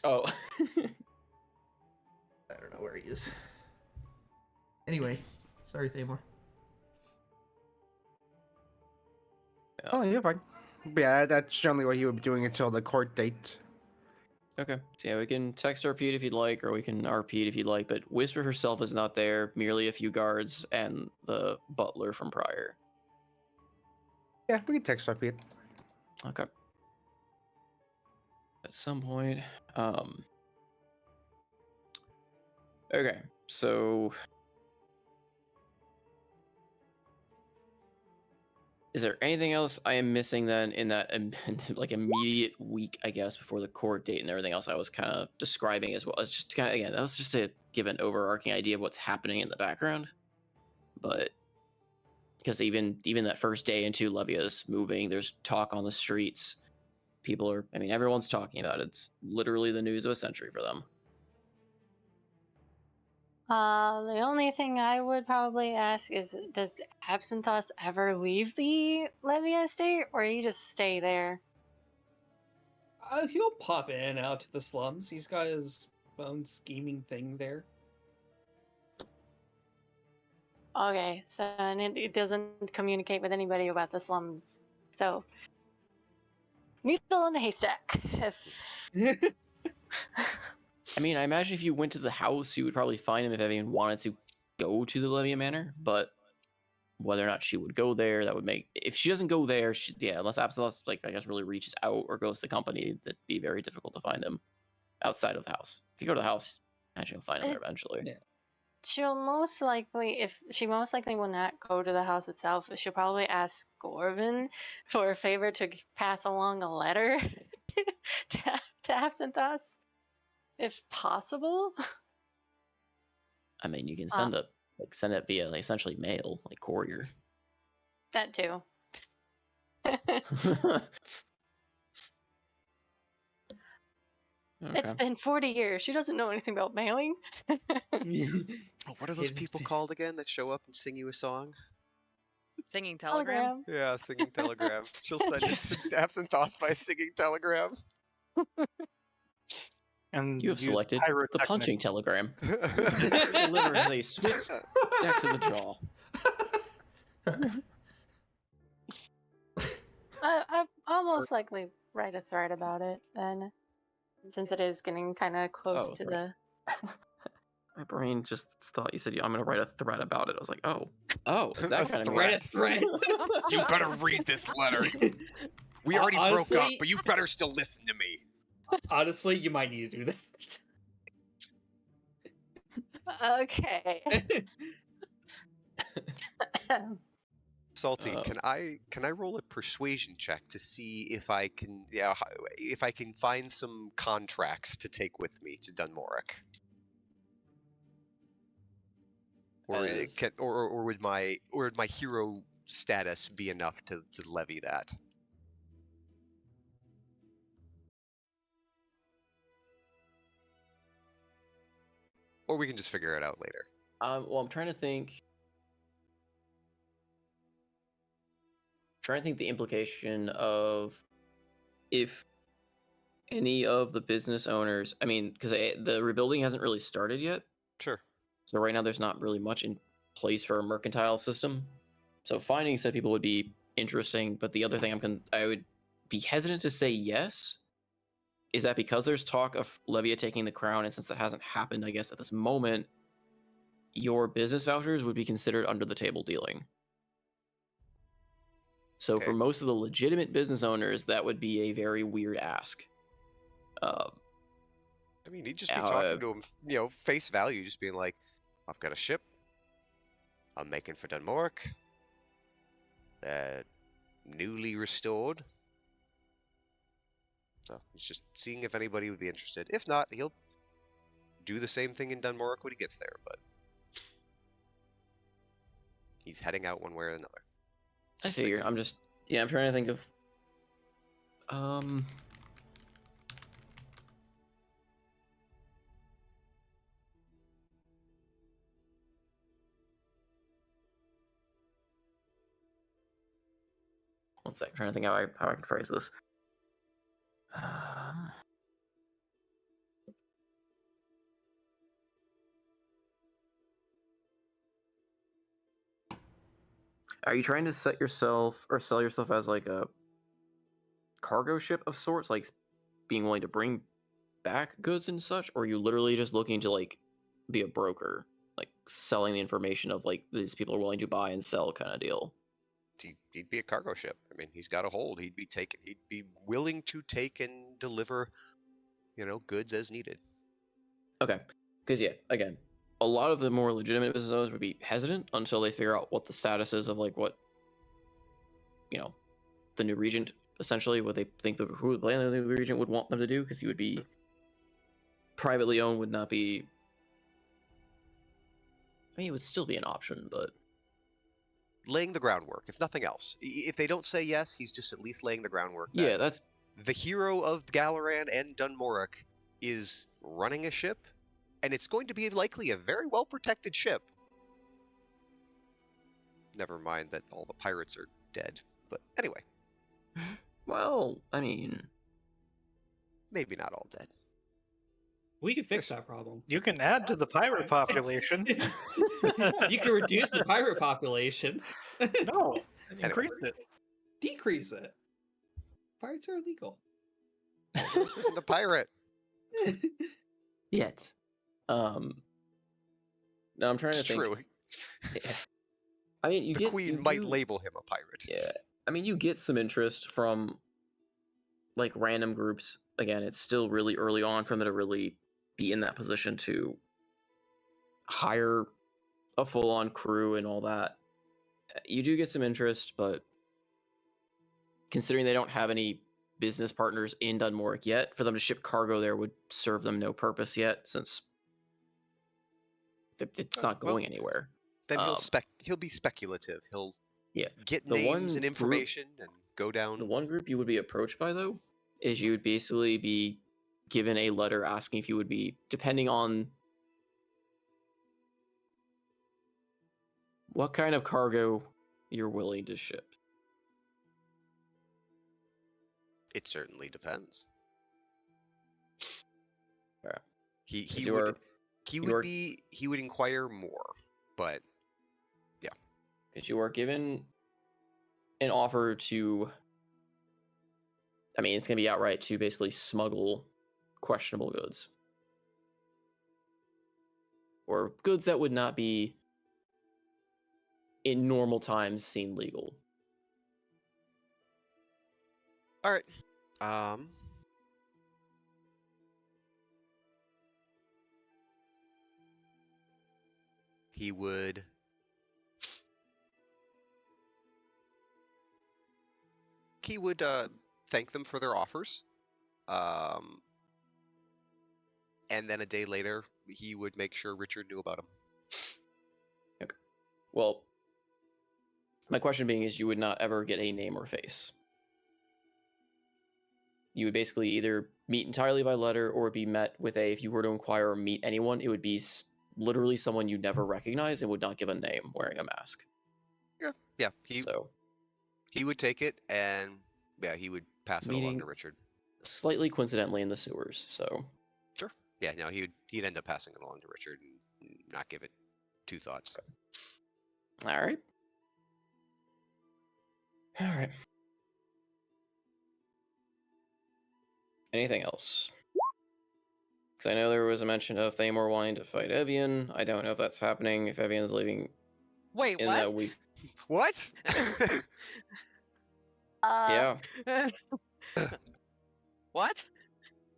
Oh. I don't know where he is. Anyway, sorry, Thamor. Oh, you're fine. But yeah, that's generally what he would be doing until the court date. Okay. So yeah, we can text RP if you'd like, or we can RP if you'd like, but Whisper herself is not there, merely a few guards and the butler from prior. Yeah, we can text RP it. Okay. At some point. Okay, so is there anything else I am missing then in that like immediate week, I guess, before the court date and everything else I was kind of describing as well? It's just kind of, again, that was just to give an overarching idea of what's happening in the background. But because even that first day into Levia's moving, there's talk on the streets. People are, I mean, everyone's talking about it. It's literally the news of a century for them. The only thing I would probably ask is, does Absinthoss ever leave the Levia estate, or he just stay there? He'll pop in and out to the slums. He's got his own scheming thing there. Okay, so and it doesn't communicate with anybody about the slums. So, needle in a haystack. If I mean, I imagine if you went to the house, you would probably find him if Evian wanted to go to the Levia Manor, but whether or not she would go there, that would make, if she doesn't go there, unless Absalom, like, I guess, really reaches out or goes to the company, that'd be very difficult to find him outside of the house. If you go to the house, I imagine you'll find him there eventually. Yeah. she'll most likely, if she most likely will not go to the house itself, she'll probably ask Gorvin for a favor to pass along a letter to Absinthoss, if possible. I mean, you can send it via like, essentially mail, like courier. That too. It's been 40 years. She doesn't know anything about mailing. Oh, what are those people called again that show up and sing you a song? Singing telegram. Yeah, singing telegram. She'll send you absent thoughts by singing telegram. And You have selected the pyrotechnic. punching telegram. Delivers a swift deck to the jaw. I'll most likely write a thread about it then, since it is getting kind of close to the. My brain just thought you said I'm gonna write a thread about it. I was like, oh, is that kind of Thread. Thread. You better read this letter. We already Honestly, broke up, but you better still listen to me. Honestly, you might need to do that. Okay. Salty, can I roll a persuasion check to see if I can find some contracts to take with me to Dunmoric? Or would my hero status be enough to levy that? Or we can just figure it out later. Well, I'm trying to think. The implication of if any of the business owners, I mean, because the rebuilding hasn't really started yet. Sure. So right now there's not really much in place for a mercantile system. So finding said people would be interesting, but the other thing I would be hesitant to say yes is that because there's talk of Levia taking the crown, and since that hasn't happened, I guess at this moment, your business vouchers would be considered under the table dealing. So for most of the legitimate business owners, that would be a very weird ask. I mean, he'd just be talking to him, face value, just being like, I've got a ship. I'm making for Dunmoric. Newly restored. So he's just seeing if anybody would be interested. If not, he'll do the same thing in Dunmoric when he gets there, but he's heading out one way or another. I figure. I'm trying to think of One sec, I'm trying to think how I can phrase this. Are you trying to set yourself or sell yourself as like a cargo ship of sorts, like being willing to bring back goods and such, or are you literally just looking to like be a broker, like selling the information of like these people are willing to buy and sell kind of deal? He'd be a cargo ship. I mean, he's got a hold. He'd be willing to take and deliver, goods as needed. Okay, because yeah, again, a lot of the more legitimate business owners would be hesitant until they figure out what the status is of like what the new regent, essentially what they think who the new regent would want them to do, because he would be privately owned, would not be. I mean, it would still be an option, but Laying the groundwork, if nothing else. If they don't say yes, he's just at least laying the groundwork. Yeah, that's the hero of Galaran and Dunmoric is running a ship, and it's going to be likely a very well protected ship. Never mind that all the pirates are dead. But anyway. Well, I mean, maybe not all dead. We can fix that problem. You can add to the pirate population. You can reduce the pirate population. No, increase it. Decrease it. Pirates are illegal. This isn't a pirate. Yet. No, I'm trying to think. True. Yeah. I mean, the Queen might label him a pirate. Yeah. I mean, you get some interest from like random groups. Again, it's still really early on for them to really be in that position to hire a full-on crew and all that. You do get some interest, but considering they don't have any business partners in Dunmoric yet, for them to ship cargo there would serve them no purpose yet, since it's not going anywhere. Then he'll be speculative. He'll get the names and information and go down. The one group you would be approached by, though, is you would basically be given a letter asking if you would be, depending on what kind of cargo you're willing to ship. It certainly depends. Yeah. He would inquire more, but yeah. Because you are given an offer to, I mean, it's going to be outright to basically smuggle questionable goods. Or goods that would not be in normal times seen legal. All right. He would thank them for their offers. And then a day later, he would make sure Richard knew about him. Okay. Well, my question being is you would not ever get a name or face. You would basically either meet entirely by letter or be met with if you were to inquire or meet anyone, it would be literally someone you never recognize and would not give a name wearing a mask. Yeah. He would take it and he would pass it along to Richard. Slightly coincidentally in the sewers, so. Sure. Yeah, no, he'd end up passing it along to Richard and not give it two thoughts. Okay. All right. Anything else? Because I know there was a mention of Thamor wanting to fight Evian. I don't know if that's happening, if Evian's leaving in that week. What? Yeah. What?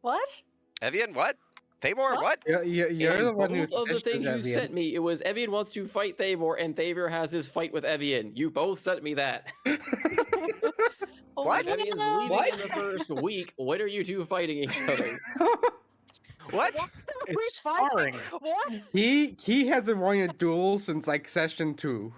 What? Evian, what? Thamor, what? You're the one who's both of the things you sent me, it was Evian wants to fight Thamor, and Thamor has his fight with Evian. You both sent me that. What? Evian's leaving in the first week. When are you two fighting each other? What? It's sparring. What? He hasn't won a duel since like session 2.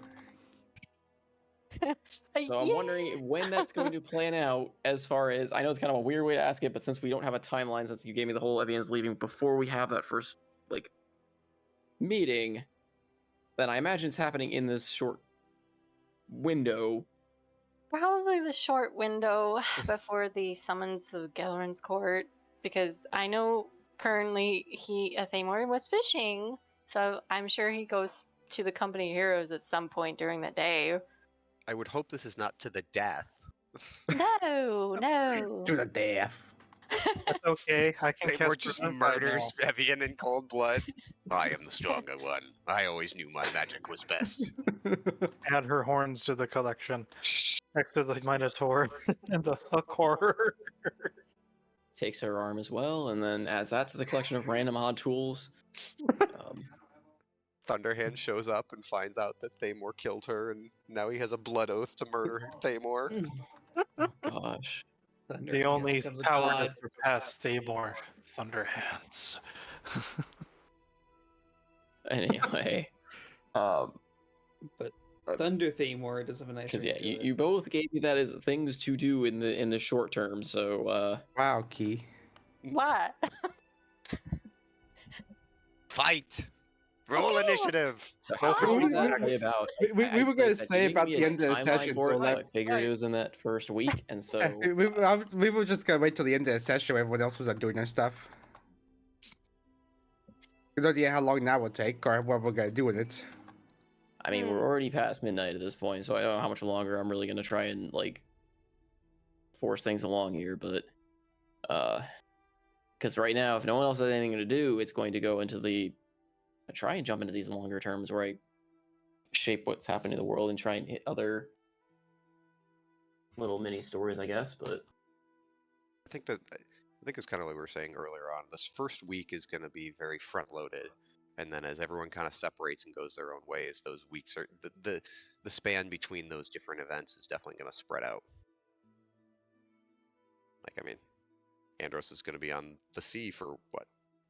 So I'm wondering when that's going to plan out, as far as, I know it's kind of a weird way to ask it, but since we don't have a timeline, since you gave me the whole Evian's leaving before we have that first, meeting, then I imagine it's happening in this short window. Probably the short window before the summons of Gelrin's court, because I know currently Thamor was fishing, so I'm sure he goes to the company heroes at some point during the day. I would hope this is not to the death. No, no. To the death. That's okay. I can They cast just Prevent Fire murders now. Evian in cold blood. I am the stronger one. I always knew my magic was best. Add her horns to the collection next to the Minotaur and the Hook Horror. Takes her arm as well, and then adds that to the collection of random odd tools. Thunderhand shows up and finds out that Thamor killed her, and now he has a blood oath to murder Thamor. Gosh. The only power to surpass Thamor, Thunderhands. Anyway, But Thunder Thamor does have a nice because ring yeah, to it. you both gave me that as things to do in the short term. So Wow, Key. What? Fight! Roll initiative! how we- exactly about? we were like gonna I said, say you gave about me the a end of the timeline session, for so it, let- I figured it was in that first week, and so we were just gonna wait till the end of the session when everyone else was doing their stuff. You no idea how long that will take or what we're gonna do with it. I mean, we're already past midnight at this point, so I don't know how much longer I'm really gonna try and like force things along here, but because right now, if no one else has anything to do, it's going to go into I try and jump into these longer terms where I shape what's happening in the world and try and hit other little mini stories, I guess. But I think it's kind of like we were saying earlier on. This first week is going to be very front loaded, and then as everyone kind of separates and goes their own ways, those weeks are the span between those different events is definitely going to spread out. Like, I mean, Andros is going to be on the sea for what,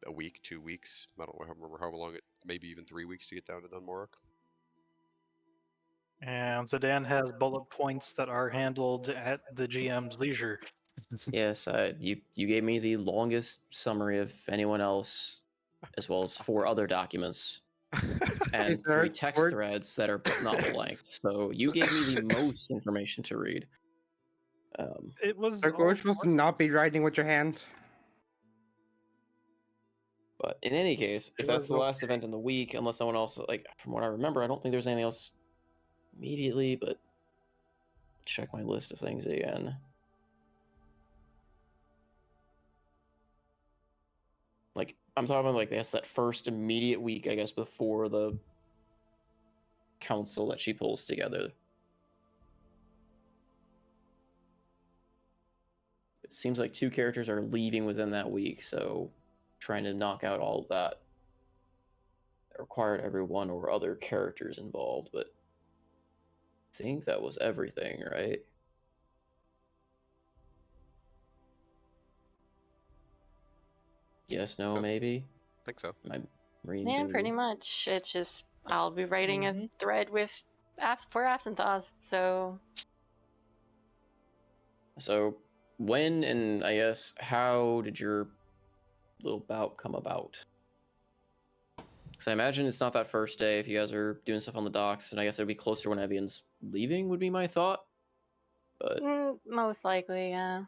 a week, 2 weeks? I don't remember how long maybe even 3 weeks to get down to Dunmorok. And Zidane has bullet points that are handled at the GM's leisure. yes, you gave me the longest summary of anyone else, as well as 4 other documents and Hey, sir, 3 text threads that are novel length. So you gave me the most information to read. It was Are you supposed to not be writing with your hand? But in any case, if It that's was the last event in the week, unless someone else, like from what I remember, I don't think there's anything else immediately, but check my list of things again. Like, I'm talking about, like, that's that first immediate week, I guess, before the council that she pulls together. It seems like 2 characters are leaving within that week, so trying to knock out all of that. That required every one or other characters involved, but I think that was everything, right? Yes, no, maybe? I think so. Am I reading Yeah, through? pretty much. It's just I'll be writing a Mhm. thread with for Absinthe, so So, when and I guess how did your little bout come about? Because I imagine it's not that first day if you guys are doing stuff on the docks, and I guess it'd be closer when Evian's leaving, would be my thought. But most likely, yeah.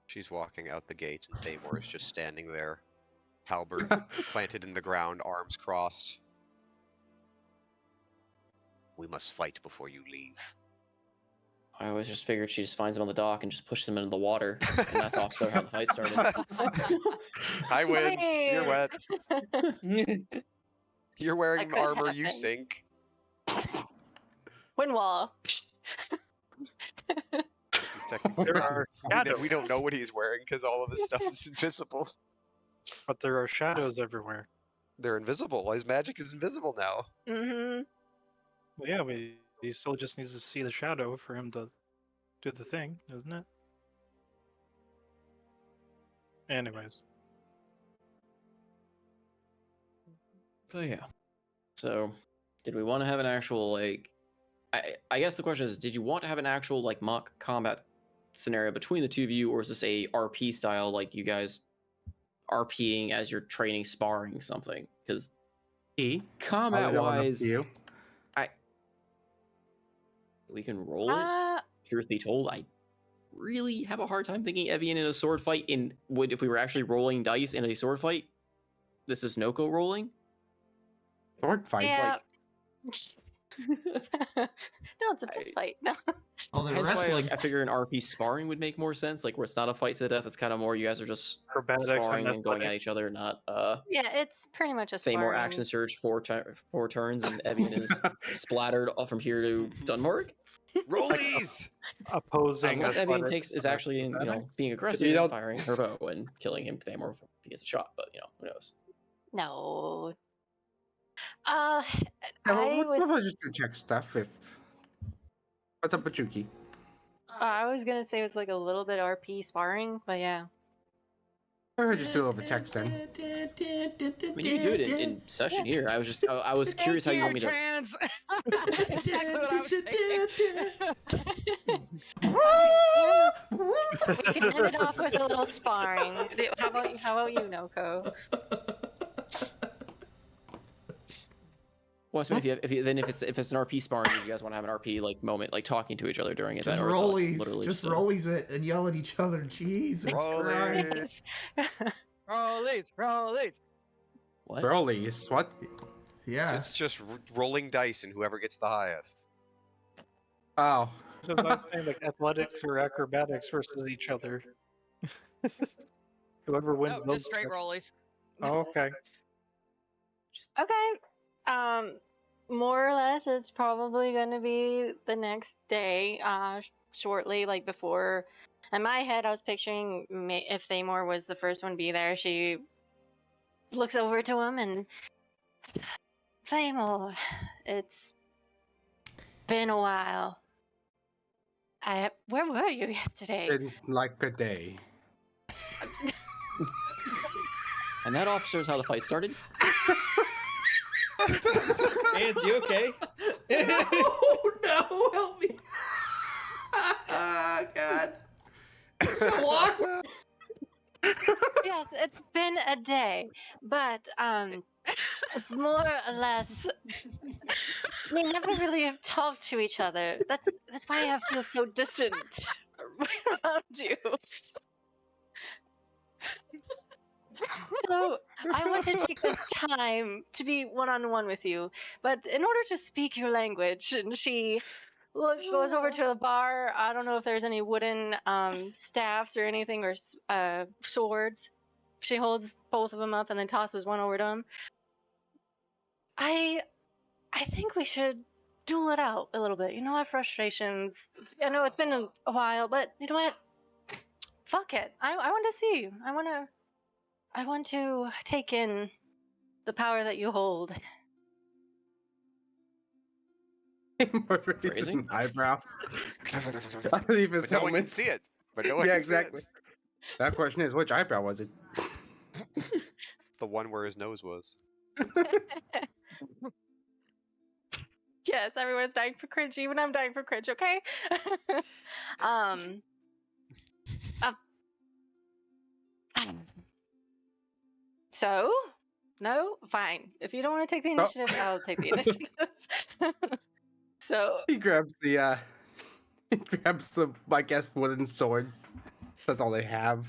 She's walking out the gates, and Thamor is just standing there, halberd planted in the ground, arms crossed. We must fight before you leave. I always just figured she just finds him on the dock and just pushes him into the water, and that's also how the fight started. I win. You're wet. Mm-hmm. You're That wearing could armor. You happen. sink. Wind wall. He's technically There are shadows, we don't know what he's wearing because all of his stuff is invisible. but there are shadows everywhere. They're invisible. His magic is invisible now. Mm-hmm. Well, yeah, he still just needs to see the shadow for him to do the thing, isn't it? Anyways. But yeah. So, did we want to have an actual, like, I guess the question is, did you want to have an actual, like, mock combat scenario between the two of you, or is this a RP style, like you guys RPing as you're training, sparring something? Because combat wise, you. we can roll it. truth be told, I really have a hard time thinking Evian in a sword fight. If we were actually rolling dice in a sword fight, this is Noko rolling. Sword fight. Yeah. No, it's a fist fight. No. Oh, they're Hence why, wrestling. like, I figure an RP sparring would make more sense, like where it's not a fight to the death. It's kind of more you guys are just Acrobatics sparring and and going at athletics. each other, not Yeah, it's pretty much a say more sparring. action surge 4 turns, and Evian is splattered from here to Dunmore. Rollies! Opposing Once Evian athletics is and actually acrobatics? being aggressive You and don't- firing her bow and killing him to more if he gets a shot, but who knows. No. Yeah, I what was about just to check stuff? What's up with Chuki? I was gonna say it was like a little bit RP sparring, but yeah. Or just do it over text then. I mean, you can do it in session here. I was curious how you want me to. Trans. That's exactly what I was thinking. We can end it off with a little sparring. How about you, Noko? Well, I mean, if it's an RP sparring, if you guys want to have an RP like moment, like talking to each other during it, Just or is it, like, rollies. literally Just a- rollies it and yell at each other. Jesus Rollies. Christ. Rollies. What? Rollies. What? Yeah. It's just rolling dice and whoever gets the highest. Oh. So I'm saying like athletics or acrobatics versus each other. Whoever wins No, those. just straight rollies. Oh, okay. Okay. More or less, it's probably going to be the next day. Shortly, like before. In my head, I was picturing if Thamor was the first one to be there. She looks over to him and Thamor, it's been a while. Where were you yesterday? Been like a day. And that, officer, is how the fight started. Vance, you okay? No, help me. God. So awkward. Yes, it's been a day, but it's more or less. We never really have talked to each other. That's why I feel so distant around you. So I want to take this time to be one-on-one with you, but in order to speak your language, and she goes over to a bar. I don't know if there's any wooden staffs or anything, or swords. She holds both of them up and then tosses one over to him. I think we should duel it out a little bit. You know, our frustrations. I know it's been a while, but you know what? Fuck it. I want to see. I want to take in the power that you hold. Raises an eyebrow. I don't even But no one can see it. But no one Yeah, can see exactly. That question is, which eyebrow was it? it. The one where his nose was. Yes, everyone's dying for cringe. Even I'm dying for cringe. Okay. um. So, no, fine. If you don't want to take the initiative, I'll take the initiative. So He grabs the he grabs the, I guess, wooden sword. That's all they have.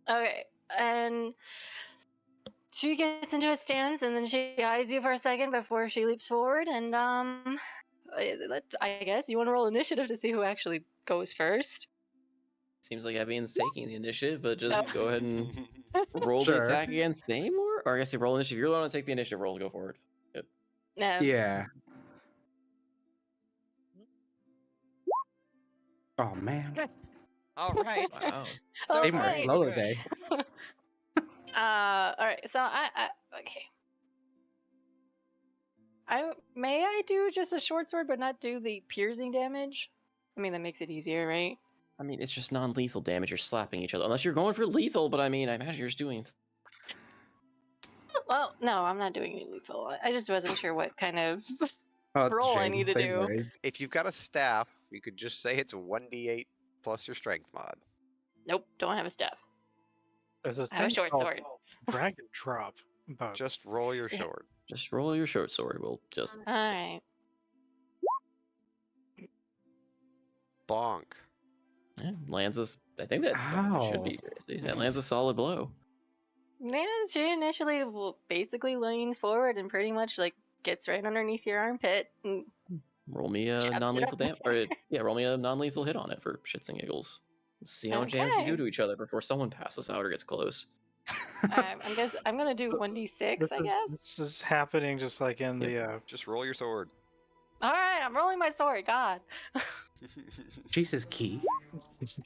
okay, and she gets into a stance, and then she eyes you for a second before she leaps forward. And I guess you want to roll initiative to see who actually goes first. Seems like Evian's taking the initiative, but just Oh. go ahead and roll the Sure. attack against Thamor? Or I guess you roll initiative. You're the one to take the initiative rolls. Go forward. No. Yeah. Oh man. All right. Wow. So They were far, slow good. today. All right. So okay. May I do just a short sword, but not do the piercing damage? I mean, that makes it easier, right? I mean, it's just non-lethal damage. You're slapping each other. Unless you're going for lethal, but I mean, I imagine you're just doing... Well, no, I'm not doing any lethal. I just wasn't sure what kind of Oh, it's a roll I shame. need to They do. raised. If you've got a staff, you could just say it's a 1d8 plus your strength mod. Nope, don't have a staff. There's a I have a thing short called sword. drag and drop. But Just roll your Yeah. sword. Just roll your short sword. We'll just... All right. Bonk. Yeah, lands us. I think that should be crazy. That lands a solid blow. Man, she initially basically leans forward and pretty much like gets right underneath your armpit. And Roll me a Jabs it non-lethal up. damage. Or yeah, roll me a non-lethal hit on it for shits and giggles. See how much damage you do Okay. to each other before someone passes out or gets close. I'm gonna do 1d6, I guess. This is happening just like in the. Just roll your sword. All right, I'm rolling my sword. God. Jesus, Key.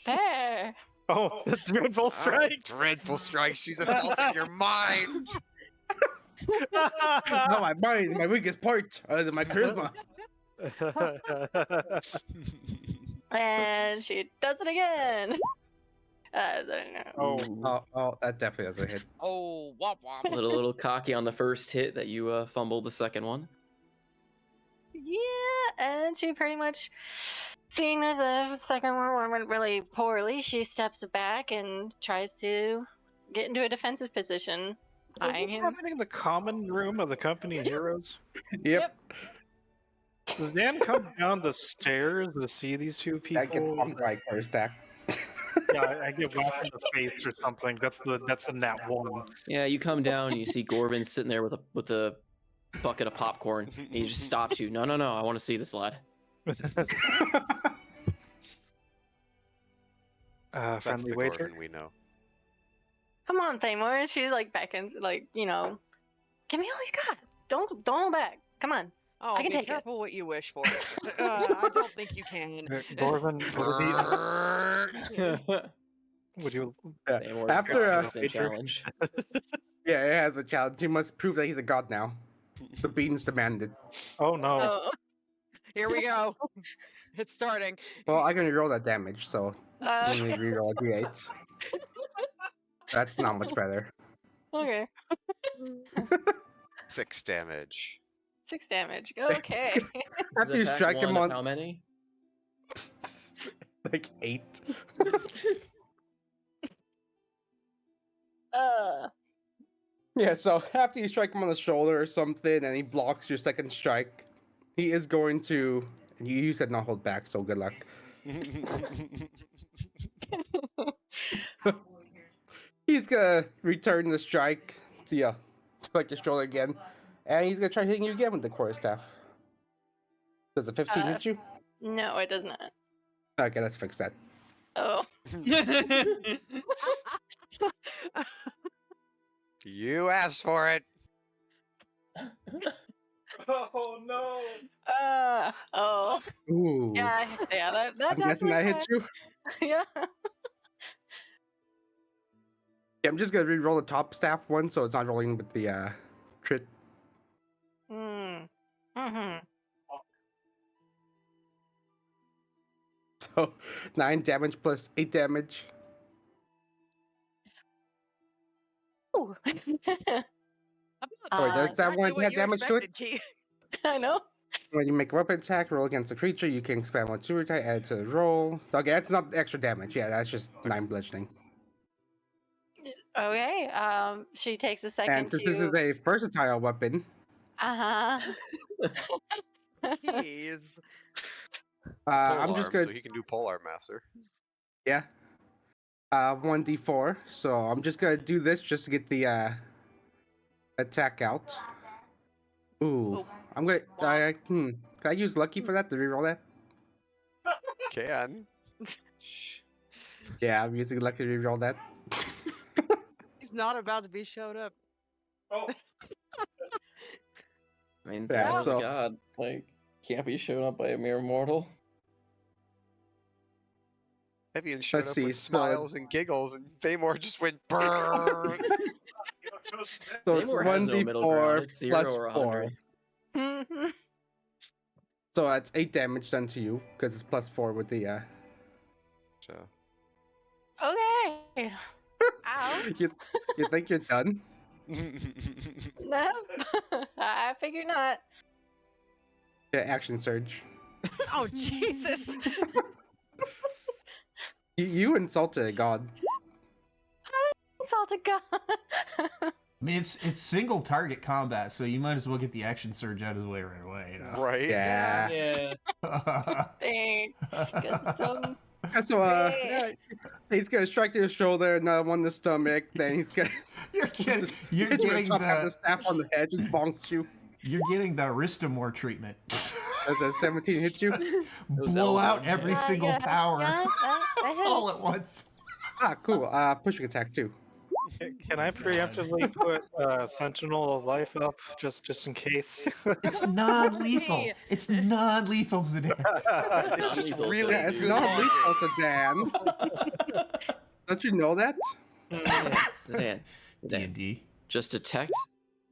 There. Oh, the dreadful strike! Dreadful strike. She's assaulting your mind. No, my mind, my weakest part, my charisma. And she does it again. I don't know. Oh, that definitely doesn't hit. Oh, womp womp. A little cocky on the first hit that you fumbled the second one. Yeah, and she pretty much, seeing that the second one went really poorly, she steps back and tries to get into a defensive position. Was Eyeing this him. happening in the common room of the company heroes? Yep. Does Dan come down the stairs to see these two people? That gets bumped by a stack. Yeah, I get whacked in the face or something. That's the nat one. Yeah, you come down and you see Gorvin sitting there with a bucket of popcorn. And he just stops you. No, I want to see this lad. That's Friendly the wager. Gorgon we know. Come on, Thamor. She like beckons, like, give me all you got. Don't hold back. Come on. Oh, I can be take it. careful what you wish for. I don't think you can. Gorvin, would you? After has been challenged. Yeah, it has been challenged. He must prove that he's a god now. The beans demanded. Oh no! Oh. Here we go. It's starting. Well, I can reroll that damage, so let me Okay. reroll a d8. That's not much better. Okay. 6 damage. 6 damage. Okay. After you strike him on how many? like 8. Yeah, so after you strike him on the shoulder or something and he blocks your second strike, he is going to, and you said not hold back, so good luck. He's gonna return the strike to you, to like your shoulder again, and he's gonna try hitting you again with the quarterstaff. Does a 15 hit you? No, it does not. Okay, let's fix that. Oh. You asked for it. Oh no! Oh. Ooh. Yeah, that I'm guessing that hits you. Yeah. Yeah, I'm just gonna re-roll the top staff one, so it's not rolling with the crit. Mm-hmm. So 9 damage plus 8 damage. Ooh. Oh, wait, does that Exactly one what have you damage to it? expected, Key. I know. When you make a weapon attack, roll against a creature, you can expand one super attack, add to the roll. Okay, that's not extra damage. Yeah, that's just 9 bludgeoning. Okay. She takes a second And since this is a versatile weapon, Uh-huh. Jeez. I'm just gonna so he can do Polar Master. yeah. 1d4. So I'm just gonna do this just to get the attack out. Ooh, Oh. I'm gonna. Can I use lucky for that to reroll that? Can. Yeah, I'm using lucky to reroll that. He's not about to be showed up. Oh. I mean, Yeah, oh so- God, like, can't be shown up by a mere mortal. Evian showed Let's up see, with so- smiles and giggles, and Thamor just went burn. So it's Namor has no middle ground, 1d4 it's 0 plus or 4. 100. So that's 8 damage done to you because it's plus 4 with the So, Okay. Ow. you think you're done? No. I figure not. Yeah, action surge. Oh, Jesus. You insulted a god. Insulted God. I mean, it's single target combat, so you might as well get the action surge out of the way right away. You know? Right? Yeah. Yeah. Thanks. Get some. So, yeah, he's gonna strike your shoulder, another one in the stomach. Then he's gonna You're getting, just you're hit you getting with the top half of the, the staff on the head, just bonks you. you're getting the Ristamore treatment. Does a 17 hit you? Blow out every single yeah, power yeah, that all hits. at once. Ah, cool. Pushing attack too. Can I preemptively put Sentinel of Life up just in case? It's non-lethal. Hey. It's non-lethal, Zidane. It's just Lethal really Yeah, it's dude. not good. lethal, Sedan. Don't you know that? Dan, D&D. just detect,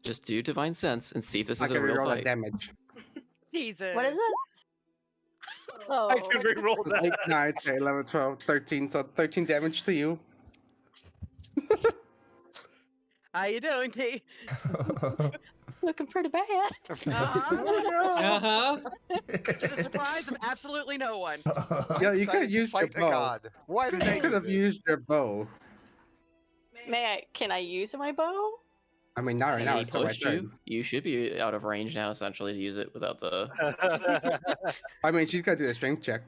just do divine sense and see if this I is a can real reroll that fight. damage. Jesus. What is it? Oh, I can reroll It's that. 8, 9, 10, 11, 12, 13. So 13 damage to you. How you doing, T? looking pretty bad. Uh-huh. Uh-huh. To the surprise of absolutely no one. Yeah, I you could decided to use your fight a bow. god. Why did I You do could have this? used your bow. Can I use my bow? I mean, not right now. He It's still my pushed turn. you. You should be out of range now, essentially, to use it without the. I mean, she's got to do a strength check.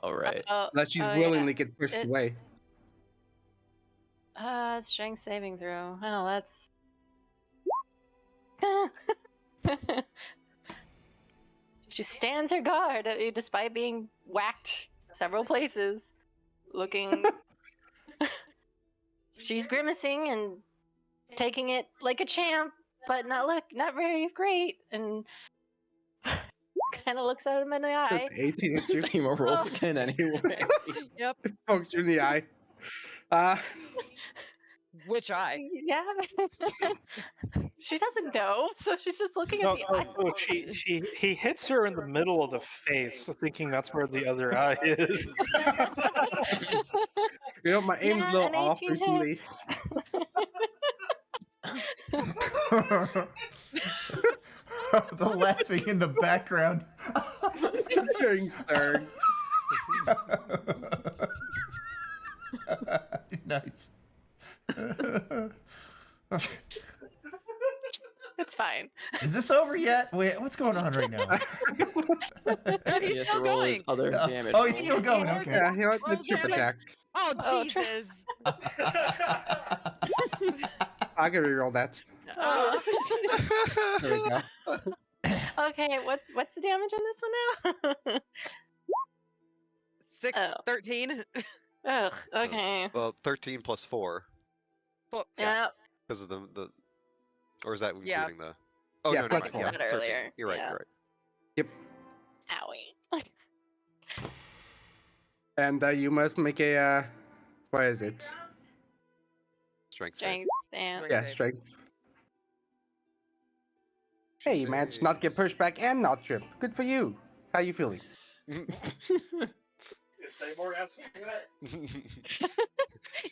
All right. Unless she's oh, willingly gets pushed It- away. Strength saving throw. Oh, that's. She stands her guard despite being whacked several places, looking. She's grimacing and taking it like a champ, but not very great, and kind of looks at him in the Does eye. 18 hit you. Famer rolls Oh. again anyway. Yep. Pokes you in the eye. Which eye? Yeah. She doesn't know, so she's just looking at the eye. He hits her in the middle of the face, thinking that's where the other eye is. You know, my aim's Yeah, a little an off 18 recently. The laughing in the background. Just getting stern. Nice. It's fine. Is this over yet? Wait, what's going on right now? He's He has to still roll going. his other Oh, damage. oh, he's roll. still going. Okay. Yeah, he wants the Roll trip damage. attack. Oh, Oh, Jesus. I can reroll that. Uh, There we go. Okay, what's the damage on this one now? 6, Oh. 13. Ugh. Okay. Well, 13 plus 4. Well, Yeah. Because of the... Or is that including Yeah. the... Oh, Yeah, no, plus never mind. four. Yeah, Said it's 13. earlier. You're right, Yeah. you're right. Owie. And you must make a, what is it? Strength save. Strength. Damn. Right. Yeah, strength. Hey, you managed not get pushed back and not trip. Good for you. How you feeling? It's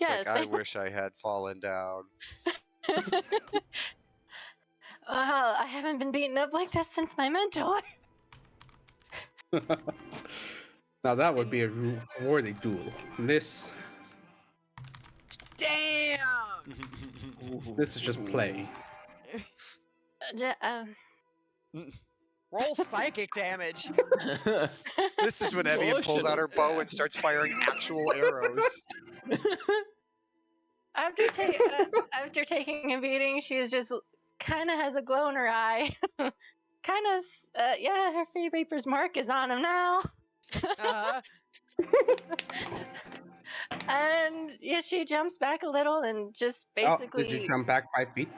Yes. like, I wish I had fallen down. I haven't been beaten up like this since my mentor. Now that would be a worthy duel. This Damn. is just play. Roll psychic damage. This is when Evian pulls out her bow and starts firing actual arrows. After taking a beating, she's just kind of has a glow in her eye. Kind of, yeah, her Fey Reaper's mark is on him now. Uh, And yeah, she jumps back a little and just Oh, basically. did you jump back 5 feet?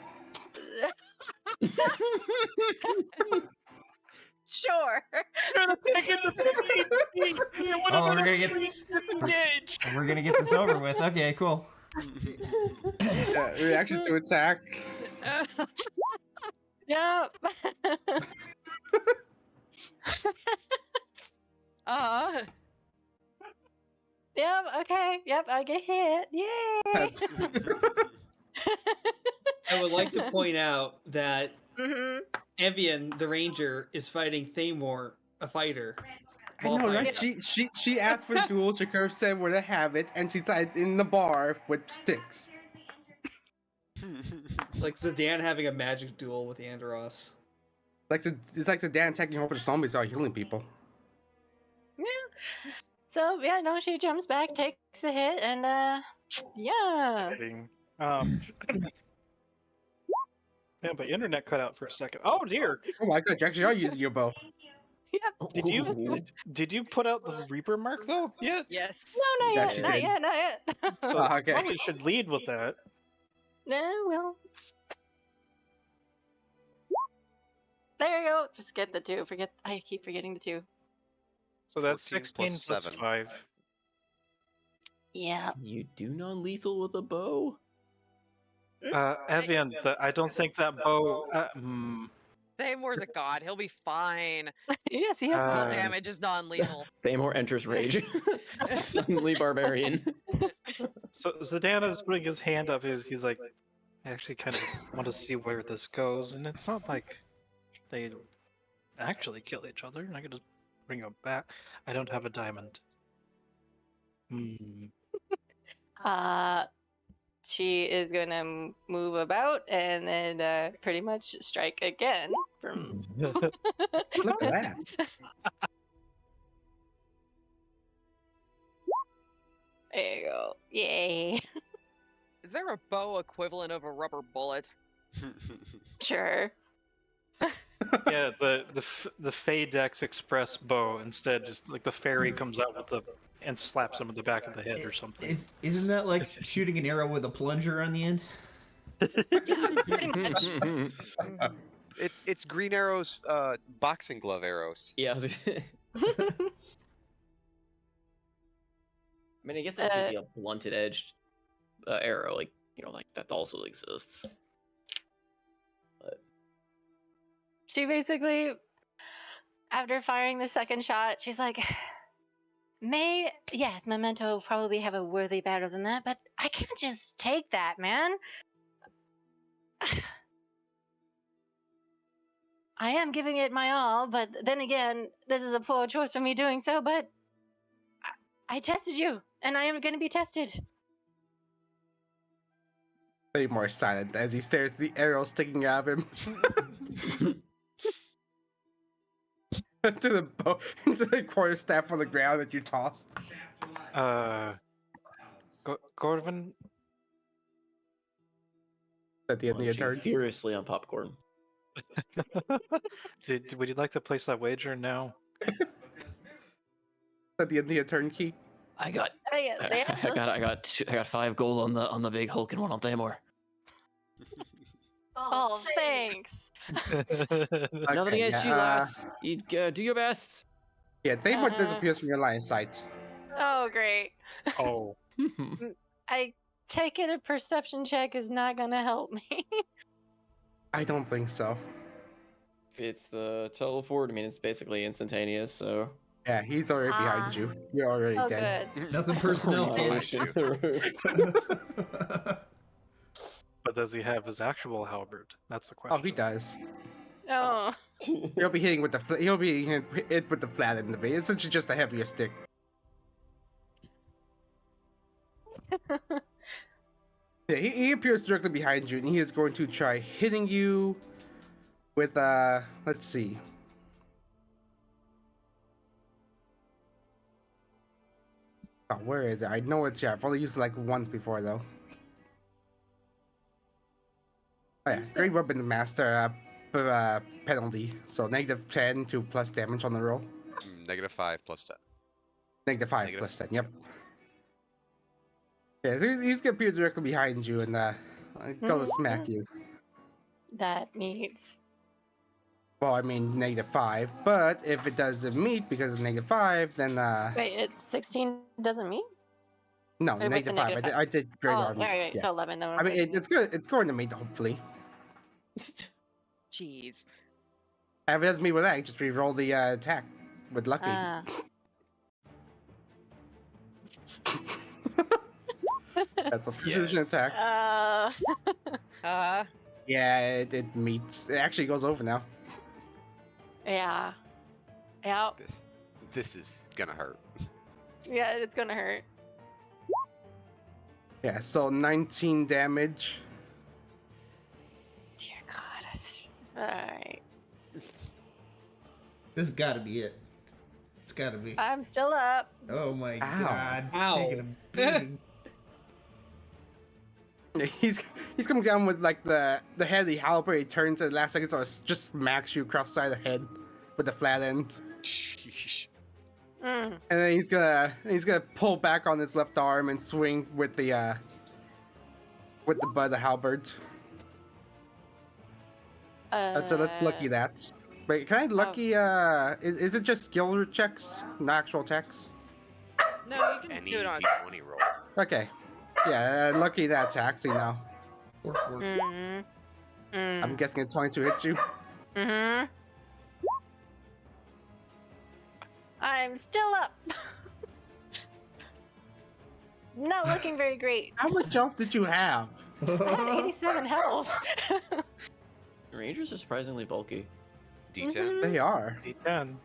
Sure. Oh, we're gonna get this over with. Okay, cool. Reaction to attack. Yep. Yep. Okay. Yep. I get hit. Yay. I would like to point out that Mhm. Evian, the ranger, is fighting Thamor, a fighter. I know, right? She asked for duel. Shakur said where to have it, and she tied in the bar with sticks. It's like Zidane having a magic duel with Andros. It's like the Dan attacking a whole bunch of zombies without healing people. Yeah. So yeah, no, she jumps back, takes the hit, and yeah. Um, yeah, but internet cut out for a second. Oh dear! Oh my god, you actually are using your bow. Yep. Did you did you put out the Reaper mark though? Yet? Yes. No, not You yet, actually not did. yet, not yet. So okay. probably should lead with that. Well. There you go. Just get the 2. I keep forgetting the 2. So that's 14 16 plus plus 7. 5. Yeah. You do non-lethal with a bow? Evian, I don't think that bow. Thaymor's a god. He'll be fine. Yes, he has Full Uh, damage is non-lethal. Thaymor enters rage. Suddenly barbarian. So Zidane putting his hand up. He's like, I actually kind of want to see where this goes, and it's not like they actually kill each other. And I could just bring them back. I don't have a diamond. She is gonna move about and then pretty much strike again from. Look at that. There you go. Yay. Is there a bow equivalent of a rubber bullet? Sure. Yeah, the Fadex Express bow instead, just like the fairy comes out with and slaps him in the back of the head or something. Isn't that like shooting an arrow with a plunger on the end? Pretty much. It's Green Arrow's boxing glove arrows. Yeah. I mean, I guess it could be a blunted edged arrow, like like that also exists. But She basically, after firing the second shot, she's like, yes, Memento will probably have a worthy battle than that, but I can't just take that, man. I am giving it my all, but then again, this is a poor choice for me doing so, but I tested you, and I am going to be tested. Way more silent as he stares at the arrow sticking out of him. into the quarterstaff on the ground that you tossed. Gorvin, At the end of your turn. furiously on popcorn. would you like to place that wager now? At the end of your turn, Key. I got They have I got 5 gold on the big Hulk and 1 on Thamor. Oh, thanks. Nothing against you, lass. You do your best. Yeah, Thamor disappears from your line of sight. Oh, great. Oh. I take it a perception check is not going to help me. I don't think so. If it's the teleport, I mean, it's basically instantaneous, so. Yeah, he's already behind you. You're already Oh, dead. good. Nothing personnel. Oh, Kid. But does he have his actual halberd? That's the Oh, question. he does. Oh. He'll be hitting with the hit with the flat end of it. It's essentially just a heavier stick. Yeah, he appears directly behind you, and he is going to try hitting you with let's see. Oh, where is it? I know it's here. I've only used it like once before though. Oh yeah, Great Weapon Master penalty. So -10 to plus damage on the roll. -5 plus 10. -5 plus 10. Yep. Yeah, so he's gonna appear directly behind you and go to smack you. That means. Well, I mean -5, but if it doesn't meet because of -5, then Wait, 16 doesn't mean? no, Or with the -5. -5. I did Great Oh, Army. right, Yeah. so 11. No, I mean, it's good. It's going to meet hopefully. Jeez. If it doesn't meet with that, just re-roll the attack with lucky. That's a precision Yes. attack. Yeah, it meets. It actually goes over now. Yeah. Yeah. This is gonna hurt. Yeah, it's gonna hurt. Yeah, so 19 damage. Alright. This gotta be it. It's gotta be. I'm still up. Oh my Ow. god. Ow. Taking a beating. He's coming down with like the heavy halberd. He turns at the last second, so it just smacks you across the side of the head with the flat end. Sheesh. Mm. And then he's gonna pull back on his left arm and swing with the butt of the halberd. So let's lucky that. Wait, can I lucky? Is it just skill checks, not actual checks? No, you can Any do it on. D20 roll. Okay. Yeah, lucky that actually now. Work, work. Mm. I'm Mm. guessing a 22 hits you. Mm-hmm. I'm still up. Not looking very great. How much health did you have? I have 87 health. Rangers are surprisingly bulky. D10. Mhm. They are. D10.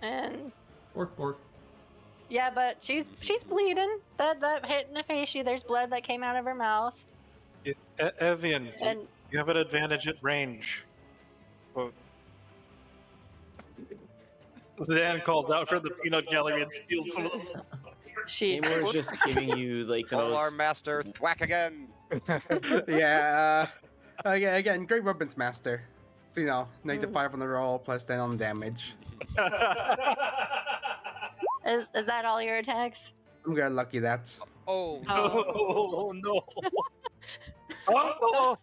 And Work, work. yeah, but she's bleeding. That hit in the face. There's blood that came out of her mouth. Evian, And you have an advantage at range. Well, Zidane calls out for the peanut gallery and steals some of them. she Namor is just giving you like the Polar most. Master, thwack again. Yeah. Again, Great Weapons Master. So, -5 on the roll plus 10 on damage. is that all your attacks? I'm gonna lucky that. Oh, Oh no! Oh!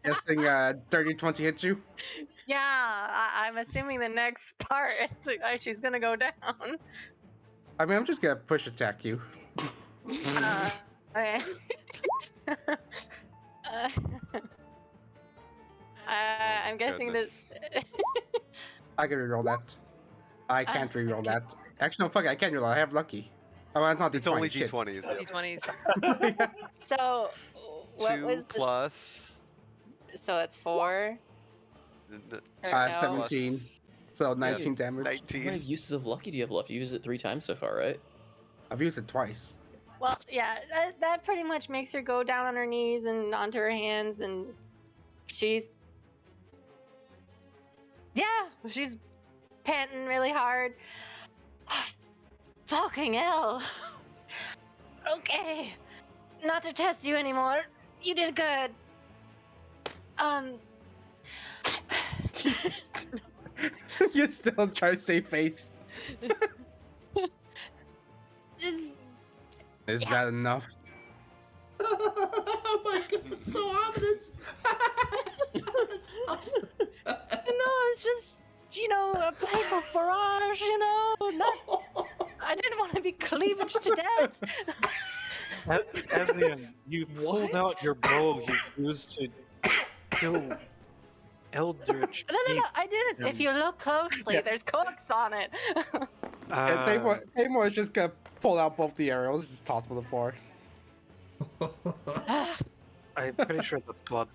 Guessing 30-20 hits you. Yeah, I'm assuming the next part it's like, she's gonna go down. I mean, I'm just gonna push attack you. Okay. I'm guessing goodness. this. I can reroll that. I can't reroll that. Actually, no, fuck it, I can't reroll. I have lucky. Oh, it's not. it's D20, only shit. D20s. Yeah. D20s. So, what 2 was plus. so it's 4. n- Or no? 17. plus So 19 damage. How many 19. uses of lucky do you have left? You used it 3 times so far, right? I've used it twice. Well, yeah, that pretty much makes her go down on her knees and onto her hands, and she's panting really hard. Fucking hell. Okay, not to test you anymore. You did good. You still try to save face. Just Is that enough? Oh my god, it's so ominous. That's awesome. it's just a playful barrage. I didn't want to be cleavage to death. Evian, you pulled out your bow you used to kill Eldritch. No, I didn't. If you look closely, Yeah. there's corks on it. And Tamor is just gonna pull out both the arrows, just toss them on the floor. I'm pretty sure that's blood.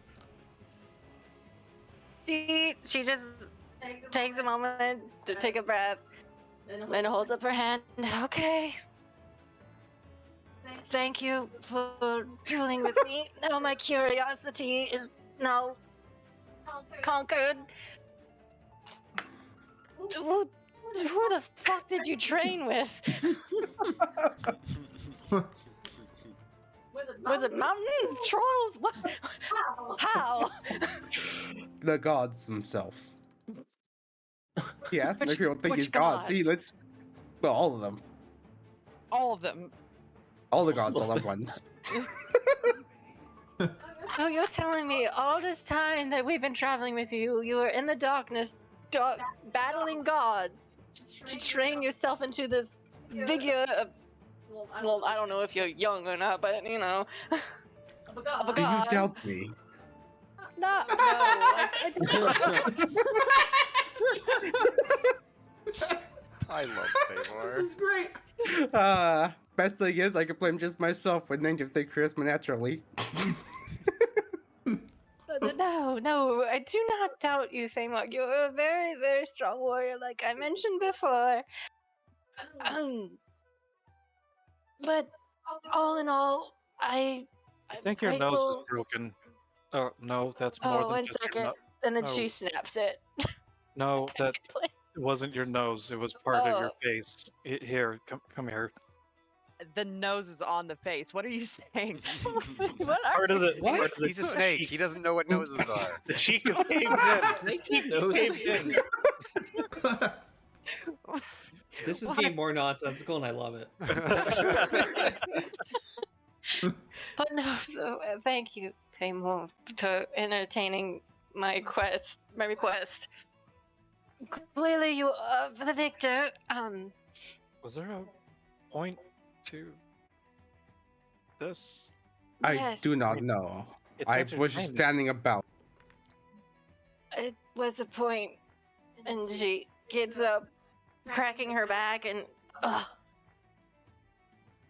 See, she just takes a moment to take a breath and holds up her hand. Okay. Thank you for dealing with me. Now my curiosity is now conquered. Who the fuck did you train with? Was it mountains? Trolls? What? How? The gods themselves. Yes, Which- make people think which he's gods. See, gods? well, all of them. All of them. All the gods are loved ones. Oh, you're telling me all this time that we've been traveling with you, you were in the darkness, battling gods to train yourself into this vigor of. Well, I don't know if you're young or not, but of a Do you god. doubt me? No, I don't. I love This Tamar. is great. Best thing is I can blame just myself with negative charisma naturally. No, I do not doubt you, Seymour. You're a very, very strong warrior, like I mentioned before. But all in all, I think your nose is broken. Oh no, that's more Oh, than one just your second. nose. And then No, she snaps it. no, that wasn't your nose. It was part of your Oh. face. Here, come here. The nose is on the face. What are you saying? What are Part of the What? part of the He's a snake. cheek. He doesn't know what noses are. The cheek is caved in. Snakes The have cheek is noses. caved in. This is What? getting more nonsensical, and I love it. But no, thank you, Claymore, for entertaining my request. Clearly, you are the victor. Was there a point to this? I Yes, do not know. It's I was just entertaining. standing about. it was a point. And she gets up, cracking her back, and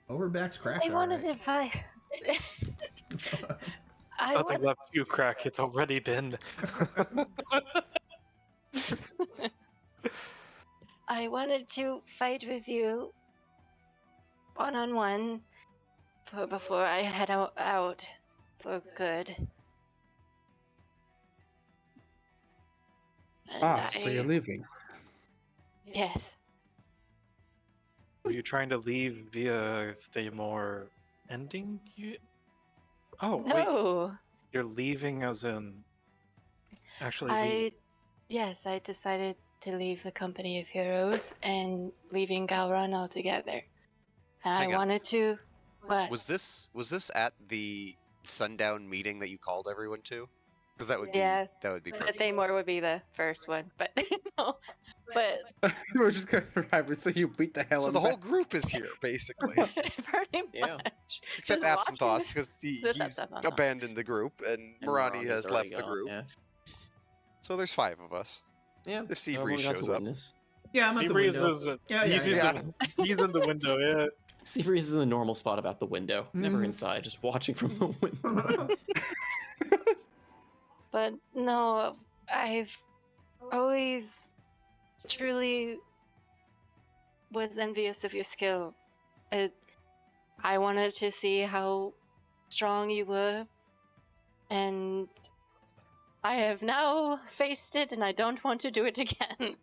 Over backs crash. I wanted alright. to fight. I Nothing want. left to crack. It's already been. I wanted to fight with you one-on-one before I head out for good. And So you're leaving. Yes. Were you trying to leave via Thamor ending you? Oh, wait. No. You're leaving as in actually leave. Yes, I decided to leave the company of heroes and leaving Galron altogether. And Hang I on. wanted to. What? Was this at the sundown meeting that you called everyone to? Because that would be Yeah, perfect. But Thamor would be the first one, but no, but We're just gonna survive, so you beat the hell So out the of whole group is here, basically, pretty Yeah. much. except Just Absinthe watching- because Just he's Absinthe. abandoned the group, and And Marani Mirani's has already left the gone, group. Yeah. So there's 5 of us. Yeah. If so everyone Seabreeze got to shows up. witness. Yeah, I'm at the Seabreeze window. is Yeah, he's, yeah. he's in the window, yeah. Seabreeze is in the normal spot about the window, never Mhm. inside, just watching from the window. But no, I've always truly was envious of your skill. I wanted to see how strong you were, and I have now faced it, and I don't want to do it again.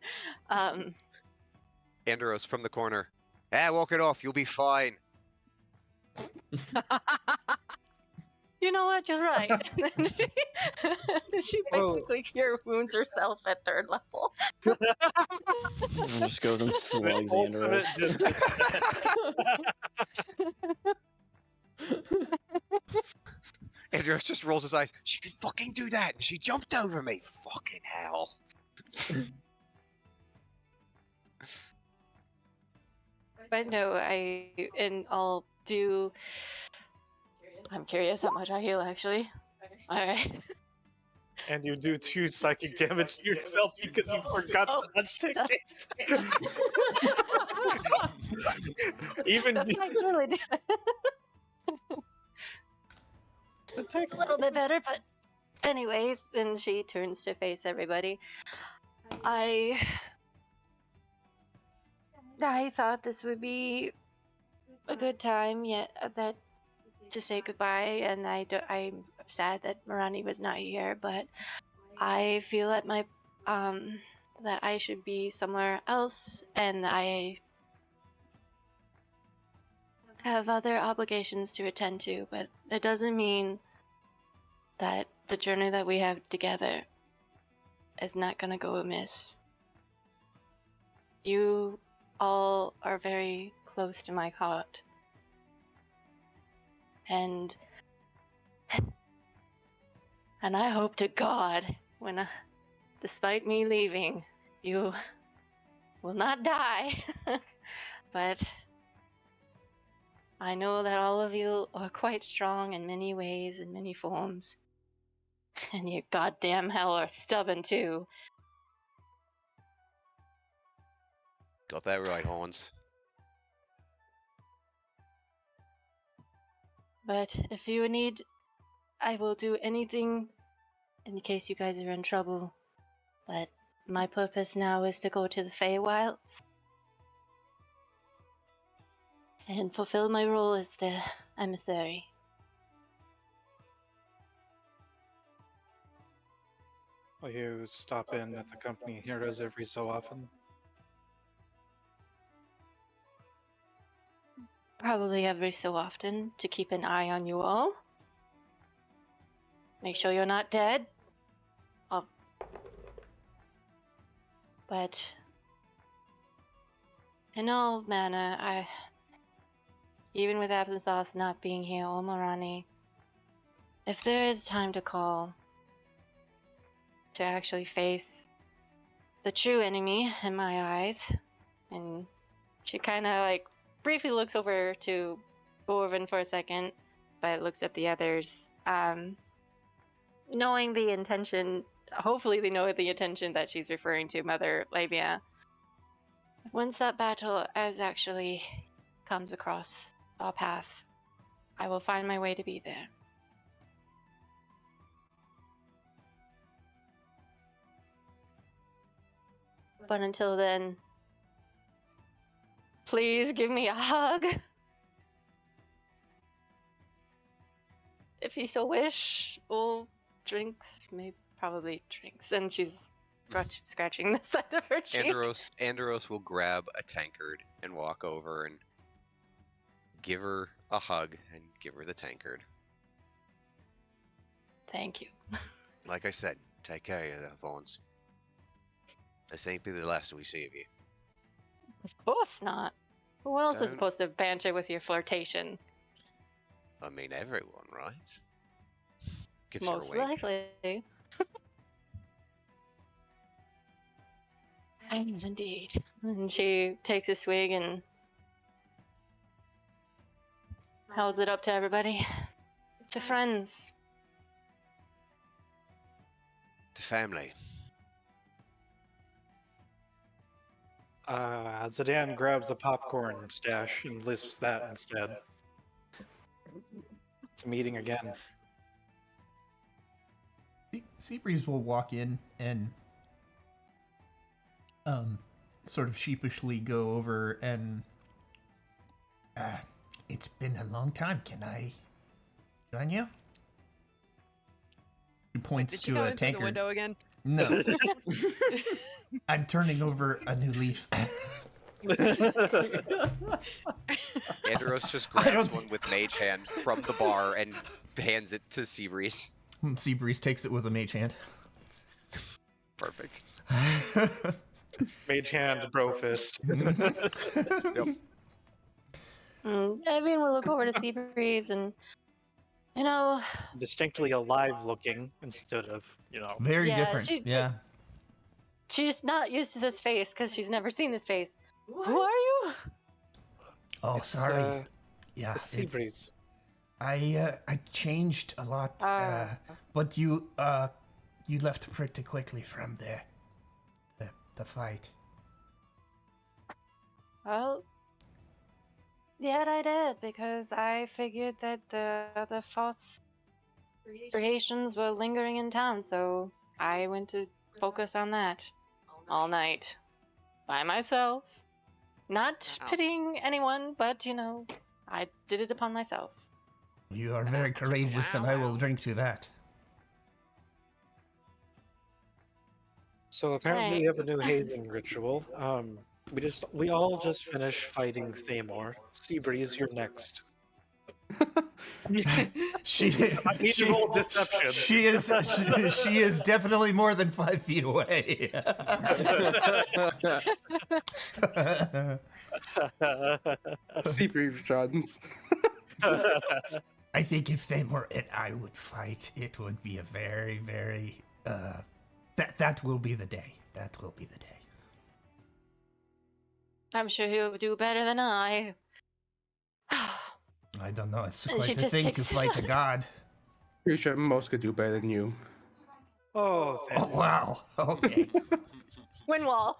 Andros from the corner. Walk it off. You'll be fine. You know what? You're right. She Well- basically cure wounds herself at 3rd level. And just goes and slugs Ultimate Andros. Andros just rolls his eyes. She could fucking do that. And she jumped over me. Fucking hell. But no, I'll do. I'm curious how much I heal actually. Alright. And you do 2 psychic damage to yourself because you forgot Oh, the ticket. Even That's you, actually do to take it's a little bit better, but anyways, and she turns to face everybody. I thought this would be a good time, yet that to say goodbye, and I'm sad that Marani was not here, but I feel that that I should be somewhere else, and I have other obligations to attend to, but it doesn't mean that the journey that we have together is not gonna go amiss. You all are very close to my heart. And I hope to God, despite me leaving, you will not die. But I know that all of you are quite strong in many ways, in many forms. And you goddamn hell are stubborn too. Got that right, Horns. But if you need, I will do anything in case you guys are in trouble. But my purpose now is to go to the Feywilds and fulfill my role as the emissary. Will you stop in at the company heroes every so often? Probably every so often to keep an eye on you all. Make sure you're not dead. But in all manner, even with Absence Sauce not being here or Morani, if there is time to call to actually face the true enemy in my eyes, and she kind of like briefly looks over to Borvin for a second, but looks at the others, knowing the intention. Hopefully, they know the intention that she's referring to Mother Labia. Once that battle actually comes across our path, I will find my way to be there. But until then, please give me a hug. If you so wish, or drinks, maybe probably drinks. And she's scratching the side of her cheek. Andros will grab a tankard and walk over and give her a hug and give her the tankard. Thank you. Like I said, take care of yourself, Vaughns. This ain't be the last we see of you. Of course not. Who else is Don't- supposed to banter with your flirtation? I mean, everyone, right? Gives Most her a wink. likely. And indeed. And she takes a swig and holds it up to everybody. To friends. To family. Zidane grabs a popcorn stash and lisps that instead. It's a meeting again. Seabreeze will walk in and sort of sheepishly go over and it's been a long time. Can I join you? He points Did she to go a into the tankard. window again? No. I'm turning over a new leaf. Andros just I grabs don't- one with mage hand from the bar and hands it to Seabreeze. Seabreeze takes it with a mage hand. Perfect. Mage hand, bro fist. Yep. Evian will look over to Seabreeze and, you know, Distinctly alive looking instead of, Very Yeah, different. Yeah. she's not used to this face because she's never seen this face. Who are you? Oh, It's, sorry. Yeah, it's Seabreeze. I changed a lot, but you left pretty quickly from the fight. Well, yeah, I did because I figured that the false creations were lingering in town, so I went to focus on that all night by myself. Not Wow. pitying anyone, but I did it upon myself. You are very courageous, and I will drink to that. So apparently we have a new hazing ritual. We all just finished fighting Thamor. Seabreeze, you're next. She I need to roll deception. she is definitely more than 5 feet away. Seabreeze runs. I think if Thamor and I would fight, it would be a very, very that will be the day. That will be the day. I'm sure he'll do better than I. I don't know. It's And quite she a just thing to takes- fight a god. Pretty sure most could do better than you. Oh, Oh Thamor. wow. Okay. Windwall.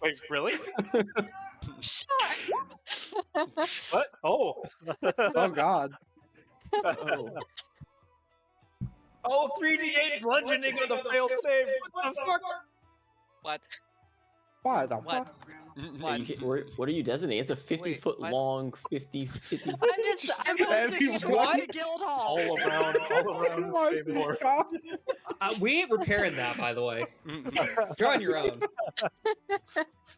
Wait, really? Sure. What? Oh. Oh God. Oh, 3d8 bludgeoning on a failed save. What the fuck? What? What the What? fuck? What are you designating? It's a 50-foot what? long 50. I'm just destroyed What? the guild hall. All around What Seymour. is going- We ain't repairing that, by the way. You're on your own.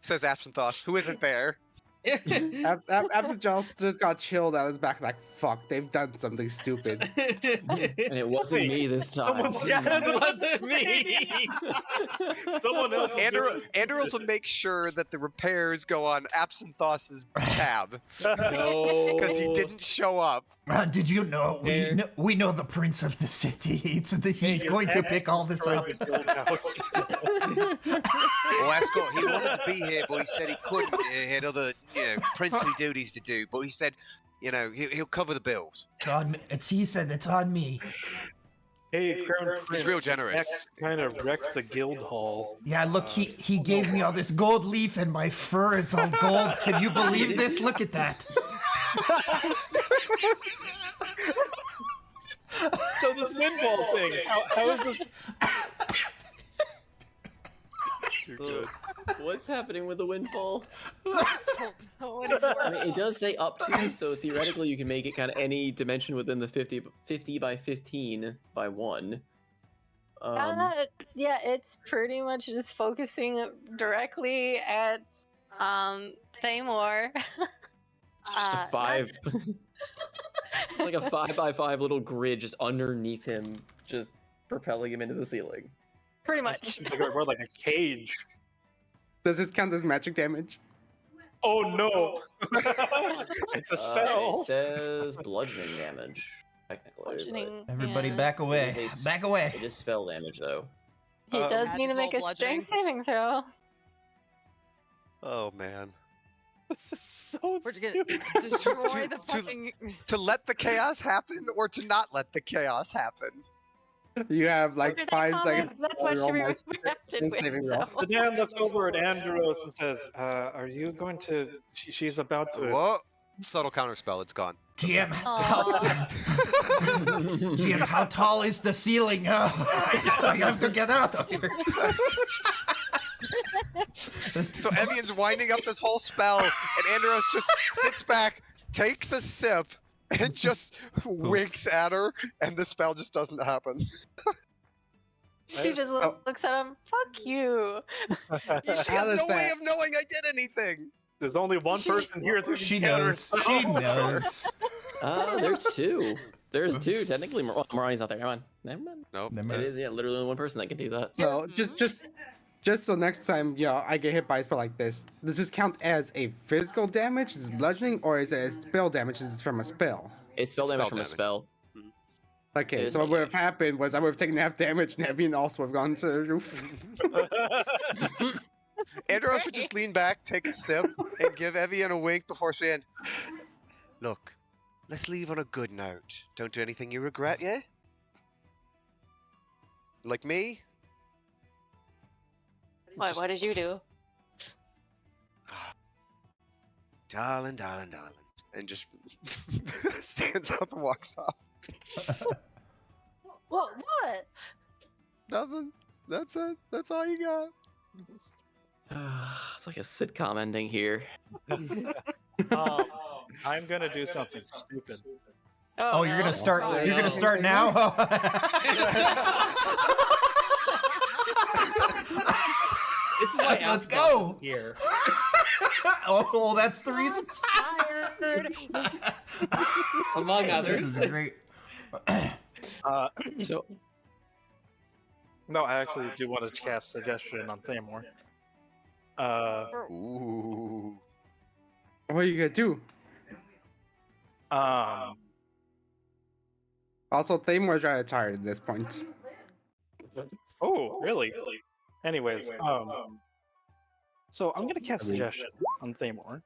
Says Absinthosh, who isn't there. Absent just got chilled out his back like, fuck, they've done something stupid. And it wasn't Wait, me this time. It wasn't me. Someone else. Andros will make sure that the repairs go on Absinthos's tab No. because he didn't show up. Did you know There. we know the prince of the city? He's going to pick all this up. Well, Ascot, he wanted to be here, but he said he couldn't. He had other, princely duties to do. But he said, he'll cover the bills. It's on me. He said it's on me. Hey, Crown Prince. He's real generous. X kind of wrecked the guild hall. Yeah, look, he gave me all this gold leaf and my fur is all gold. Can you believe this? Look at that. So this windfall thing, how is this? Too good. What's happening with the windfall? Don't know anymore. I mean, it does say up to, so theoretically you can make it kind of any dimension within the 50 by 15 by 1. Yeah, it's pretty much just focusing directly at Thamor. It's just a 5. It's like a 5 by 5 little grid just underneath him, just propelling him into the ceiling. Pretty much. It's like we're like a cage. Does this count as magic damage? Oh no! It's a spell. It says bludgeoning damage, technically. Bludgeoning, Everybody yeah. back away. It is a Back away. It is spell damage, though. He does need to make a Magical strength saving throw. Oh man. This is so We're just stupid. gonna destroy the fucking. To let the chaos happen or to not let the chaos happen? You have like What are they 5 called? seconds. That's what before she your was crafted with. saving roll. So. The Dan looks over at Andros and says, "Are you going to?" She's about to. Whoa! Subtle counterspell, it's gone. GM, Aw. GM, how tall is the ceiling? I have to get out of here. So Evian's winding up this whole spell, and Andros just sits back, takes a sip, and just winks at her, and the spell just doesn't happen. She just looks at him. Fuck you. She has no way of knowing I did anything. There's only one person here who She can counter knows. spell. She knows. There's 2. There's 2. Technically, Marani's not there. Come on. Never mind. Nope. Never It mind. is, yeah, literally only one person that can do that. So just so next time, I get hit by a spell like this, does this count as a physical damage? Is it bludgeoning, or is it a spell damage? Is it from a spell? It's spell Spell damage from a damage. spell. Okay, It so is- what would have happened was I would have taken half damage, and Evian also would have gone to the roof. Andros would just lean back, take a sip, and give Evian a wink before saying, "Look, let's leave on a good note. Don't do anything you regret, yeah? Like me? What did you do? Darling, darling, darling." And just stands up and walks off. What? Nothing. That's it. That's all you got. It's like a sitcom ending here. I'm gonna do something stupid. Oh, you're no. gonna start. Oh, You're no. gonna start now. This is why Let's Absinthosh go. isn't here. Oh, that's the reason. Tired. Among This others. is great. So, No, I actually do want to cast suggestion on Thamor. Ooh. What are you gonna do? Also, Thamor's rather tired at this point. Oh, really? Anyways, so I'm gonna cast suggestion on Thamor.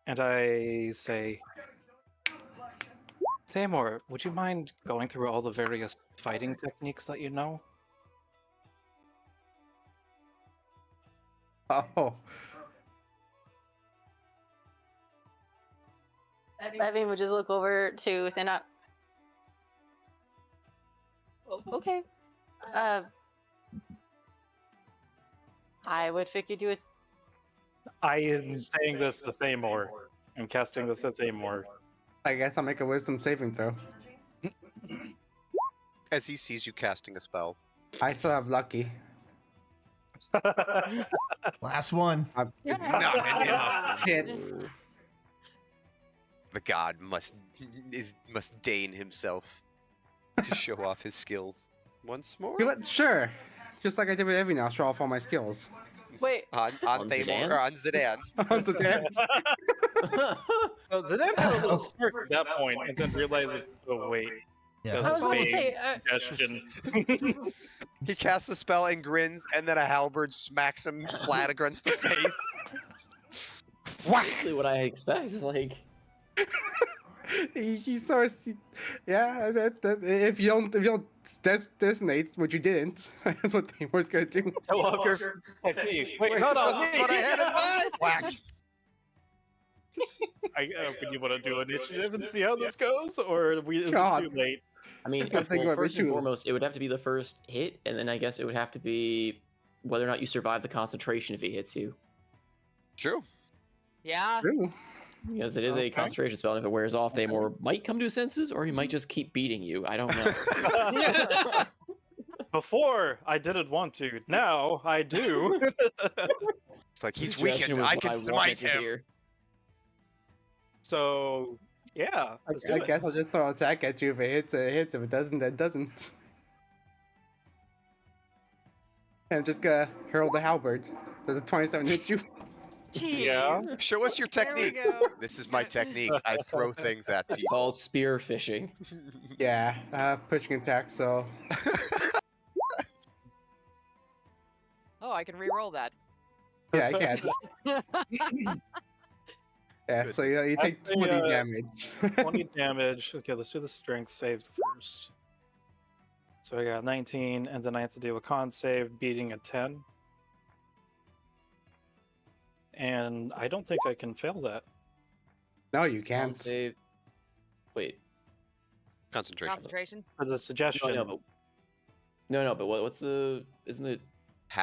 And I say, Thamor, would you mind going through all the various fighting techniques that you know? Oh, Evan would just look over to Sanat. Okay. I would figure you it's I am saying this to Thamor. I'm casting this at Thamor. I guess I'll make a wisdom saving throw. As he sees you casting a spell. I still have lucky. Last one. Not enough. Shit. The god must deign himself to show off his skills once more. You know what? Sure. Just like I did with every now, show off all my skills. wait. On On Thamor Zidane? or on Zidane. So there- So Zidane had a little smirk at that point, and then realizes, oh wait, Yeah. That I was about to vague say, suggestion. He casts the spell and grins, and then a halberd smacks him flat against the face. Whack! Exactly what I expect. Like, he sort of, yeah. If you don't designate, which you didn't, that's what they was gonna do. I love your techniques. Wait, Wait, hold this on. wasn't what I had in mind. Whack! Would you want to do initiative and see how this goes, or is God. it too late? I mean, I think well, what we first and should- foremost, it would have to be the first hit, and then I guess it would have to be whether or not you survive the concentration if he hits you, True. Yeah. Ooh. because it is Okay. a concentration spell. And if it wears off, Thamor might come to his senses, or he might just keep beating you. I don't know. Before I didn't want to, now I do. It's like he's Suggestion weakened. was I what can wanted smite to him. hear. So yeah, let's do I it. guess I'll just throw an attack at you. If it hits, it hits. If it doesn't, then it doesn't. And I'm just gonna hurl the halberd. Does a 27 hit you? Yeah. Jeez. Show us your There we techniques. go. This is my technique. I throw things at It's people. called spear fishing. Yeah, pushing attack. So Oh, I can re-roll that. yeah, I can. Yeah, so you take That's a, 20 damage. 20 damage. Okay, let's do the strength save first. So I got 19, and then I have to do a con save, beating a 10. And I don't think I can fail that. No, you Con can't. save. Wait. Concentration. Concentration. For the No, suggestion, no, but what's the? Isn't the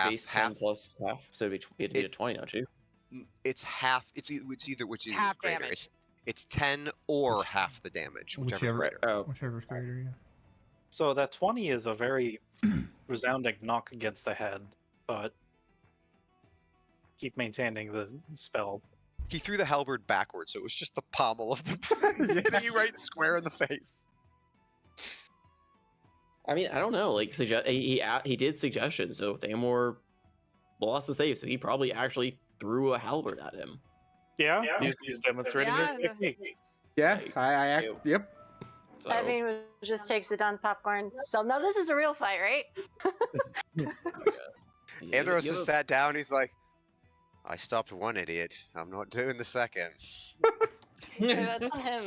base 10 plus half? So it'd be, it'd be a 20, don't you? It's half. It's either which is Half greater. damage. It's 10 or half the damage, whichever's greater. Oh, Whichever's greater, yeah. so that 20 is a very resounding knock against the head, but keep maintaining the spell. He threw the halberd backwards, so it was just the pommel of the hitting you right square in the face. I mean, I don't know. Like, he did suggestion, so Thamor lost the save, so he probably actually threw a halberd at him. Yeah, he's demonstrating Yeah, his the- techniques. Yeah, Like, I act. ew. Yep. So, I mean, it just takes it on popcorn. So now this is a real fight, right? yeah, Andros you just have sat down. He's like, I stopped one idiot. I'm not doing the second. That's on him.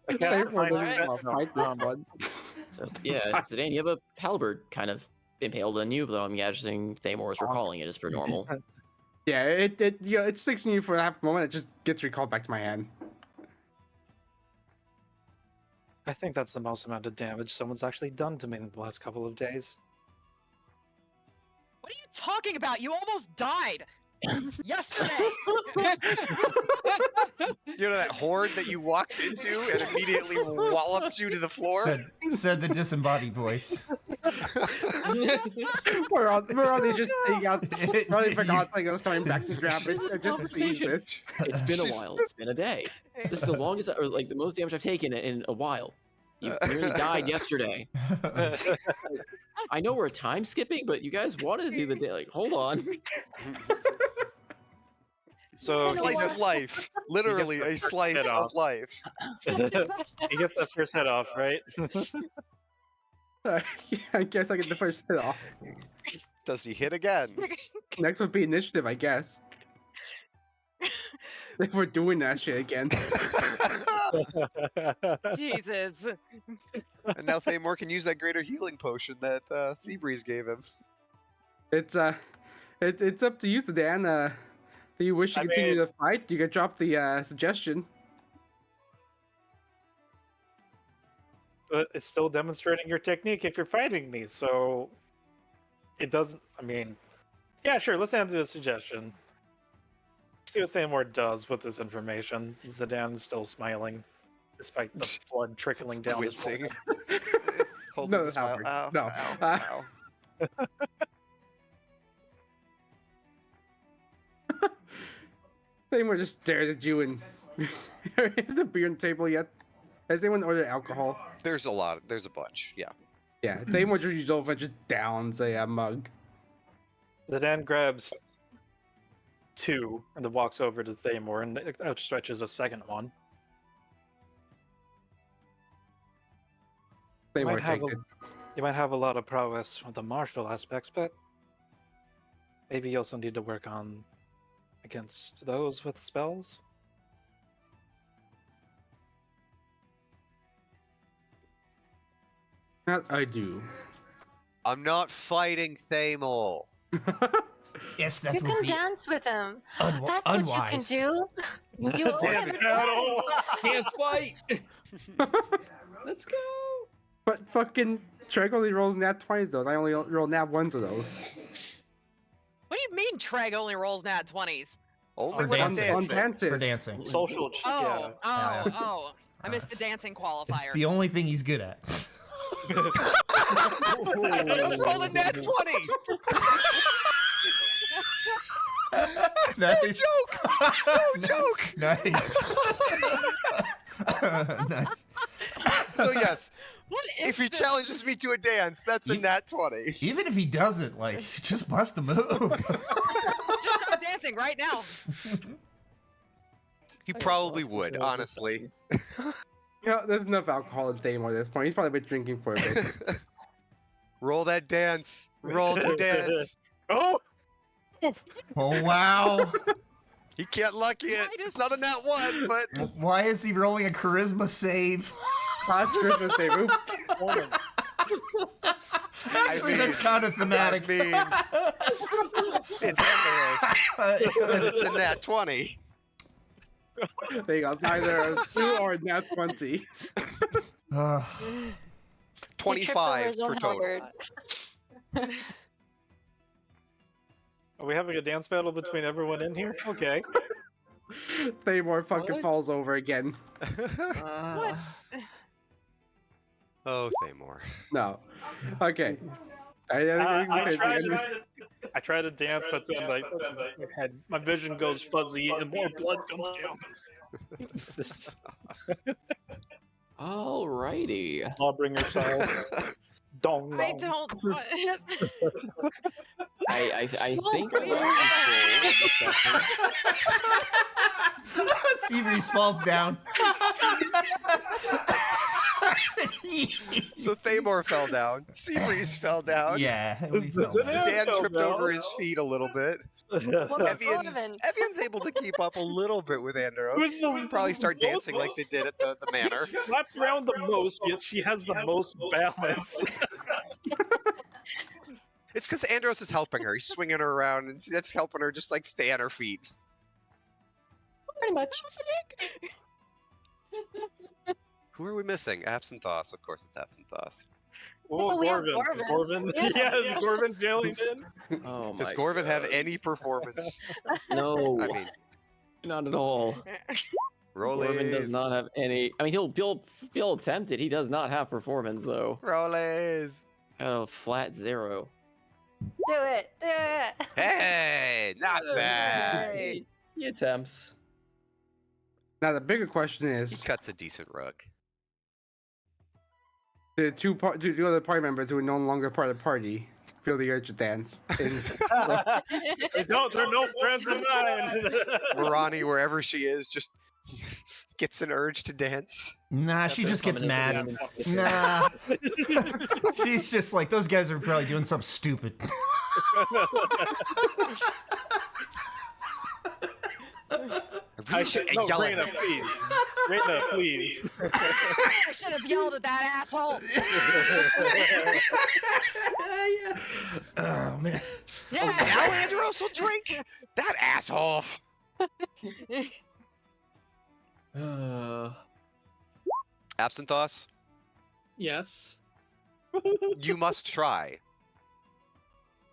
I Thankful can't find doesn't it. fight this one. So yeah, Zidane, you have a halberd kind of impaled on you, though I'm guessing Thamor is recalling it as per normal. Yeah, it sticks in you for a half moment. It just gets recalled back to my hand. I think that's the most amount of damage someone's actually done to me in the last couple of days. What are you talking about? You almost died yesterday. You know that horde that you walked into and immediately walloped you to the floor? Said the disembodied voice. We're all just staying out. Probably forgot like I was coming back to grab it. I just see Conversation. this. It's been a while. It's been a day. This is the longest, or like the most damage I've taken in a while. You nearly died yesterday. I know we're time skipping, but you guys wanted to do the day. Like, hold on. So Slice of life. Literally a slice head of off. life. he gets that first head off, right? Yeah, I guess I get the first hit off. Does he hit again? Next would be initiative, I guess. If we're doing that shit again. Jesus. And now Thamor can use that greater healing potion that Seabreeze gave him. It's it's up to you, Dan. Do you wish to I continue mean- the fight? You can drop the suggestion. But it's still demonstrating your technique if you're fighting me, so it doesn't. I mean, yeah, sure. Let's answer the suggestion. See what Thamor does with this information. Zidane's still smiling, despite the blood trickling down his Wincing. forehead. Holding No, the smile. Albert, Ow, no. ow, ow. Anyone just stares at you and is there beer on the table yet? Has anyone ordered alcohol? There's a bunch. Yeah. Yeah, Thamor just reaches over and just downs a mug. Zidane grabs 2 and then walks over to Thamor and outstretches a second one. Thamor takes it. You might have a lot of prowess with the martial aspects, but maybe you also need to work on against those with spells. That I do. I'm not fighting Thamor. Yes, that You would can be dance with him. unwi- That's unwise. what you can do. You Dance ordered battle! Dance fight! Let's go! But fucking Treg only rolls nat 20s those. I only roll nat 1s of those. What do you mean Treg only rolls nat 20s? Only Or when I'm dancing. On dancing. dances. For dancing. Social. Oh, Yeah. oh. I missed the It's- dancing It's qualifier. the only thing he's good at. I just rolled a nat 20. No Nice. joke. No joke. Nice. Nice. So yes, What is if he this? challenges me to a dance, that's a You- nat 20. Even if he doesn't, like, just bust a move. Just start dancing right now. He probably would, honestly. Yeah, there's enough alcohol in Thamor at this point. He's probably been drinking for a bit. Roll that dance. Roll to dance. Oh! Oh, wow. He can't lucky it. It's not a nat 1, but Why is he rolling a charisma save? That's Christmas Day. Oops. Actually, that's kind of thematic. I mean, it's Emerus. It's a nat 20. There you go. It's either a 2 or a nat 20. Ugh. 25 for total. Are we having a dance battle between everyone in here? Okay. Thamor fucking What? falls over again. What? Oh, Thamor. No. Okay. I tried to dance, but then my vision goes fuzzy and more blood comes down. Alrighty. Lawbringer style. Dong. I dong. don't. I think Well, I Seabreeze falls down. So Thamor fell down. Seabreeze fell down. Yeah. Zidane tripped over his feet a little bit. What about Evian's Gorman? able to keep up a little bit with Andros. Probably start dancing like they did at the manor. Wrapped around the most, yet she has the most balance. It's because Andros is helping her. He's swinging her around, and that's helping her just like stay on her feet. Pretty much. Who are we missing? Absinthoss. Of course, it's Absinthoss. Oh, we have Gorvin. Is Gorvin. Gorvin? Yeah. Yeah, is Gorvin jailing in? Oh my Does Gorvin have God. any performance? No, I mean, not at all. Gorman does rollies. not have any. I mean, he'll attempt it. He does not have performance though. Rollies. Got a flat 0. Do it. Do it. Hey, not bad. He attempts. Now, the bigger question He is, cuts a decent rug. the two other party members who are no longer part of the party feel the urge to dance. They're no friends of mine. Marani, wherever she is, just gets an urge to dance. Nah, she just gets Coming mad. in and- Nah. She's just like, those guys are probably doing something stupid. I should yell at Raina, him. please. Raina, please. I should have yelled at that asshole. Oh, man. Yeah. Now Andros will drink? That asshole. Uh, Absinthoss? Yes. You must try.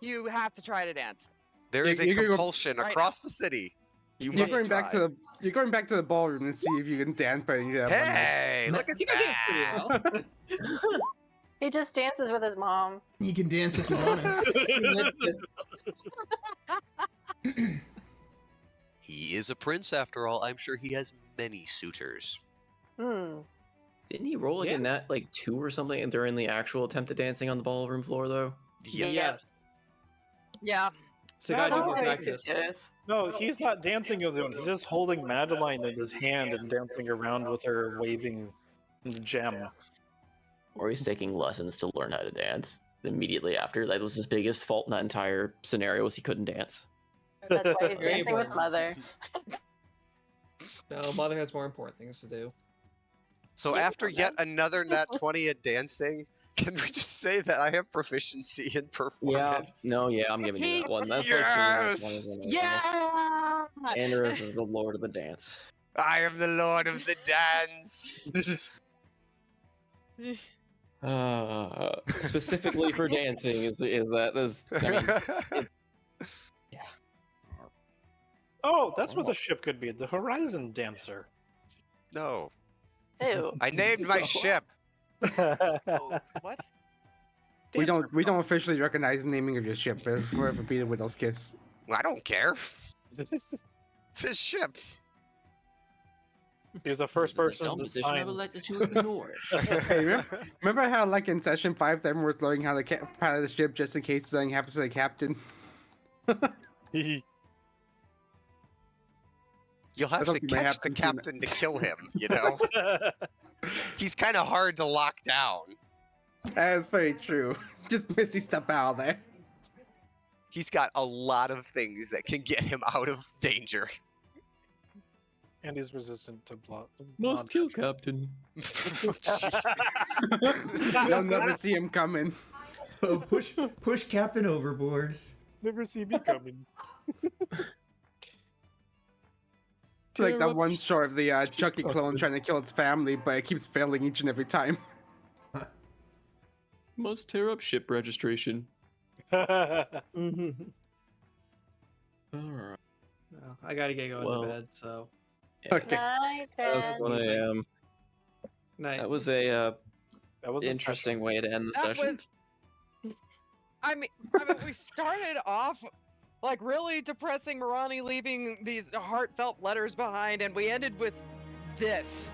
You have to try to dance. There is a You're gonna go- compulsion right across the city. You You're must going back try. to the you're going back to the ballroom and see if you can dance better than you did that one night. Hey, look I at think I danced pretty that. well. He just dances with his mom. You can dance if you want to. He is a prince after all. I'm sure he has many suitors. Hmm. Didn't he roll like Yeah. a nat like 2 or something during the actual attempt at dancing on the ballroom floor though? Yes. Yes. Yeah. So gotta do No, more Always practice. is. No, he's not dancing with him. He's just holding Madeline in his hand and dancing around with her, waving the gem. Or he's taking lessons to learn how to dance immediately after. That was his biggest fault in that entire scenario was he couldn't dance. That's why he's Very dancing with important. Mother. No, Mother has more important things to do. So Yeah, after yet another nat 20 at dancing, can we just say that I have proficiency in performance? I'm giving you that one. That's Yes! Yeah. Andros is the lord of the dance. I am the lord of the dance. Specifically for dancing is that this. I mean, Oh, that's what the ship could be. The Horizon Dancer. No, Ew. I named my ship. Oh, what? We don't officially recognize the naming of your ship, but it's forever be the Widow's Kiss. I don't care. It's his ship. He's the first this is a person dumb to decision I would sign. like to ignore. Hey, remember how like in session 5, everyone was learning how to pilot the ship just in case something happens to the captain? You'll have don't to think it might catch the happen captain to kill him, you know? He's kind of hard to lock down. That's very true. Just Misty step out there. He's got a lot of things that can get him out of danger. And he's resistant to blood. Must kill captain. Jeez. You'll never see him coming. Oh, push Captain overboard. Never see me coming. It's like that one shot of the Chucky clone trying to kill its family, but it keeps failing each and every time. Must tear up ship registration. Mm-hmm. Alright. No, I gotta get going Well, to bed, so. Okay. Nice, That's man. 1 a.m. Night. That was a That was a interesting way to end the That session. was. I mean, we started off like really depressing Marani leaving these heartfelt letters behind, and we ended with this.